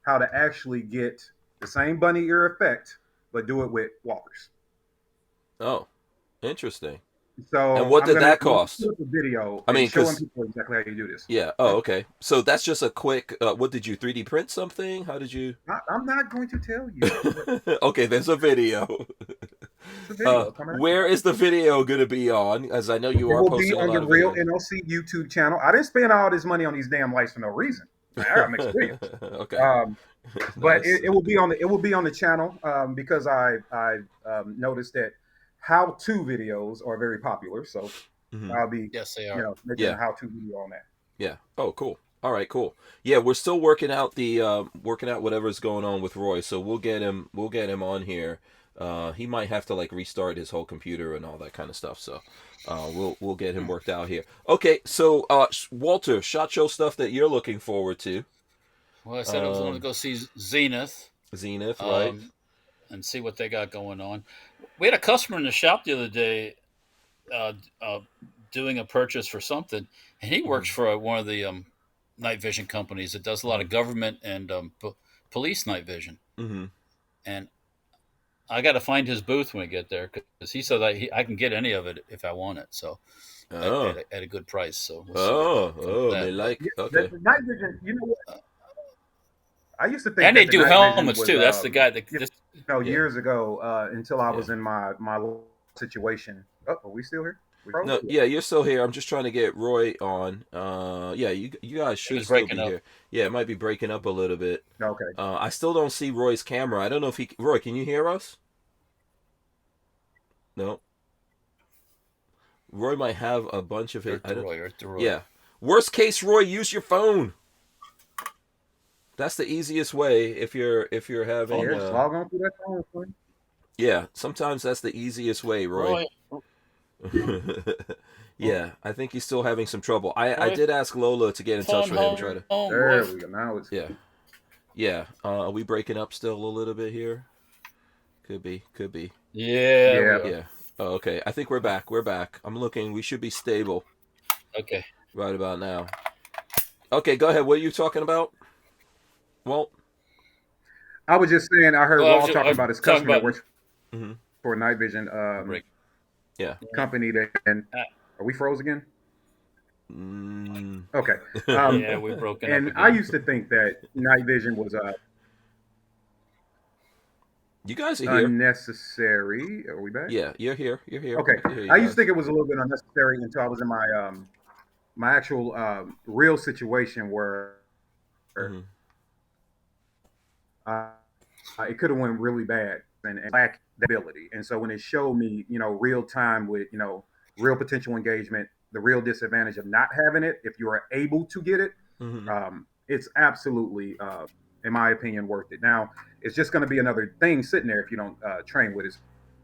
Speaker 5: how to actually get the same bunny ear effect, but do it with Walthers.
Speaker 6: Oh, interesting.
Speaker 5: So
Speaker 6: And what did that
Speaker 5: I'm gonna
Speaker 6: cost?
Speaker 5: put up a video
Speaker 6: I mean,
Speaker 5: showing
Speaker 6: 'cause
Speaker 5: people exactly how you do this.
Speaker 6: yeah. Oh, okay. So that's just a quick. What did you 3D print something? How did you?
Speaker 5: I'm not going to tell you.
Speaker 6: Okay, there's a video.
Speaker 5: It's a video. Come out.
Speaker 6: Where is the video going to be on? As I know you
Speaker 5: It
Speaker 6: are
Speaker 5: will be
Speaker 6: posting a
Speaker 5: on
Speaker 6: lot
Speaker 5: the
Speaker 6: of
Speaker 5: Real
Speaker 6: videos.
Speaker 5: NLC YouTube channel. I didn't spend all this money on these damn lights for no reason. Man, I got mixed videos.
Speaker 6: Okay.
Speaker 5: But
Speaker 6: Nice.
Speaker 5: it will be on the channel because I noticed that how-to videos are very popular. So I'll be
Speaker 2: Yes, they are.
Speaker 5: making
Speaker 6: Yeah.
Speaker 5: a how-to video on that.
Speaker 6: Yeah. Oh, cool. All right, cool. Yeah, we're still working out whatever's going on with Roy. So we'll get him on here. He might have to like restart his whole computer and all that kind of stuff. So we'll get him worked out here. Okay, so Walter, SHOT Show stuff that you're looking forward to.
Speaker 2: Well, I said I was going to go see Zenith.
Speaker 6: Zenith, right?
Speaker 2: And see what they got going on. We had a customer in the shop the other day doing a purchase for something, and he works for one of the night vision companies that does a lot of government and police night vision.
Speaker 6: Mm-hmm.
Speaker 2: And I got to find his booth when we get there because he said that I can get any of it if I want it. So at a good price. So we'll
Speaker 6: they like okay.
Speaker 5: The night vision, you know what? I used to think,
Speaker 2: and
Speaker 5: that
Speaker 2: they
Speaker 5: the
Speaker 2: do
Speaker 5: night
Speaker 2: helmets
Speaker 5: vision
Speaker 2: too.
Speaker 5: was,
Speaker 2: That's the guy that
Speaker 5: years ago until I was in my situation. Oh, are we still here?
Speaker 6: No, yeah, you're still here. I'm just trying to get Roy on. Yeah, you guys should still be here. Yeah, it might be breaking up a little bit.
Speaker 5: Okay.
Speaker 6: I still don't see Roy's camera. I don't know if Roy, can you hear us? No. Roy might have a bunch of it.
Speaker 2: Roy.
Speaker 6: Yeah. Worst case, Roy, use your phone. That's the easiest way if you're having.
Speaker 5: Just log on through that phone.
Speaker 6: Yeah, sometimes that's the easiest way, Roy. Yeah, I think he's still having some trouble. I did ask Lola to get in touch with him. Try to.
Speaker 5: There we go. Now it's
Speaker 6: yeah. Are we breaking up still a little bit here? Could be.
Speaker 2: Yeah.
Speaker 6: Oh, okay. I think we're back. I'm looking. We should be stable.
Speaker 2: Okay.
Speaker 6: Right about now. Okay, go ahead. What are you talking about? Walt?
Speaker 5: I was just saying. I heard Walt talking about his customer that works for a night vision company. And are we froze again? Okay.
Speaker 2: Yeah, we're broken up.
Speaker 5: And I used to think that night vision was
Speaker 6: you guys are here.
Speaker 5: Unnecessary. Are we back?
Speaker 6: Yeah, you're here.
Speaker 5: Okay. I used to think it was a little bit unnecessary until I was in my my actual real situation where it could have went really bad and lacked the ability. And so when it showed me, real time with, real potential engagement, the real disadvantage of not having it, if you are able to get it, it's absolutely, in my opinion, worth it. Now, it's just going to be another thing sitting there if you don't train with it.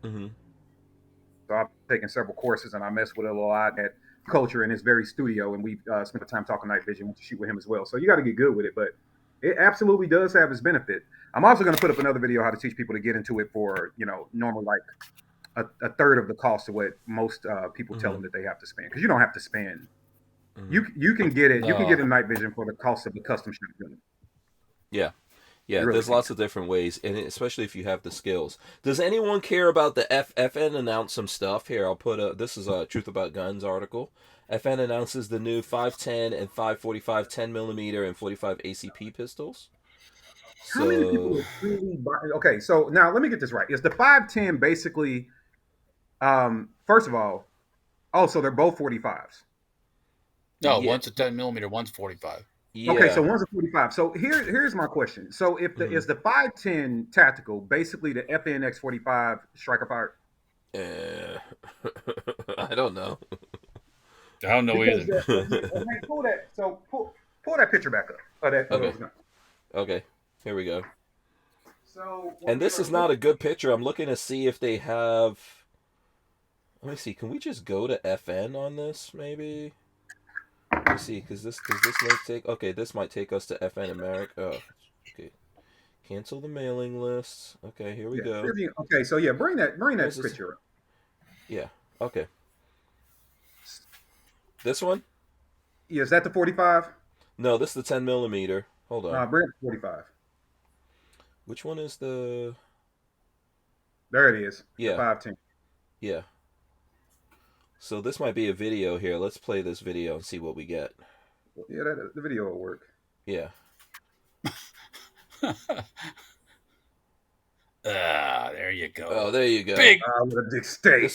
Speaker 5: So I've taken several courses and I mess with it a lot at Culture in his very studio, and we spent the time talking night vision. Went to shoot with him as well. So you got to get good with it, but it absolutely does have its benefit. I'm also going to put up another video how to teach people to get into it for normal like a third of the cost of what most people tell them that they have to spend, because you don't have to spend. You can get it. You can get a night vision for the cost of the custom shotgun.
Speaker 6: Yeah. Really there's lots of different ways, and especially if you have the skills. Does anyone care about the FN announce some stuff? Here, I'll put this is a Truth About Guns article. FN announces the new 510 and 545 10mm and 45 ACP pistols.
Speaker 5: How many people really buy? Okay, so now let me get this right. Is the 510 basically, first of all, so they're both 45s?
Speaker 2: No, one's a 10mm, one's 45.
Speaker 6: Yeah.
Speaker 5: Okay, so one's a 45. So here's my question. So if is the 510 tactical basically the FNX 45 striker fire?
Speaker 6: I don't know.
Speaker 2: I don't know either.
Speaker 5: Pull that. So pull that picture back up.
Speaker 6: Okay, here we go.
Speaker 5: So
Speaker 6: and this is not a good picture. I'm looking to see if they have. Let me see. Can we just go to FN on this, maybe? Let me see, because this might take. Okay, this might take us to FN America. Oh, okay. Cancel the mailing list. Okay, here we go.
Speaker 5: Okay, so bring that picture up.
Speaker 6: Yeah. Okay. This one?
Speaker 5: Yeah, is that the 45?
Speaker 6: No, this is the 10mm. Hold on.
Speaker 5: Bring up the 45.
Speaker 6: Which one is the?
Speaker 5: There it is.
Speaker 6: Yeah.
Speaker 5: The 510.
Speaker 6: Yeah. So this might be a video here. Let's play this video and see what we get.
Speaker 5: Yeah, the video will work.
Speaker 6: Yeah.
Speaker 2: There you go.
Speaker 6: Oh, there you go.
Speaker 2: Big.
Speaker 5: With a big steak.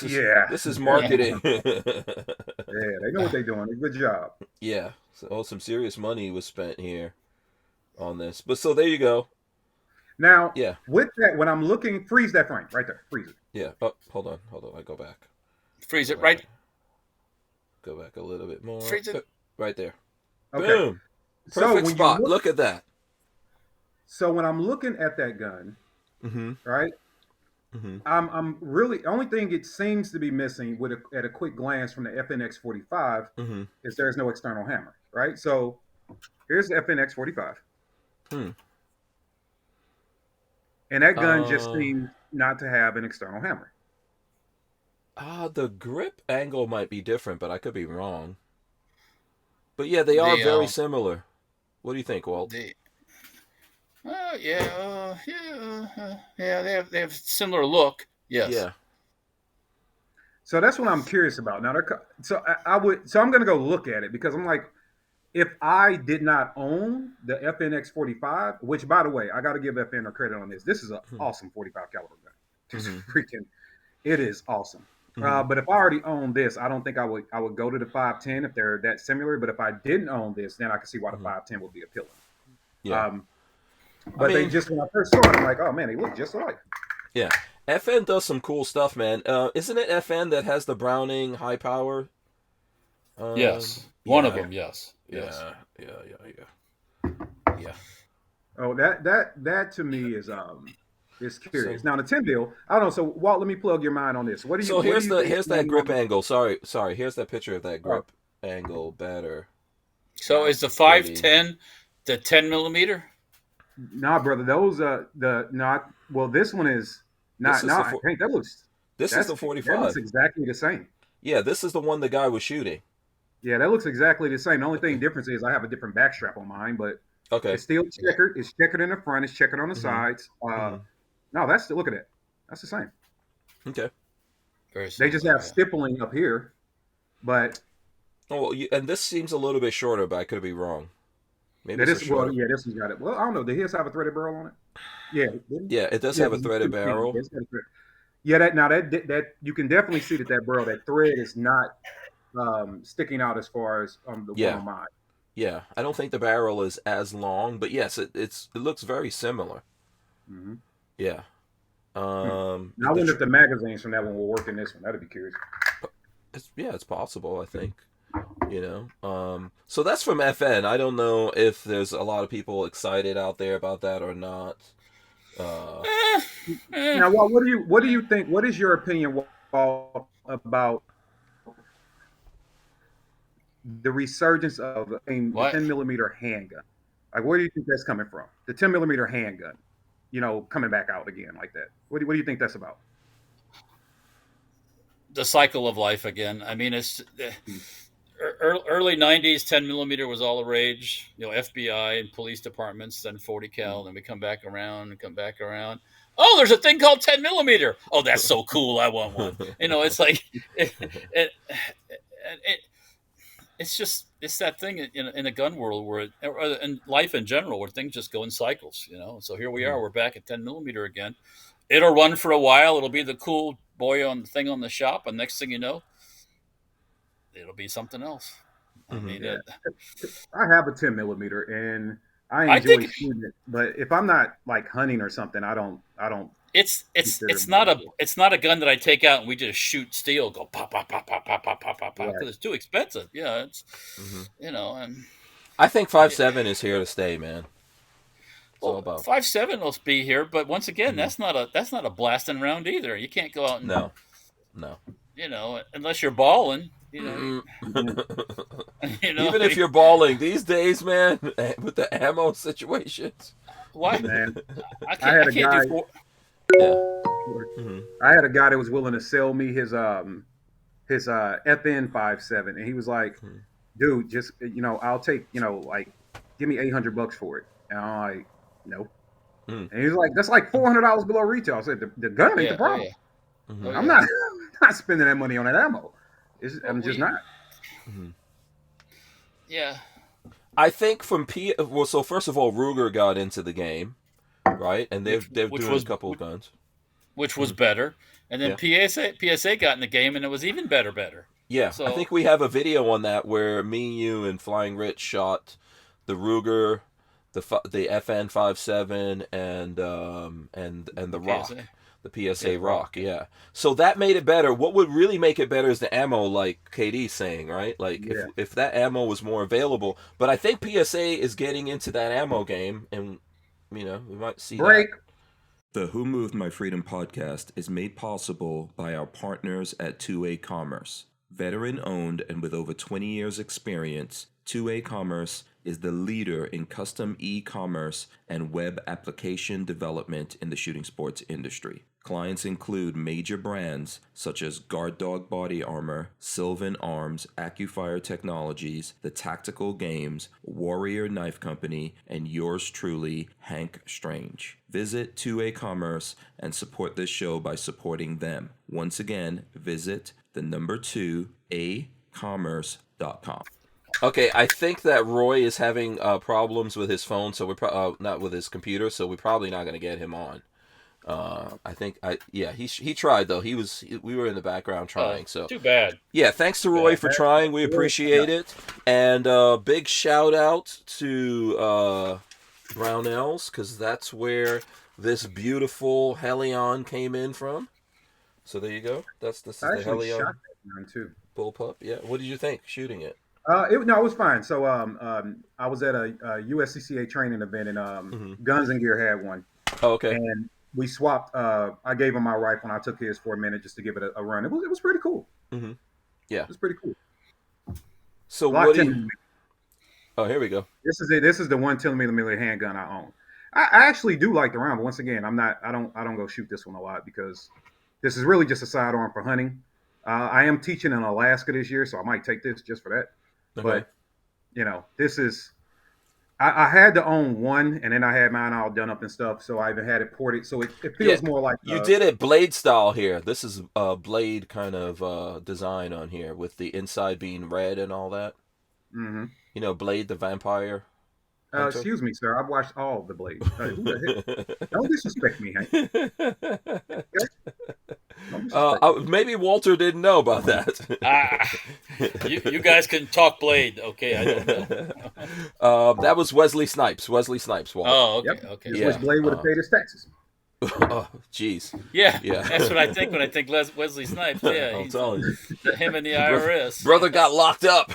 Speaker 6: This is marketing.
Speaker 5: Yeah, they know what they're doing. Good job.
Speaker 6: Yeah. So some serious money was spent here on this. But so there you go.
Speaker 5: Now,
Speaker 6: yeah.
Speaker 5: With that, when I'm looking, freeze that frame right there. Freeze it.
Speaker 6: Yeah. Oh, hold on. I go back.
Speaker 2: Freeze it right.
Speaker 6: Go back a little bit more.
Speaker 2: Freeze it.
Speaker 6: Right there.
Speaker 5: Okay.
Speaker 6: Boom. Perfect spot. Look at that.
Speaker 5: So when I'm looking at that gun, right?
Speaker 6: Mm-hmm.
Speaker 5: I'm really only thing it seems to be missing at a quick glance from the FNX 45 is there's no external hammer, right? So here's the FNX 45, and that gun just seems not to have an external hammer.
Speaker 6: The grip angle might be different, but I could be wrong. But yeah, they are very similar. What do you think, Walt?
Speaker 2: Yeah, they have similar look. Yes.
Speaker 6: Yeah.
Speaker 5: So that's what I'm curious about. Now, I'm going to go look at it because I'm like, if I did not own the FNX 45, which by the way, I got to give FN a credit on this. This is an awesome 45 caliber gun. Just it is awesome. But if I already owned this, I don't think I would go to the 510 if they're that similar. But if I didn't own this, then I could see why the 510 would be appealing.
Speaker 6: Yeah.
Speaker 5: But they just, when I first saw it, I'm like, oh man, they look just alike.
Speaker 6: Yeah. FN does some cool stuff, man. Isn't it FN that has the Browning high power?
Speaker 2: Yes. One of them, yes.
Speaker 6: Yeah.
Speaker 5: Oh, that to me is curious. Now the 10 bill, I don't know. So Walt, let me plug your mind on this. What do you?
Speaker 6: So here's that grip angle. Sorry. Here's that picture of that grip angle better.
Speaker 2: So is the 510 the 10 millimeter?
Speaker 5: Nah, brother. Those well, this one is not. I think that looks.
Speaker 6: This is the 45.
Speaker 5: That looks exactly the same.
Speaker 6: Yeah, this is the one the guy was shooting.
Speaker 5: Yeah, that looks exactly the same. The only thing difference is I have a different backstrap on mine, but
Speaker 6: it's
Speaker 5: still checkered. It's checkered in the front. It's checkered on the sides. No, look at it. That's the same.
Speaker 6: Okay.
Speaker 5: They just have stippling up here, but.
Speaker 6: And this seems a little bit shorter, but I could be wrong. Maybe
Speaker 5: this one's got it. Well, I don't know. Did his have a threaded barrel on it? Yeah,
Speaker 6: it does have a threaded barrel.
Speaker 5: Yeah, that you can definitely see that barrel, that thread is not sticking out as far as the one on mine.
Speaker 6: Yeah, I don't think the barrel is as long, but yes, it looks very similar.
Speaker 5: Mm-hmm.
Speaker 6: Yeah.
Speaker 5: Now I wonder if the magazines from that one will work in this one. That'd be curious.
Speaker 6: It's possible. I think. So that's from FN. I don't know if there's a lot of people excited out there about that or not.
Speaker 5: Now, what do you think? What is your opinion about the resurgence of the 10 millimeter handgun? Like, where do you think that's coming from? The 10 millimeter handgun, coming back out again like that. What do you think that's about?
Speaker 2: The cycle of life again. I mean, it's. Early 90s, 10 millimeter was all the rage. FBI and police departments, then 40 cal. Then we come back around. Oh, there's a thing called 10 millimeter. Oh, that's so cool. I want one. It's like it's that thing in a gun world or in life in general where things just go in cycles. So here we are. We're back at 10 millimeter again. It'll run for a while. It'll be the cool boy on the shop, and next thing you know, it'll be something else. I mean,
Speaker 5: I have a 10 millimeter and I enjoy shooting it, but if I'm not like hunting or something, I don't.
Speaker 2: It's not a gun that I take out and we just shoot steel, go pop pop pop pop pop pop pop pop because it's too expensive. Yeah, it's and
Speaker 6: I think 5.7 is here to stay, man.
Speaker 2: Well, 5.7 will be here, but once again, that's not a blasting round either. You can't go out and
Speaker 6: no.
Speaker 2: Unless you're balling.
Speaker 6: Even if you're balling these days, man, with the ammo situations.
Speaker 2: What?
Speaker 5: Man,
Speaker 2: I had a guy
Speaker 5: that was willing to sell me his FN 5.7, and he was like, "Dude, just I'll take like give me $800 for it." And I'm like, "No." And he was like, "That's like $400 below retail." I said, "The gun ain't the problem. I'm not spending that money on that ammo." I'm just not.
Speaker 2: Mm-hmm. Yeah.
Speaker 6: I think so first of all, Ruger got into the game, right? And they're doing a couple of guns.
Speaker 2: Which was better. And then PSA got in the game, and it was even better.
Speaker 6: Yeah, so, I think we have a video on that where me, you, and Flying Rich shot the Ruger, the FN57, and the Rock. The PSA Rock, yeah. So that made it better. What would really make it better is the ammo, like KD's saying, right? Like, if that ammo was more available. But I think PSA is getting into that ammo game, and, we might see that.
Speaker 1: The Who Moved My Freedom podcast is made possible by our partners at 2A Commerce. Veteran-owned and with over 20 years' experience, 2A Commerce is the leader in custom e-commerce and web application development in the shooting sports industry. Clients include major brands such as Guard Dog Body Armor, Sylvan Arms, AccuFire Technologies, The Tactical Games, Warrior Knife Company, and yours truly, Hank Strange. Visit 2A Commerce and support this show by supporting them. Once again, visit the number 2acommerce.com.
Speaker 6: Okay, I think that Roy is having problems with his phone, so we're not with his computer, so we're probably not going to get him on. He tried though. We were in the background trying. So
Speaker 2: too bad.
Speaker 6: Yeah, thanks to Roy for trying. We appreciate it, and big shout out to Barnauls, because that's where this beautiful Helion came in from. So there you go. This is the Helion
Speaker 5: too.
Speaker 6: Bullpup. Yeah. What did you think shooting it?
Speaker 5: It was fine. So I was at a USCCA training event, and Guns and Gear had one.
Speaker 6: Oh, okay.
Speaker 5: And we swapped. I gave him my rifle, and I took his for a minute just to give it a run. It was pretty cool.
Speaker 6: Mm-hmm. Yeah, it
Speaker 5: was pretty cool.
Speaker 6: So what do you? Oh, here we go.
Speaker 5: This is it. This is the 110 millimeter handgun I own. I actually do like the round, but once again, I don't go shoot this one a lot because this is really just a sidearm for hunting. I am teaching in Alaska this year, so I might take this just for that.
Speaker 6: Okay.
Speaker 5: But this is. I had to own one, and then I had mine all done up and stuff, so I even had it ported. So it feels more like
Speaker 6: you did it blade style here. This is a blade kind of design on here with the inside being red and all that.
Speaker 5: Mm-hmm.
Speaker 6: Blade the vampire.
Speaker 5: Excuse me, sir. I've watched all the Blades. Who the heck? Don't disrespect me, Hank.
Speaker 6: Maybe Walter didn't know about that.
Speaker 2: You guys can talk Blade, okay? I don't know.
Speaker 6: That was Wesley Snipes. Walter.
Speaker 2: Oh, okay,
Speaker 5: yep.
Speaker 2: okay.
Speaker 5: Which Blade would have paid his taxes.
Speaker 6: Oh, jeez.
Speaker 2: Yeah, that's what I think when I think Wesley Snipes. Yeah,
Speaker 6: I'm telling you.
Speaker 2: Him and the IRS.
Speaker 6: Brother got locked up.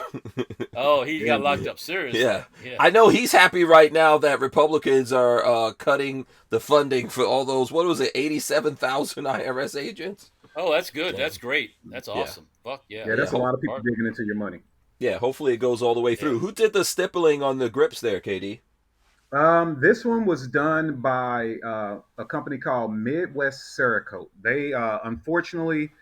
Speaker 2: Oh, he got locked up, seriously.
Speaker 6: Yeah. I know he's happy right now that Republicans are cutting the funding for all those, 87,000 IRS agents?
Speaker 2: Oh, that's good. That's great. That's awesome. Fuck yeah.
Speaker 5: Yeah, that's a lot of people digging into your money.
Speaker 6: Yeah, hopefully it goes all the way through. Who did the stippling on the grips there, KD?
Speaker 5: This one was done by a company called Midwest Cerakote. They unfortunately,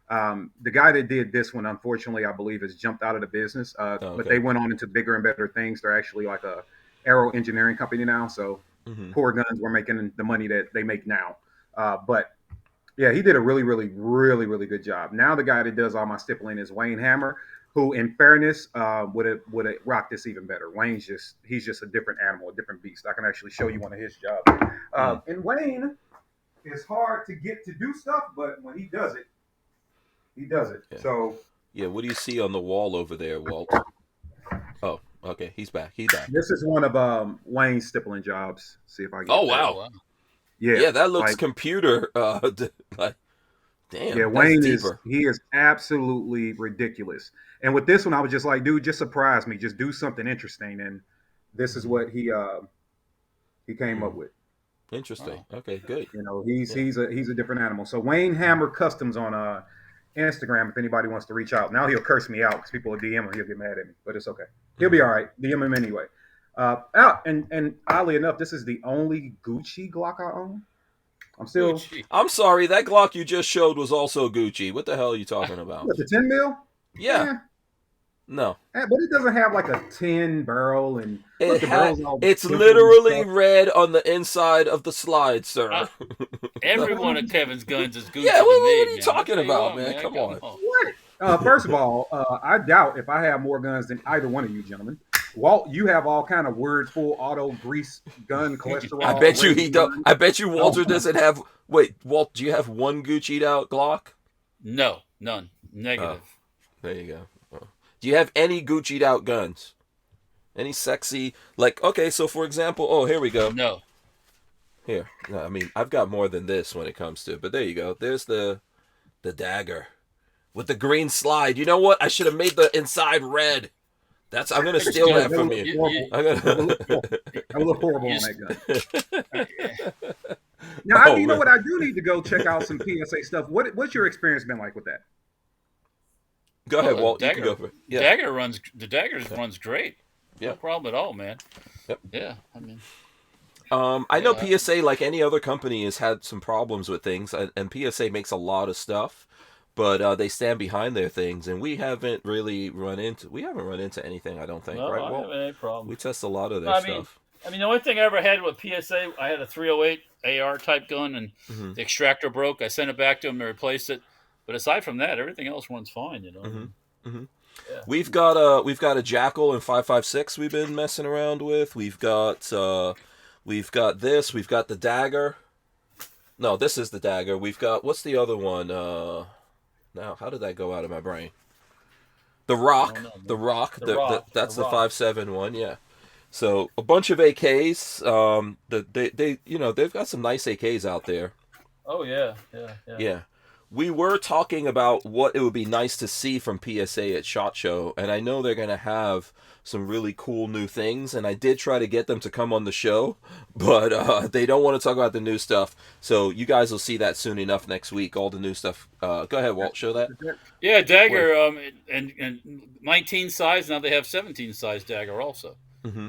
Speaker 5: the guy that did this one, unfortunately, I believe, has jumped out of the business. But they went on into bigger and better things. They're actually like a aero engineering company now. So poor guns were making the money that they make now. But yeah, he did a really, really, really, really good job. Now the guy that does all my stippling is Wayne Hammer, who, in fairness, would have rocked this even better. He's just a different animal, a different beast. I can actually show you one of his jobs. And Wayne is hard to get to do stuff, but when he does it, he does it.
Speaker 6: Yeah.
Speaker 5: So
Speaker 6: yeah, what do you see on the wall over there, Walt? Oh, okay, he's back.
Speaker 5: This is one of Wayne's stippling jobs. See if I get.
Speaker 6: Oh wow.
Speaker 5: Yeah,
Speaker 6: that looks computer. Like, damn.
Speaker 5: Yeah, Wayne is absolutely ridiculous. And with this one, I was just like, dude, just surprise me. Just do something interesting. And this is what he came up with.
Speaker 6: Interesting. Okay, good.
Speaker 5: He's a different animal. So Wayne Hammer Customs on Instagram. If anybody wants to reach out, now he'll curse me out because people will DM him. He'll get mad at me, but it's okay. He'll be all right. DM him anyway. And oddly enough, this is the only Gucci Glock I own.
Speaker 6: I'm sorry, that Glock you just showed was also Gucci. What the hell are you talking about?
Speaker 5: What, the 10 mil?
Speaker 6: Yeah. No.
Speaker 5: But it doesn't have like a 10 barrel and
Speaker 6: it's literally red on the inside of the slide, sir.
Speaker 2: Every one of Kevin's guns is Gucci.
Speaker 6: Yeah, what are you talking about, man? Come on.
Speaker 5: What? First of all, I doubt if I have more guns than either one of you gentlemen. Walt, you have all kind of word full auto grease gun cholesterol.
Speaker 6: I bet you he don't. I bet you Walter
Speaker 5: Oh.
Speaker 6: doesn't have. Wait, Walt, do you have one Gucci'd out Glock?
Speaker 2: No, none. Negative.
Speaker 6: There you go. Oh. Do you have any Gucci'd out guns? Any sexy, like, okay, so for example, here we go.
Speaker 2: No.
Speaker 6: Here. No, I mean, I've got more than this when it comes to, but there you go. There's the dagger with the green slide. You know what? I should have made the inside red. I'm going to steal that from you.
Speaker 5: I look horrible on that gun. Now, you know what? I do need to go check out some PSA stuff. What's your experience been like with that?
Speaker 6: Go ahead, Walt. You can go for it.
Speaker 2: Yeah. The dagger runs great.
Speaker 6: Yeah.
Speaker 2: No problem at all, man.
Speaker 6: Yep.
Speaker 2: Yeah, I mean.
Speaker 6: I know PSA, like any other company, has had some problems with things, and PSA makes a lot of stuff, but they stand behind their things, and we haven't run into anything, I don't think,
Speaker 2: no,
Speaker 6: right?
Speaker 2: I haven't any problem.
Speaker 6: We test a lot of their stuff.
Speaker 2: I mean, the only thing I ever had with PSA, I had a 308 AR type gun, and the extractor broke. I sent it back to them to replace it. But aside from that, everything else runs fine, you know. Yeah.
Speaker 6: We've got a Jackal and 5.56 we've been messing around with. We've got this. We've got the dagger. No, this is the dagger. We've got, what's the other one? Now, how did that go out of my brain? The Rock. The Rock. That's the 5.7 one. Yeah. So a bunch of AKs. They've got some nice AKs out there.
Speaker 2: Oh yeah.
Speaker 6: We were talking about what it would be nice to see from PSA at SHOT Show, and I know they're going to have some really cool new things, and I did try to get them to come on the show, but they don't want to talk about the new stuff, so you guys will see that soon enough next week, all the new stuff. Go ahead, Walt, show that.
Speaker 2: Yeah, dagger, and 19 size, now they have 17 size dagger also.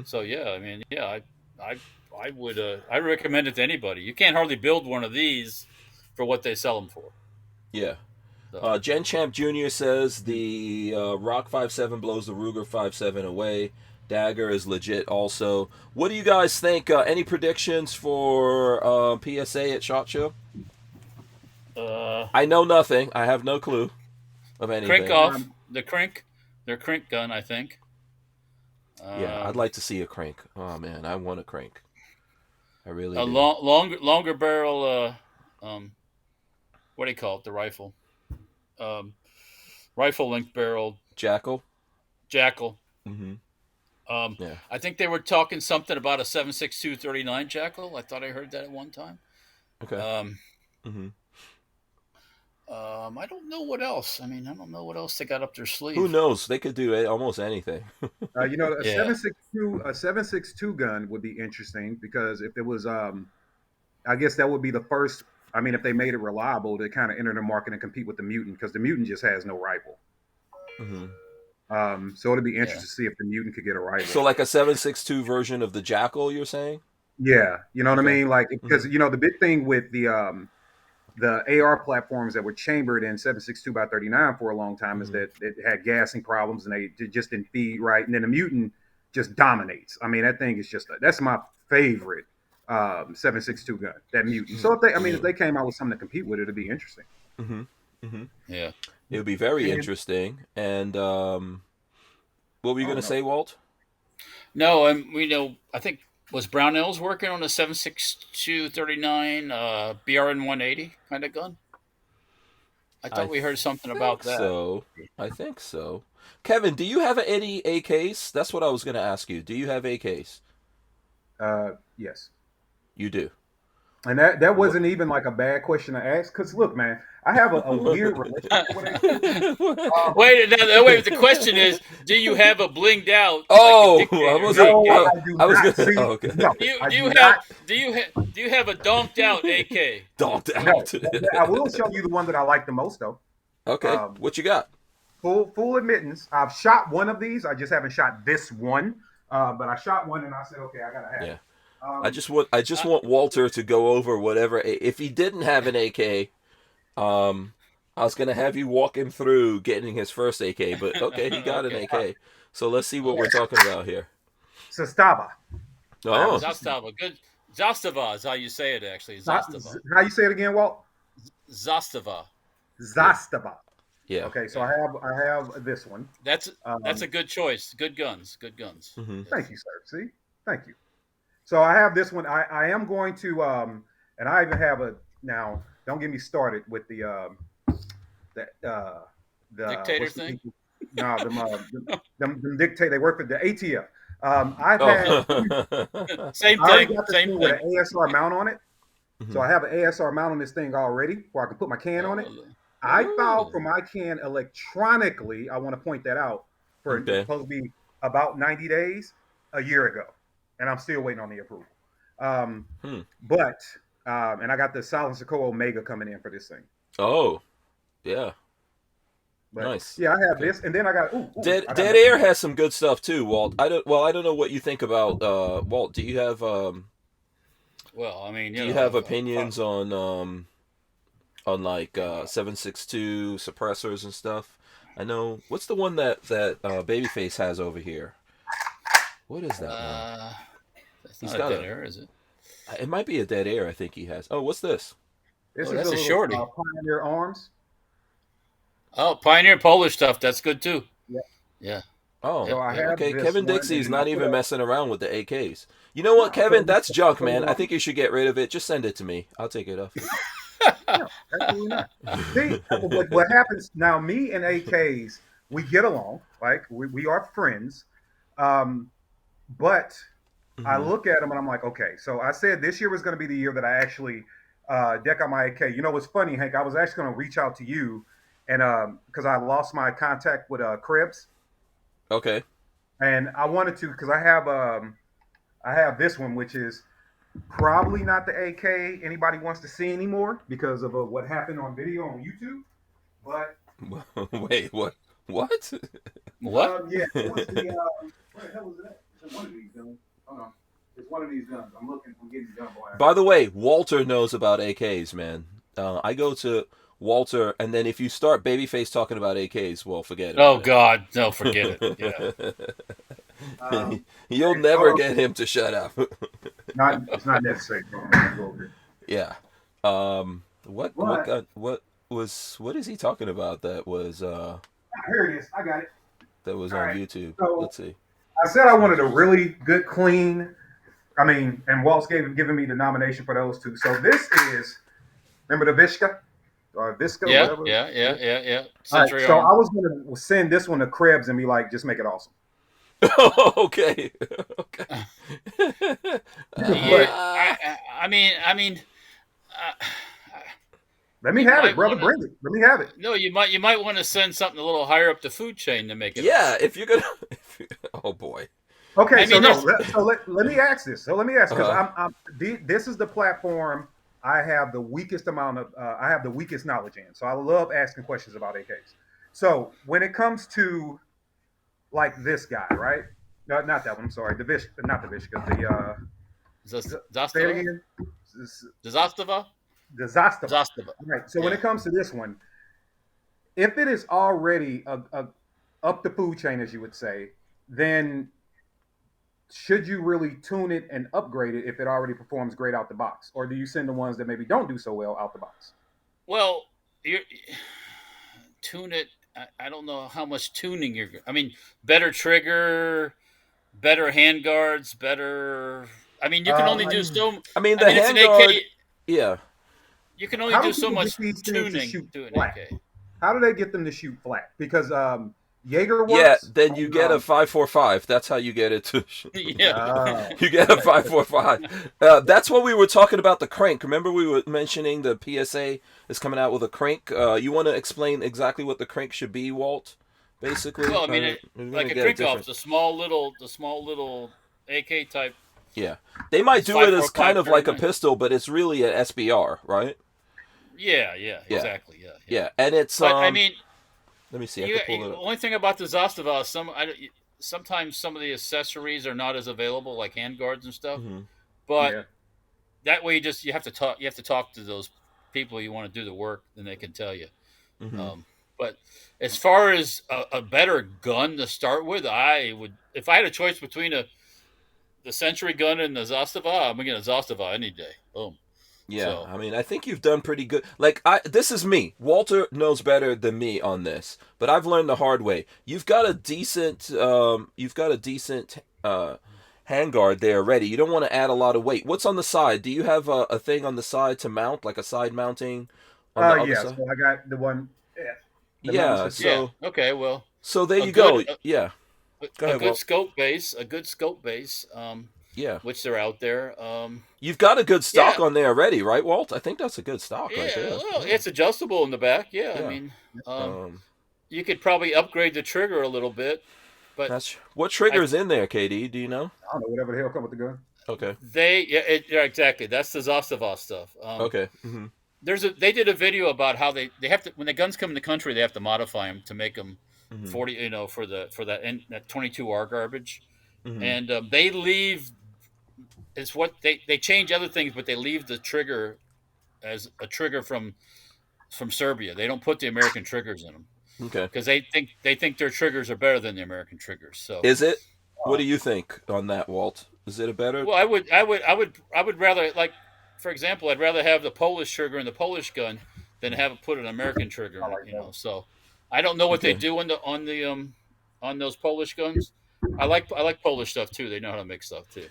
Speaker 2: So yeah, I mean, yeah, I would I recommend it to anybody. You can't hardly build one of these for what they sell them for.
Speaker 6: Yeah. Gen Champ Jr. says the Rock 5.7 blows the Ruger 5.7 away. Dagger is legit also. What do you guys think? Any predictions for PSA at SHOT Show? I know nothing. I have no clue of anything.
Speaker 2: Crank off. Their crank gun, I think.
Speaker 6: Yeah, I'd like to see a crank. Oh, man, I want a crank. I really do.
Speaker 2: Longer barrel, what do you call it? The rifle. Rifle length barrel.
Speaker 6: Jackal.
Speaker 2: Mm-hmm. Yeah. I think they were talking something about a 7.62 39 Jackal. I thought I heard that at one time.
Speaker 6: Okay.
Speaker 2: I don't know what else. I mean, I don't know what else they got up their sleeve.
Speaker 6: Who knows? They could do almost anything.
Speaker 5: A 7.62 gun would be interesting because if it was, I guess that would be the first. I mean, if they made it reliable to kind of enter the market and compete with the Mutant, because the Mutant just has no rifle. So it'd be interesting to see if the Mutant could get a rifle.
Speaker 6: So like a 7.62 version of the Jackal, you're saying?
Speaker 5: Yeah, you know what I mean. Like because the big thing with the AR platforms that were chambered in 7.62 by 39 for a long time is that it had gassing problems and they just didn't feed right. And then the Mutant just dominates. I mean, that thing is that's my favorite 7.62 gun, that Mutant. So if they came out with something to compete with it, it'd be interesting.
Speaker 2: Yeah,
Speaker 6: it would be very interesting. And what were you going to say, Walt?
Speaker 2: No, I think was Barnauls working on a 7.62 39 BRN 180 kind of gun. I thought we heard something about that.
Speaker 6: I think so. Kevin, do you have any AKs? That's what I was going to ask you. Do you have AKs?
Speaker 5: Yes.
Speaker 6: You do.
Speaker 5: And that wasn't even like a bad question to ask. Because look, man, I have a weird relationship with it.
Speaker 2: Wait. The question is, do you have a blinged out?
Speaker 6: Oh,
Speaker 2: okay. Do you have a donked out AK?
Speaker 6: Donked out.
Speaker 5: No, I will show you the one that I like the most, though.
Speaker 6: Okay. What you got?
Speaker 5: Full admittance. I've shot one of these. I just haven't shot this one. But I shot one, and I said, okay, I gotta have it. I just
Speaker 6: want Walter to go over whatever. If he didn't have an AK, I was gonna have you walk him through getting his first AK, but okay, he got an AK. So let's see what we're talking about here.
Speaker 5: Zastava.
Speaker 6: Oh,
Speaker 2: Zastava. Good. Zastava is how you say it, actually. Zastava.
Speaker 5: How you say it again, Walt?
Speaker 2: Zastava.
Speaker 6: Yeah.
Speaker 5: Okay, so I have this one.
Speaker 2: That's a good choice. Good guns.
Speaker 6: Mm-hmm.
Speaker 2: Yes.
Speaker 5: Thank you, sir. See, thank you. So I have this one. I am going to and I even have a now. Don't get me started with the
Speaker 2: Dictator
Speaker 5: what's the
Speaker 2: thing.
Speaker 5: people? No, them dictate. They work for the ATF. I've had.
Speaker 6: Oh.
Speaker 2: Same
Speaker 5: I already
Speaker 2: thing.
Speaker 5: got this
Speaker 2: Same
Speaker 5: thing with
Speaker 2: thing.
Speaker 5: an ASR mount on it. So
Speaker 6: Mhm.
Speaker 5: I have an ASR mount on this thing already, where I can put my can on it.
Speaker 2: Oh,
Speaker 5: I filed
Speaker 2: oh.
Speaker 5: for my can electronically. I want to point that out for it's
Speaker 6: Okay.
Speaker 5: supposed to be about 90 days a year ago, and I'm still waiting on the approval. Um,
Speaker 6: Hmm.
Speaker 5: but and I got the Silencer Co Omega coming in for this thing.
Speaker 6: Oh, yeah.
Speaker 5: But
Speaker 6: Nice.
Speaker 5: yeah, I have
Speaker 6: Okay.
Speaker 5: this, and then I got
Speaker 6: Dead
Speaker 5: I got
Speaker 6: Dead Air has some good stuff too, Walt. I don't know what you think about Walt. Do you have
Speaker 2: Well, I mean,
Speaker 6: do
Speaker 2: you
Speaker 6: you
Speaker 2: know,
Speaker 6: have opinions on like 762 suppressors and stuff? I know what's the one that Babyface has over here? What is that one?
Speaker 2: that's
Speaker 6: He's
Speaker 2: not a
Speaker 6: got
Speaker 2: dead air, is it?
Speaker 6: it might be a Dead Air, I think he has. Oh, what's this?
Speaker 5: this
Speaker 2: Oh,
Speaker 5: is
Speaker 2: that's
Speaker 5: a
Speaker 2: a
Speaker 5: little
Speaker 2: shorty.
Speaker 5: Pioneer Arms.
Speaker 2: Oh, Pioneer Polish stuff. That's good too.
Speaker 5: Yeah.
Speaker 2: Yeah.
Speaker 6: Oh,
Speaker 5: So I
Speaker 2: Yep.
Speaker 5: have
Speaker 6: okay.
Speaker 5: this
Speaker 6: Kevin
Speaker 5: one,
Speaker 6: Dixie's
Speaker 5: and then I
Speaker 6: not
Speaker 5: put
Speaker 6: even
Speaker 5: a
Speaker 6: messing around with the AKs. You know what,
Speaker 5: no, I put a
Speaker 6: Kevin? That's junk, man. I
Speaker 5: little
Speaker 6: think you should get rid of it. Just send it to me. I'll take it off.
Speaker 5: no, absolutely not. See, what happens now? Me and AKs, we get along. Like we are friends, but I
Speaker 6: Hmm.
Speaker 5: look at them and I'm like, okay. So I said this year was going to be the year that I actually deck out my AK. You know what's funny, Hank? I was actually going to reach out to you, and because I lost my contact with Krebs,
Speaker 6: Okay.
Speaker 5: and I wanted to because I have this one, which is probably not the AK anybody wants to see anymore because of what happened on video on YouTube. But
Speaker 6: Wait, what? What?
Speaker 2: What?
Speaker 5: yeah, it was the where the hell was that? It's one of these guns. Hold on, it's one of these guns. I'm getting jumbo.
Speaker 6: By the way, Walter knows about AKs, man. I go to Walter, and then if you start Babyface talking about AKs, well, forget
Speaker 2: Oh
Speaker 6: about
Speaker 2: God, no, forget it. Yeah.
Speaker 6: it.
Speaker 5: Um,
Speaker 6: You'll
Speaker 5: hey, hold
Speaker 6: never
Speaker 5: on.
Speaker 6: get him to shut up.
Speaker 5: It's not necessary. Go over
Speaker 6: Yeah.
Speaker 5: But
Speaker 6: What is he talking about
Speaker 5: here it is. I got it.
Speaker 6: that was
Speaker 5: All
Speaker 6: on
Speaker 5: right.
Speaker 6: YouTube?
Speaker 5: So
Speaker 6: Let's see.
Speaker 5: I said I wanted a really good, clean. I mean, and Walt's giving me the nomination for those two. So this is remember the Vishka or Visca,
Speaker 2: Yeah.
Speaker 5: whatever.
Speaker 2: Yeah.
Speaker 5: All right.
Speaker 2: Century
Speaker 5: So
Speaker 2: Arm.
Speaker 5: I was gonna send this one to Krebs and be like, just make it awesome.
Speaker 6: Okay. Okay.
Speaker 5: But
Speaker 2: Yeah. I mean. Uh,
Speaker 5: let me
Speaker 2: you
Speaker 5: have it,
Speaker 2: might
Speaker 5: brother.
Speaker 2: want to.
Speaker 5: Bring it. Let me have it.
Speaker 2: No, you might want to send something a little higher up the food chain to make it.
Speaker 6: Yeah,
Speaker 2: Awesome.
Speaker 6: if you're gonna. Oh boy.
Speaker 5: Okay,
Speaker 2: I mean,
Speaker 5: let me ask this. So let me ask because
Speaker 6: Uh-huh.
Speaker 5: this is the platform I have the weakest amount of I have the weakest knowledge in. So I love asking questions about AKs. So when it comes to like this guy, right? No, not that one. I'm sorry. Not the Vishka. Say it
Speaker 2: Zastava.
Speaker 5: again.
Speaker 2: The Zastava.
Speaker 5: The Zastava.
Speaker 2: Zastava.
Speaker 5: All right. So when
Speaker 2: Yeah.
Speaker 5: it comes to this one, if it is already up the food chain, as you would say, then should you really tune it and upgrade it if it already performs great out the box, or do you send the ones that maybe don't do so well out the box?
Speaker 2: Well, you tune it. I don't know how much tuning you're. I mean, better trigger, better handguards, better. I mean, you can only do so.
Speaker 6: I mean,
Speaker 2: I
Speaker 6: the
Speaker 2: mean, it's an AK.
Speaker 6: handguard. Yeah.
Speaker 2: You can only
Speaker 5: How
Speaker 2: do
Speaker 5: do
Speaker 2: so
Speaker 5: people get
Speaker 2: much
Speaker 5: these things to
Speaker 2: tuning
Speaker 5: shoot
Speaker 2: to an
Speaker 5: flat?
Speaker 2: AK.
Speaker 5: How do they get them to shoot flat? Because Jaeger
Speaker 6: Yeah.
Speaker 5: works.
Speaker 6: Then you get a 5.45. That's how you get it to.
Speaker 2: Yeah.
Speaker 6: You get a 5.45. That's what we were talking about the crank. Remember we were mentioning the PSA is coming out with a crank. You want to explain exactly what the crank should be, Walt? Basically,
Speaker 2: Well, I mean,
Speaker 6: we're
Speaker 2: like
Speaker 6: gonna
Speaker 2: a
Speaker 6: get
Speaker 2: crank
Speaker 6: different.
Speaker 2: off, the small little AK type.
Speaker 6: Yeah, they might
Speaker 2: It's
Speaker 6: do it as kind
Speaker 2: 5.45
Speaker 6: of like a
Speaker 2: 39.
Speaker 6: pistol, but it's really an SBR, right?
Speaker 2: Yeah,
Speaker 6: Yeah.
Speaker 2: exactly. Yeah.
Speaker 6: Yeah, and it's
Speaker 2: But I mean,
Speaker 6: Let me see. I
Speaker 2: you,
Speaker 6: can pull it up.
Speaker 2: only thing about the Zastava, sometimes some of the accessories are not as available, like handguards and stuff.
Speaker 6: Hmm.
Speaker 2: But
Speaker 5: Yeah.
Speaker 2: that way, you have to talk. You have to talk to those people you want to do the work, then they can tell you.
Speaker 6: Hmm.
Speaker 2: But as far as a better gun to start with, I would, if I had a choice between the Century gun and the Zastava, I'm gonna get a Zastava any day. Boom.
Speaker 6: Yeah,
Speaker 2: So,
Speaker 6: I mean, I think you've done pretty good. Like, this is me. Walter knows better than me on this, but I've learned the hard way. You've got a decent, handguard there already. You don't want to add a lot of weight. What's on the side? Do you have a thing on the side to mount, like a side mounting on the other
Speaker 5: Yeah.
Speaker 6: side?
Speaker 5: So I got the one. Yeah. The mounting
Speaker 6: Yeah.
Speaker 5: system.
Speaker 6: So,
Speaker 2: yeah. Okay. Well,
Speaker 6: so there
Speaker 2: a
Speaker 6: you go.
Speaker 2: good,
Speaker 6: Yeah. Go
Speaker 2: a
Speaker 6: ahead,
Speaker 2: good
Speaker 6: Walt.
Speaker 2: scope base,
Speaker 6: Yeah.
Speaker 2: which they're out there.
Speaker 6: You've got a good stock
Speaker 2: Yeah,
Speaker 6: on there already, right, Walt? I think that's a good stock right
Speaker 2: yeah.
Speaker 6: there.
Speaker 2: Well,
Speaker 6: Yeah.
Speaker 2: it's adjustable in the back. Yeah, I
Speaker 6: Yeah.
Speaker 2: mean,
Speaker 6: Um,
Speaker 2: you could probably upgrade the trigger a little bit, but
Speaker 6: that's what trigger is in there, KD? Do you know?
Speaker 5: I don't know whatever the hell come with the gun.
Speaker 6: Okay.
Speaker 2: yeah, exactly. That's the Zastava stuff.
Speaker 6: Okay. Mm-hmm.
Speaker 2: They did a video about how they have to, when the guns come in the country, they have to modify them to make them
Speaker 6: Mm-hmm.
Speaker 2: 40, for that 22R garbage,
Speaker 6: Mm-hmm.
Speaker 2: and they leave. It's what they change other things, but they leave the trigger as a trigger from Serbia. They don't put the American triggers in them
Speaker 6: Okay.
Speaker 2: because they think their triggers are better than the American triggers. So,
Speaker 6: Is it? What do you think on that, Walt? Is it a better?
Speaker 2: well, I would rather, like, for example, I'd rather have the Polish trigger in the Polish gun than have it put an American trigger in it. So I don't know what they do on those Polish guns. I like Polish stuff too. They know how to make stuff too.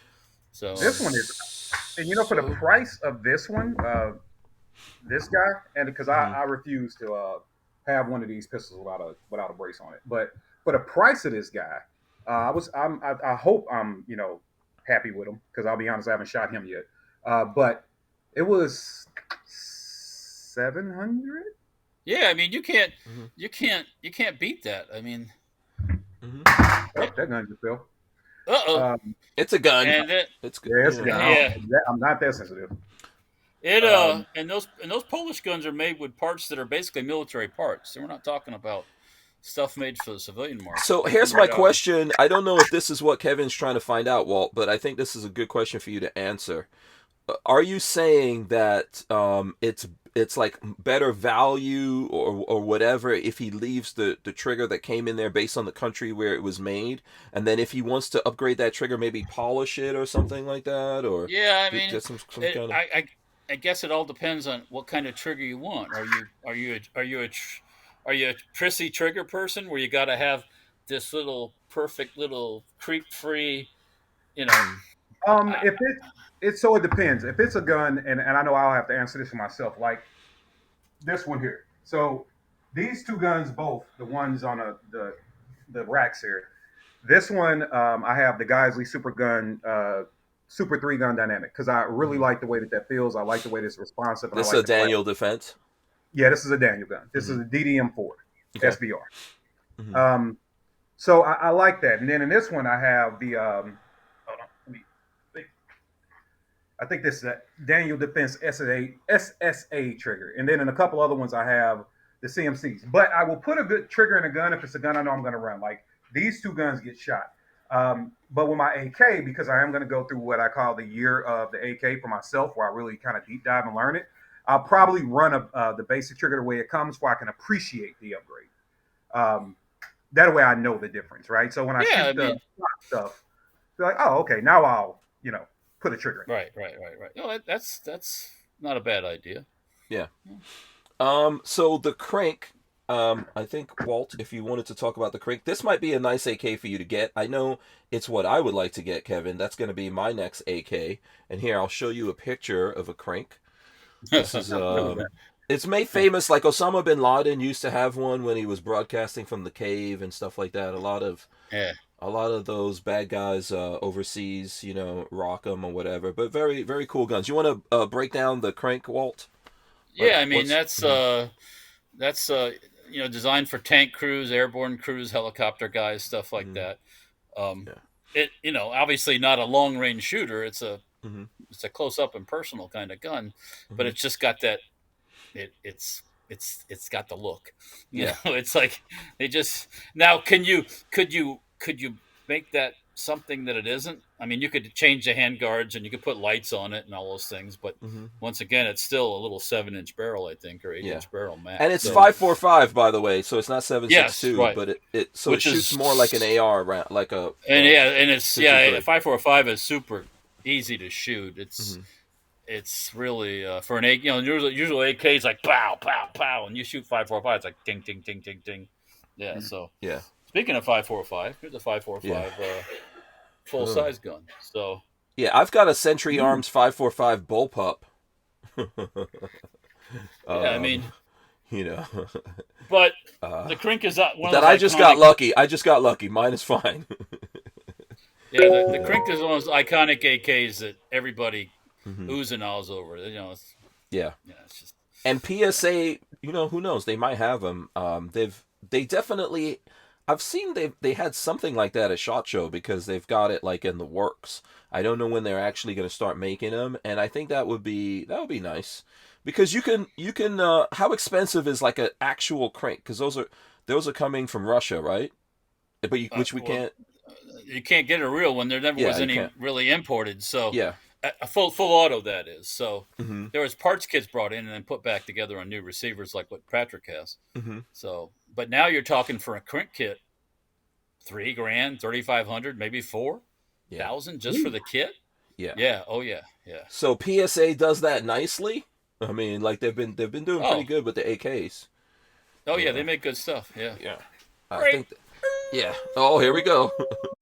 Speaker 2: So
Speaker 5: This one is, and for the price of this one, this guy, and because I refuse to have one of these pistols without a brace on it, but for the price of this guy, I hope I'm happy with him, because I'll be honest, I haven't shot him yet, but it was 700.
Speaker 2: yeah, I mean, you can't beat that. I mean,
Speaker 5: Oh, that gun just fell.
Speaker 6: It's a gun.
Speaker 2: And
Speaker 6: it's good.
Speaker 5: Yeah, it's a gun.
Speaker 2: Yeah.
Speaker 5: I'm not that sensitive.
Speaker 2: and those Polish guns are made with parts that are basically military parts. So we're not talking about stuff made for the civilian market.
Speaker 6: So here's my question. I don't know if this is what Kevin's trying to find out, Walt, but I think this is a good question for you to answer. Are you saying that it's like better value or whatever if he leaves the trigger that came in there based on the country where it was made, and then if he wants to upgrade that trigger, maybe polish it or something like that? Or
Speaker 2: yeah, I mean,
Speaker 6: some kind of...
Speaker 2: I guess it all depends on what kind of trigger you want. Are you a prissy trigger person where you got to have this little perfect little creep free,
Speaker 5: If it depends. If it's a gun, and I know I'll have to answer this for myself, like this one here. So these two guns, both the ones on the racks here. This one, I have the Geisley Super Gun, Super 3 gun dynamic, because I really like the way that feels. I like the way it's responsive. And
Speaker 6: This
Speaker 5: I like
Speaker 6: is a Daniel defense?
Speaker 5: Yeah, this is a Daniel gun. This is a DDM4
Speaker 6: Okay.
Speaker 5: SBR. So I like that. And then in this one, I have the hold on, let me think. I think this is a Daniel Defense SSA trigger. And then in a couple other ones, I have the CMCs. But I will put a good trigger in a gun if it's a gun I know I'm going to run. Like these two guns get shot. But with my AK, because I am going to go through what I call the year of the AK for myself, where I really kind of deep dive and learn it, I'll probably run the basic trigger the way it comes, where I can appreciate the upgrade. That way I know the difference, right? So when I shoot the stuff, they're like, oh, okay, now I'll, put a trigger in.
Speaker 2: Right. No, that's not a bad idea.
Speaker 6: Yeah. So the crank, I think, Walt, if you wanted to talk about the crank, this might be a nice AK for you to get. I know it's what I would like to get, Kevin. That's going to be my next AK. And here, I'll show you a picture of a crank. This is it's made famous, like Osama bin Laden used to have one when he was broadcasting from the cave and stuff like that. A lot of those bad guys overseas, rock them or whatever. But very, very cool guns. You want to break down the crank, Walt?
Speaker 2: Yeah, I mean that's designed for tank crews, airborne crews, helicopter guys, stuff like that. It obviously not a long range shooter. It's a close up and personal kind of gun, but it's just got that. It's got the look. It's like they just now. Could you make that something that it isn't? I mean, you could change the hand guards and you could put lights on it and all those things, but once again, it's still a little 7-inch barrel, I think, or 8-inch barrel max.
Speaker 6: And it's 5.45, by the way, so it's not 7.62,
Speaker 2: right.
Speaker 6: but it shoots more like an AR round, like a.
Speaker 2: And it's 5.45 is super easy to shoot. It's it's really for an AK. Usually AK is like pow, pow, pow, and you shoot 5.45. It's like ding, ding, ding, ding, ding. Yeah. So
Speaker 6: Yeah.
Speaker 2: speaking of 5.45, here's a 5.45
Speaker 6: Yeah.
Speaker 2: full size gun. So
Speaker 6: yeah, I've got a Century Arms 5.45 bullpup.
Speaker 2: I mean,
Speaker 6: but
Speaker 2: the Krink is one
Speaker 6: that
Speaker 2: of those
Speaker 6: I just got lucky. I just got lucky. Mine is fine.
Speaker 2: Yeah, the Krink is one of those iconic AKs that everybody oohs and ahs over. It's just.
Speaker 6: And PSA, who knows? They might have them. They definitely. I've seen they had something like that at SHOT Show because they've got it like in the works. I don't know when they're actually going to start making them, and I think that would be nice because you can how expensive is like an actual crank? Because those are coming from Russia, right? But which we can't.
Speaker 2: You can't get a real one. There never was any really imported. So
Speaker 6: yeah,
Speaker 2: a full auto that is. So there was parts kits brought in and then put back together on new receivers like what Patrick has. So, but now you're talking for a crank kit, $3,000, 3,500, maybe 4,000 just for the kit.
Speaker 6: Yeah.
Speaker 2: Yeah. Oh yeah. Yeah.
Speaker 6: So PSA does that nicely. I mean, like they've been doing pretty good with the AKs.
Speaker 2: Oh yeah, they make good stuff. Yeah.
Speaker 6: Yeah. I think. Yeah. Oh, here we go.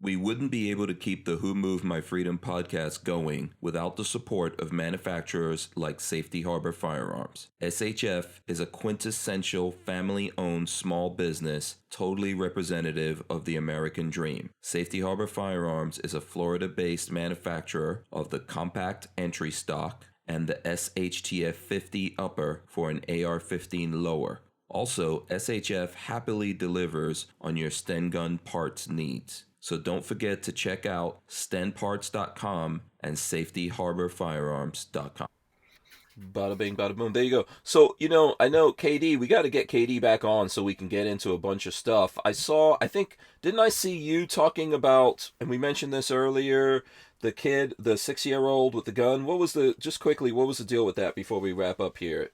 Speaker 1: We wouldn't be able to keep the Who Moved My Freedom podcast going without the support of manufacturers like Safety Harbor Firearms. SHF is a quintessential family-owned small business, totally representative of the American dream. Safety Harbor Firearms is a Florida-based manufacturer of the compact entry stock and the SHTF 50 upper for an AR-15 lower. Also, SHF happily delivers on your Sten gun parts needs. So don't forget to check out stenparts.com and safetyharborfirearms.com.
Speaker 6: Bada bing, bada boom. There you go. So, I know KD, we got to get KD back on so we can get into a bunch of stuff. Didn't I see you talking about, and we mentioned this earlier, the kid, the 6-year-old with the gun? Just quickly, what was the deal with that before we wrap up here?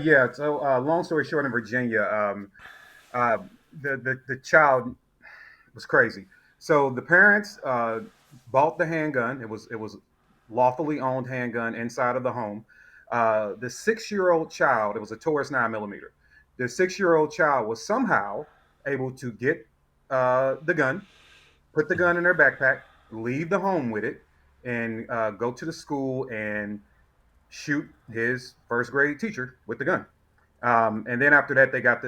Speaker 5: Yeah. So, long story short, in Virginia, the child was crazy. So the parents bought the handgun. It was lawfully owned handgun inside of the home. The 6-year-old child, it was a Taurus 9mm. The 6-year-old child was somehow able to get the gun, put the gun in their backpack, leave the home with it, and go to the school and shoot his first grade teacher with the gun. And then after that, they got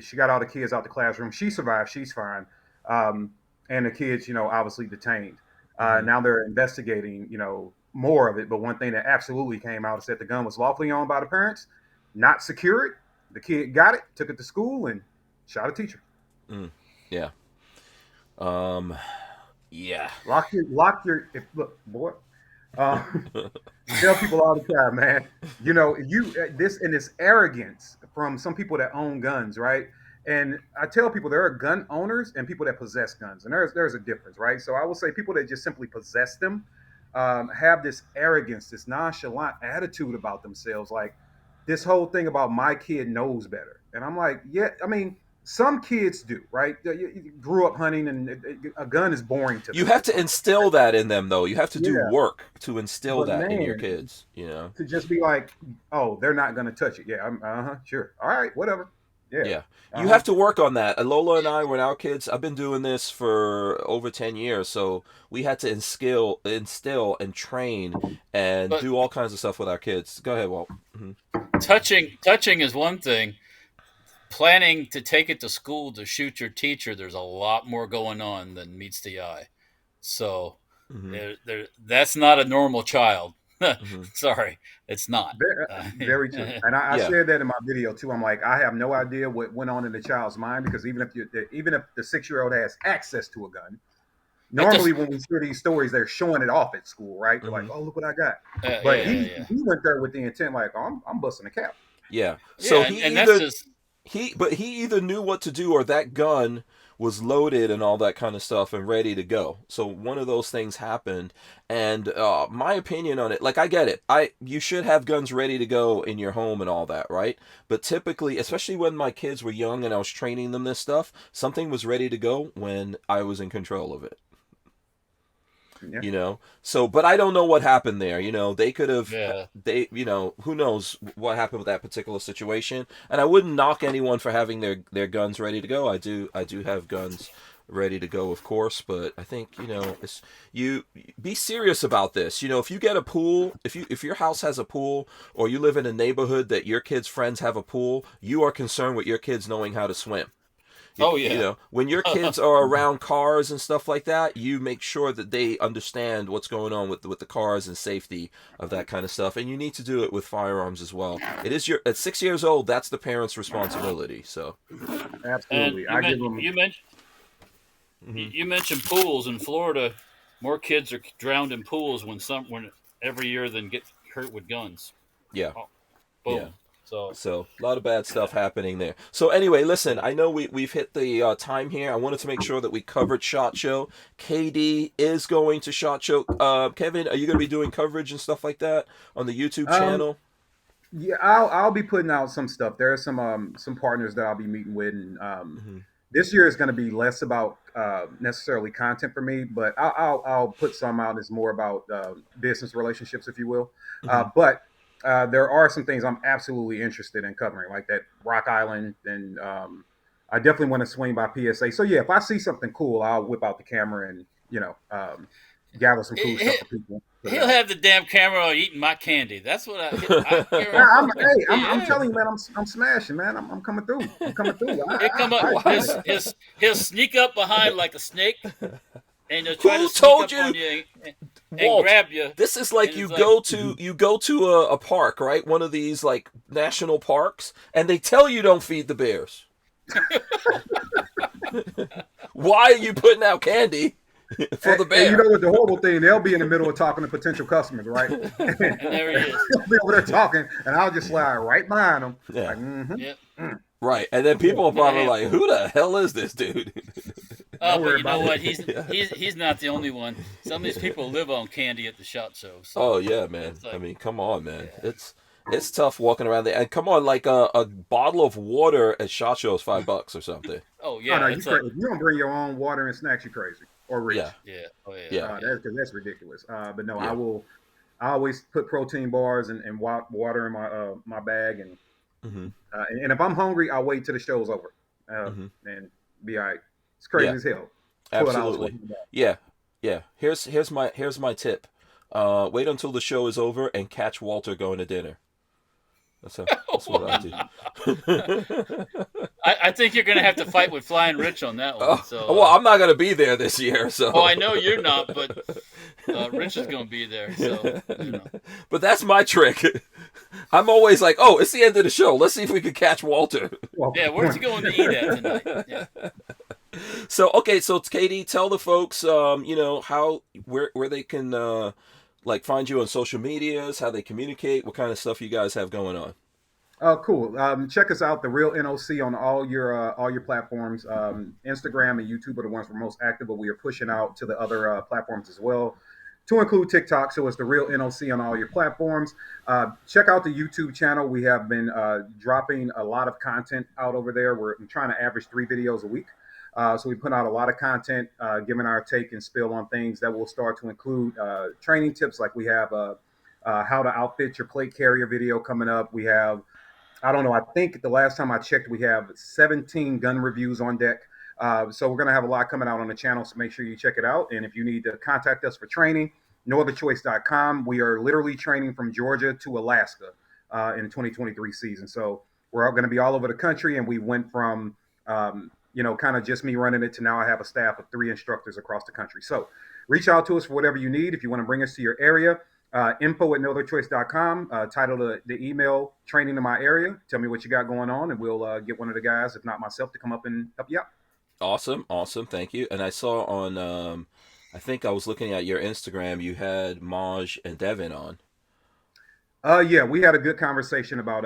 Speaker 5: she got all the kids out the classroom. She survived. She's fine. And the kids, obviously detained. Now they're investigating, more of it. But one thing that absolutely came out is that the gun was lawfully owned by the parents, not secured. The kid got it, took it to school, and shot a teacher.
Speaker 6: Yeah. Yeah.
Speaker 5: Look, boy. Tell people all the time, man. This arrogance from some people that own guns, right? And I tell people there are gun owners and people that possess guns, and there's a difference, right? So I will say people that just simply possess them have this arrogance, this nonchalant attitude about themselves, like this whole thing about my kid knows better. And I'm like, yeah, I mean, some kids do, right? You grew up hunting, and a gun is boring to them.
Speaker 6: You have to instill that in them, though. You have to do work to instill that in your kids, To
Speaker 5: just be like, oh, they're not going to touch it. Yeah, sure. All right, whatever.
Speaker 6: Yeah. You have to work on that. Lola and I, when our kids, I've been doing this for over 10 years, so we had to instill and train and do all kinds of stuff with our kids. Go ahead, Walt.
Speaker 2: Touching is one thing. Planning to take it to school to shoot your teacher, there's a lot more going on than meets the eye. So that's not a normal child. Sorry, it's not.
Speaker 5: Very true. And I said that in my video too. I'm like, I have no idea what went on in the child's mind, because even if the 6-year-old has access to a gun, normally when we hear these stories, they're showing it off at school, right? They're like, oh, look what I got. But he went there with the intent, like, oh, I'm busting a cap.
Speaker 6: Yeah. So he
Speaker 2: that's
Speaker 6: either knew what to do, or that gun was loaded and all that kind of stuff and ready to go. So one of those things happened, and my opinion on it, like, I get it. You should have guns ready to go in your home and all that, right? But typically, especially when my kids were young and I was training them this stuff, something was ready to go when I was in control of it.
Speaker 5: Yeah.
Speaker 6: So, but I don't know what happened there. They could have,
Speaker 2: Yeah.
Speaker 6: who knows what happened with that particular situation. And I wouldn't knock anyone for having their guns ready to go. I do have guns ready to go, of course, but I think, you be serious about this. If you get a pool, if your house has a pool, or you live in a neighborhood that your kids' friends have a pool, you are concerned with your kids knowing how to swim.
Speaker 2: Oh yeah.
Speaker 6: When your kids are around cars and stuff like that, you make sure that they understand what's going on with the cars and safety of that kind of stuff. And you need to do it with firearms as well. It is at 6 years old, that's the parent's responsibility. So
Speaker 5: absolutely.
Speaker 2: You mentioned pools in Florida. More kids are drowned in pools when every year than get hurt with guns.
Speaker 6: Yeah.
Speaker 2: Oh, boom.
Speaker 6: Yeah.
Speaker 2: So
Speaker 6: a lot of bad stuff happening there. So anyway, listen, I know we've hit the time here. I wanted to make sure that we covered SHOT Show. KD is going to SHOT Show. Kevin, are you going to be doing coverage and stuff like that on the YouTube channel?
Speaker 5: Yeah, I'll be putting out some stuff. There are some partners that I'll be meeting with, and this year is going to be less about necessarily content for me, but I'll put some out that's more about business relationships, if you will. But there are some things I'm absolutely interested in covering, like that Rock Island, and I definitely want to swing by PSA. So yeah, if I see something cool, I'll whip out the camera and gather some cool stuff for people.
Speaker 2: He'll have the damn camera eating my candy. That's what I'm
Speaker 5: telling you, man, I'm smashing, man. I'm coming through.
Speaker 2: He'll sneak up behind like a snake, and he'll try
Speaker 6: Who
Speaker 2: to sneak
Speaker 6: told
Speaker 2: up
Speaker 6: you?
Speaker 2: on you and
Speaker 6: Walt,
Speaker 2: grab you.
Speaker 6: This is like you go to a park, right? One of these like national parks, and they tell you don't feed the bears. Why are you putting out candy for the bear?
Speaker 5: And you know what the horrible thing? They'll be in the middle of talking to potential customers, right?
Speaker 2: And there he is.
Speaker 5: They'll be over there talking, and I'll just slide right behind them.
Speaker 6: Yeah.
Speaker 5: Like,
Speaker 2: Yep.
Speaker 6: Right, and then people are probably like, "Who the hell is this dude?"
Speaker 2: Oh, but you know what? He's not the only one. Some of these people live on candy at the SHOT Show. So
Speaker 6: oh yeah, man. I mean, come on, man. Yeah. It's tough walking around there. And come on, like a bottle of water at SHOT Show is $5 or something.
Speaker 2: Oh yeah.
Speaker 5: No, if you don't bring your own water and snacks, you're crazy or rich.
Speaker 2: Yeah. Oh yeah.
Speaker 5: That's ridiculous. But no, yeah. I always put protein bars and water in my bag, and and if I'm hungry, I'll wait till the show's over and be all right. It's crazy as hell.
Speaker 6: Absolutely. Yeah. Here's my tip. Wait until the show is over and catch Walter going to dinner. That's what I do.
Speaker 2: I think you're going to have to fight with Flying Rich on that one.
Speaker 6: Well, I'm not going to be there this year. So.
Speaker 2: Oh, I know you're not, but Rich is going to be there. So,
Speaker 6: But that's my trick. I'm always like, oh, it's the end of the show. Let's see if we can catch Walter.
Speaker 2: Yeah, where's he going to eat at tonight? Yeah.
Speaker 6: So Katie, tell the folks, how where they can find you on social medias, how they communicate, what kind of stuff you guys have going on.
Speaker 5: Cool. Check us out, The Real NOC, on all your platforms. Instagram and YouTube are the ones we're most active, but we are pushing out to the other platforms as well, to include TikTok. So it's The Real NOC on all your platforms. Check out the YouTube channel. We have been dropping a lot of content out over there. We're trying to average 3 videos a week. So we put out a lot of content, giving our take and spill on things that will start to include training tips. Like we have how to outfit your plate carrier video coming up. We have, I don't know, I think the last time I checked, we have 17 gun reviews on deck. So we're going to have a lot coming out on the channel, so make sure you check it out. And if you need to contact us for training, nootherchoice.com. We are literally training from Georgia to Alaska in 2023 season. So we're going to be all over the country, and we went from kind of just me running it to now I have a staff of 3 instructors across the country. So reach out to us for whatever you need. If you want to bring us to your area, info@nootherchoice.com, title the email, training in my area. Tell me what you got going on, and we'll get one of the guys, if not myself, to come up and help you out.
Speaker 6: Awesome. Thank you. And I saw on, I think I was looking at your Instagram, you had Maj and Devin on.
Speaker 5: Yeah, we had a good conversation about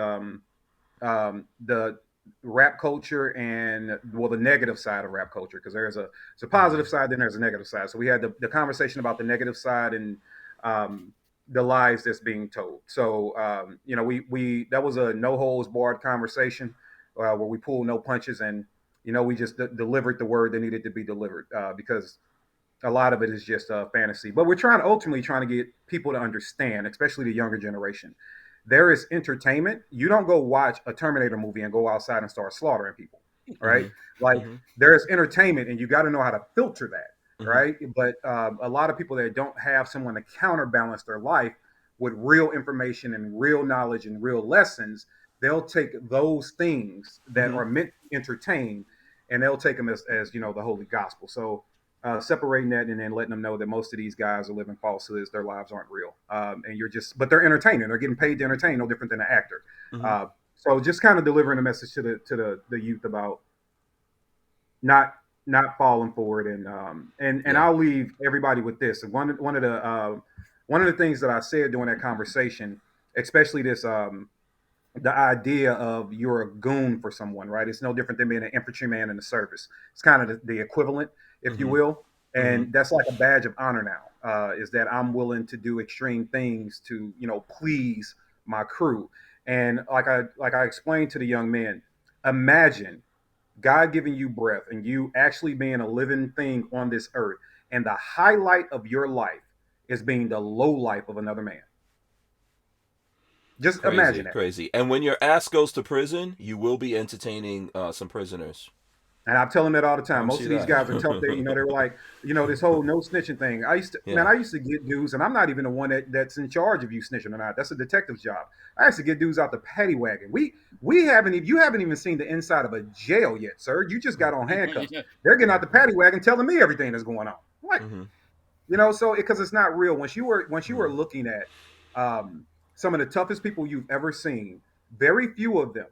Speaker 5: the rap culture and the negative side of rap culture, because there's a positive side, then there's a negative side. So we had the conversation about the negative side and the lies that's being told. So we that was a no holds barred conversation where we pulled no punches, and we just delivered the word that needed to be delivered, because a lot of it is just fantasy. But we're ultimately trying to get people to understand, especially the younger generation. There is entertainment. You don't go watch a Terminator movie and go outside and start slaughtering people, right?
Speaker 6: Mm-hmm.
Speaker 5: Like
Speaker 6: Mm-hmm.
Speaker 5: there's entertainment, and you got to know how to filter that,
Speaker 6: Mm-hmm.
Speaker 5: right? But a lot of people that don't have someone to counterbalance their life with real information and real knowledge and real lessons, they'll take those things that
Speaker 6: Mm-hmm.
Speaker 5: are meant to entertain, and they'll take them as the holy gospel. So separating that and then letting them know that most of these guys are living falsehoods, their lives aren't real, and but they're entertaining. They're getting paid to entertain, no different than an actor.
Speaker 6: Mm-hmm.
Speaker 5: So just kind of delivering a message to the youth about not falling for it, and I'll leave everybody with this. One of the things that I said during that conversation, especially this the idea of you're a goon for someone, right? It's no different than being an infantryman in the service. It's kind of the equivalent, if
Speaker 6: Mm-hmm.
Speaker 5: you will. And
Speaker 6: Mm-hmm.
Speaker 5: that's like a badge of honor now, is that I'm willing to do extreme things to, please my crew. And like I explained to the young men, imagine God giving you breath and you actually being a living thing on this earth. And the highlight of your life is being the low life of another man. Just imagine that.
Speaker 6: Crazy. And when your ass goes to prison, you will be entertaining some prisoners.
Speaker 5: And I tell them that all the time. Most of these
Speaker 6: that.
Speaker 5: guys are tough. They were like, this whole no snitching thing. I used to get dudes, and I'm not even the one that's in charge of you snitching or not. That's a detective's job. I used to get dudes out the paddy wagon. You haven't even seen the inside of a jail yet, sir. You just got on handcuffs. They're getting out the paddy wagon, telling me everything that's going on. What?
Speaker 6: Mm-hmm.
Speaker 5: So because it's not real. Once you were looking at some of the toughest people you've ever seen, very few of them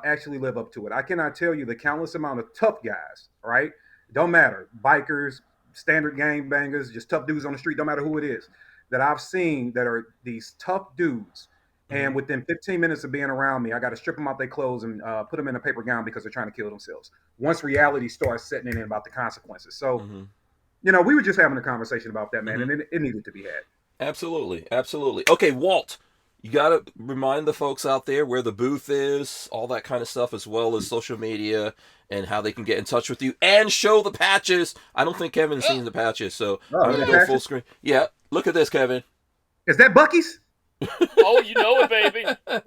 Speaker 5: actually live up to it. I cannot tell you the countless amount of tough guys, right? Don't matter. Bikers, standard gang bangers, just tough dudes on the street, don't matter who it is, that I've seen that are these tough dudes. And within 15 minutes of being around me, I got to strip them out their clothes and put them in a paper gown because they're trying to kill themselves. Once reality starts setting in about the consequences. So, we were just having a conversation about that, man, and it needed to be had.
Speaker 6: Absolutely. Absolutely. Okay, Walt, you got to remind the folks out there where the booth is, all that kind of stuff, as well as social media and how they can get in touch with you and show the patches. I don't think Kevin's seen the patches, so I'm going to go full screen. Yeah, look at this, Kevin.
Speaker 5: Is that Buc-ee's?
Speaker 2: Oh, you know it, baby.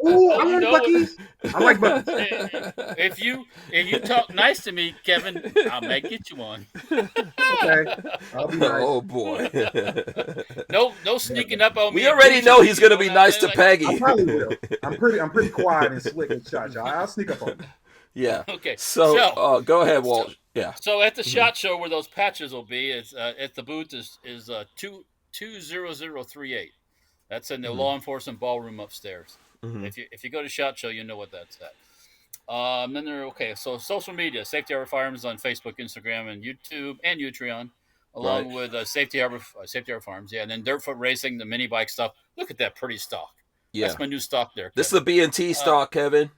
Speaker 5: Ooh, I want Buc-ee's. I like Buc-ee's.
Speaker 2: If you talk nice to me, Kevin, I may get you one.
Speaker 5: Okay, I'll be nice.
Speaker 6: Oh boy.
Speaker 2: No sneaking up on me.
Speaker 6: We already know he's going to be nice to Peggy.
Speaker 5: I probably will. I'm pretty quiet and slick and shot, y'all. I'll sneak up on you.
Speaker 6: Yeah.
Speaker 2: Okay.
Speaker 6: So go ahead, Walt. Yeah.
Speaker 2: So at the SHOT Show where those patches will be, it's at the booth is 20038. That's in the law enforcement ballroom upstairs. If you go to SHOT Show, you know what that's at. Then so social media, Safety Harbor Firearms on Facebook, Instagram, and YouTube, and Utreon, along with Safety Harbor Farms. Yeah, and then Dirtfoot Racing, the mini bike stuff. Look at that pretty stock. Yeah. That's my new stock there, Kevin.
Speaker 6: This is the B&T stock, Kevin.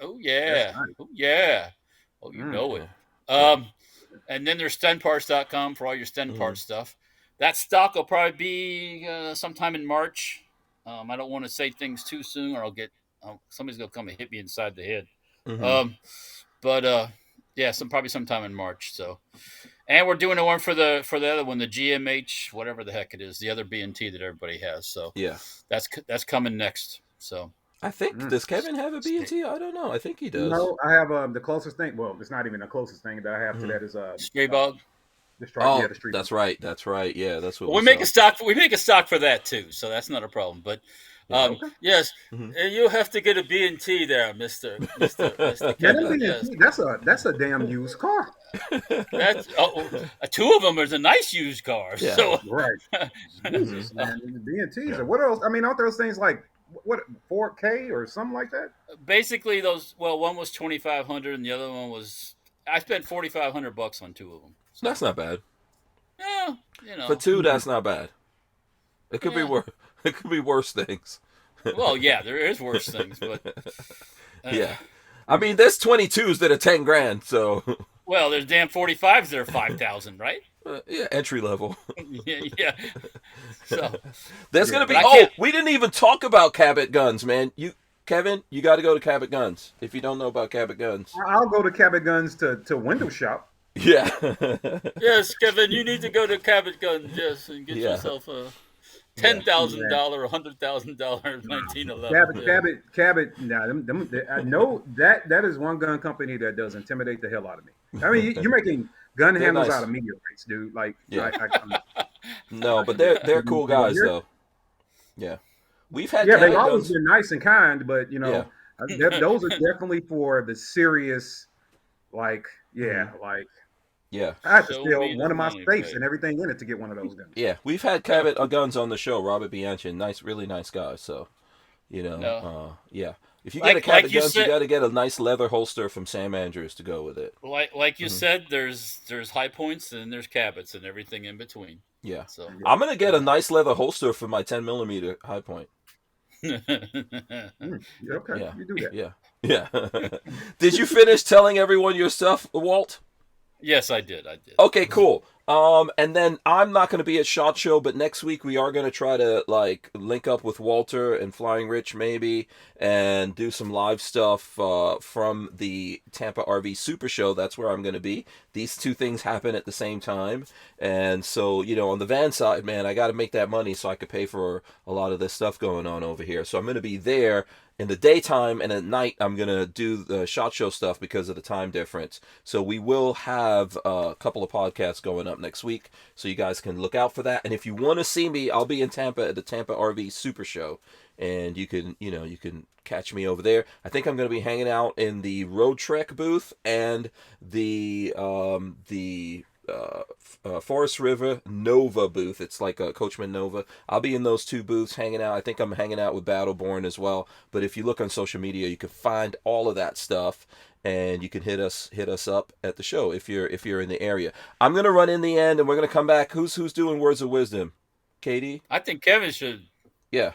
Speaker 2: Oh, yeah.
Speaker 5: Nice.
Speaker 2: Oh, yeah. Oh, you know it. And then there's stenparts.com for all your Sten parts stuff. That stock will probably be sometime in March. I don't want to say things too soon, or I'll get somebody's gonna come and hit me inside the head. Probably sometime in March. So, and we're doing a one for the other one, the GMH, whatever the heck it is, the other B&T that everybody has. So
Speaker 6: yeah,
Speaker 2: that's coming next. So
Speaker 6: I think does Kevin have a B&T? I don't know. I think he does.
Speaker 5: No, I have the closest thing. Well, it's not even the closest thing that I have to that is
Speaker 2: Stray Bug.
Speaker 5: The street.
Speaker 6: That's right. Yeah, that's what
Speaker 2: we make a stock. We make a stock for that too, so that's not a problem. But yes, you have to get a B&T there, Mister Kevin.
Speaker 5: Yes. That's a damn used car.
Speaker 2: That's two of them are a nice used car.
Speaker 6: Yeah.
Speaker 2: So
Speaker 5: right. Jesus, man, the B&Ts. What else? I mean, aren't those things like what 4K or something like that?
Speaker 2: Basically, those. Well, one was $2,500, and the other one was. I spent $4,500 on two of them. So.
Speaker 6: That's not bad.
Speaker 2: Yeah,
Speaker 6: For two, that's not bad. It could be worse. It could be worse things.
Speaker 2: Well, yeah, there is worse things, but
Speaker 6: yeah. I mean, there's 22s that are $10,000. So.
Speaker 2: Well, there's damn 45s that are $5,000, right?
Speaker 6: Yeah, entry level.
Speaker 2: yeah. So
Speaker 6: there's gonna be. We didn't even talk about Cabot Guns, man. Kevin, you got to go to Cabot Guns if you don't know about Cabot Guns.
Speaker 5: I'll go to Cabot Guns to window shop.
Speaker 6: Yeah.
Speaker 2: Yes, Kevin, you need to go to Cabot Guns, yes, and get yourself a $10,000, $100,000 1911.
Speaker 5: Cabot. Nah, I know that is one gun company that does intimidate the hell out of me. I mean, you're making gun
Speaker 6: They're
Speaker 5: handles
Speaker 6: nice.
Speaker 5: out of meteorites, dude. Like,
Speaker 6: yeah.
Speaker 5: I
Speaker 6: No, but they're cool guys though. Yeah, we've had
Speaker 5: they've
Speaker 6: Cabot
Speaker 5: always
Speaker 6: guns.
Speaker 5: been nice and kind, but
Speaker 6: Yeah.
Speaker 5: those are definitely for the serious. Like, like
Speaker 6: Yeah.
Speaker 5: I had to
Speaker 2: Show
Speaker 5: steal
Speaker 2: me
Speaker 5: one
Speaker 2: the
Speaker 5: of my
Speaker 2: money,
Speaker 5: safes
Speaker 2: right.
Speaker 5: and everything in it to get one of those guns.
Speaker 6: Yeah, we've had Cabot guns on the show. Robert Bianchi, nice, really nice guy. So, yeah. If you get a Cabot guns, you got to get a nice leather holster from Sam Andrews to go with it.
Speaker 2: Like you said, there's HiPoints and there's Cabots and everything in between.
Speaker 6: Yeah.
Speaker 2: So
Speaker 6: I'm gonna get a nice leather holster for my 10mm HiPoint.
Speaker 5: Okay,
Speaker 6: Yeah.
Speaker 5: you do that.
Speaker 6: Yeah. Did you finish telling everyone your stuff, Walt?
Speaker 2: Yes, I did.
Speaker 6: Okay, cool. And then I'm not going to be at SHOT Show, but next week we are going to try to link up with Walter and Flying Rich maybe, and do some live stuff from the Tampa RV Super Show. That's where I'm going to be. These two things happen at the same time, and so on the van side, man, I got to make that money so I could pay for a lot of this stuff going on over here. So I'm going to be there in the daytime, and at night I'm going to do the SHOT Show stuff because of the time difference. So we will have a couple of podcasts going up next week, so you guys can look out for that. And if you want to see me, I'll be in Tampa at the Tampa RV Super Show, and you can catch me over there. I think I'm going to be hanging out in the Road Trek booth and the Forest River Nova booth. It's like a Coachman Nova. I'll be in those two booths hanging out. I think I'm hanging out with Battleborn as well. But if you look on social media, you can find all of that stuff, and you can hit us up at the show if you're in the area. I'm gonna run in the end, and we're gonna come back. Who's doing words of wisdom? Katie?
Speaker 2: I think Kevin should.
Speaker 6: Yeah.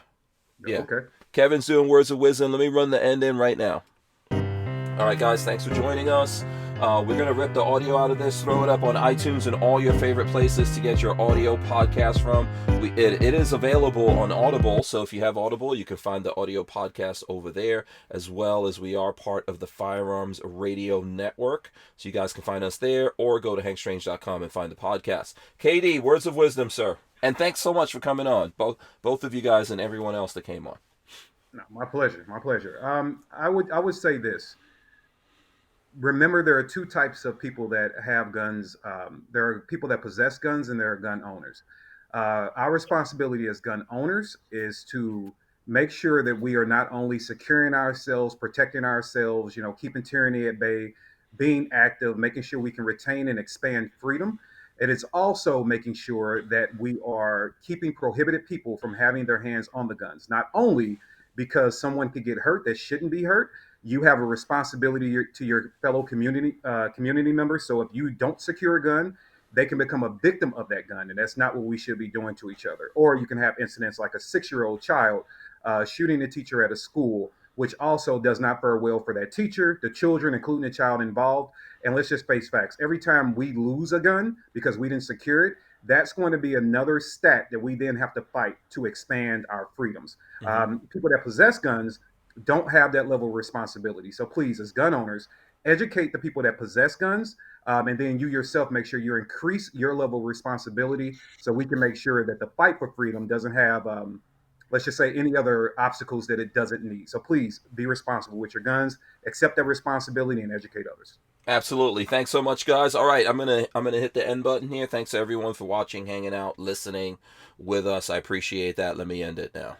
Speaker 5: Okay.
Speaker 6: Kevin's doing words of wisdom. Let me run the end in right now. All right, guys, thanks for joining us. We're going to rip the audio out of this, throw it up on iTunes and all your favorite places to get your audio podcast from. It is available on Audible, so if you have Audible, you can find the audio podcast over there, as well as we are part of the Firearms Radio Network. So you guys can find us there, or go to hankstrange.com and find the podcast. KD, words of wisdom, sir. And thanks so much for coming on, both of you guys and everyone else that came on.
Speaker 5: No, my pleasure. I would say this. Remember, there are two types of people that have guns. There are people that possess guns, and there are gun owners. Our responsibility as gun owners is to make sure that we are not only securing ourselves, protecting ourselves, keeping tyranny at bay, being active, making sure we can retain and expand freedom. It is also making sure that we are keeping prohibited people from having their hands on the guns, not only because someone could get hurt that shouldn't be hurt. You have a responsibility to your fellow community members. So if you don't secure a gun, they can become a victim of that gun, and that's not what we should be doing to each other. Or you can have incidents like a 6-year-old child shooting a teacher at a school, which also does not fare well for that teacher, the children, including the child involved. And let's just face facts. Every time we lose a gun because we didn't secure it, that's going to be another stat that we then have to fight to expand our freedoms. People that possess guns don't have that level of responsibility. So please, as gun owners, educate the people that possess guns, and then you yourself make sure you increase your level of responsibility so we can make sure that the fight for freedom doesn't have, let's just say, any other obstacles that it doesn't need. So please be responsible with your guns, accept that responsibility, and educate others.
Speaker 6: Absolutely. Thanks so much, guys. All right, I'm gonna hit the end button here. Thanks to everyone for watching, hanging out, listening with us. I appreciate that. Let me end it now.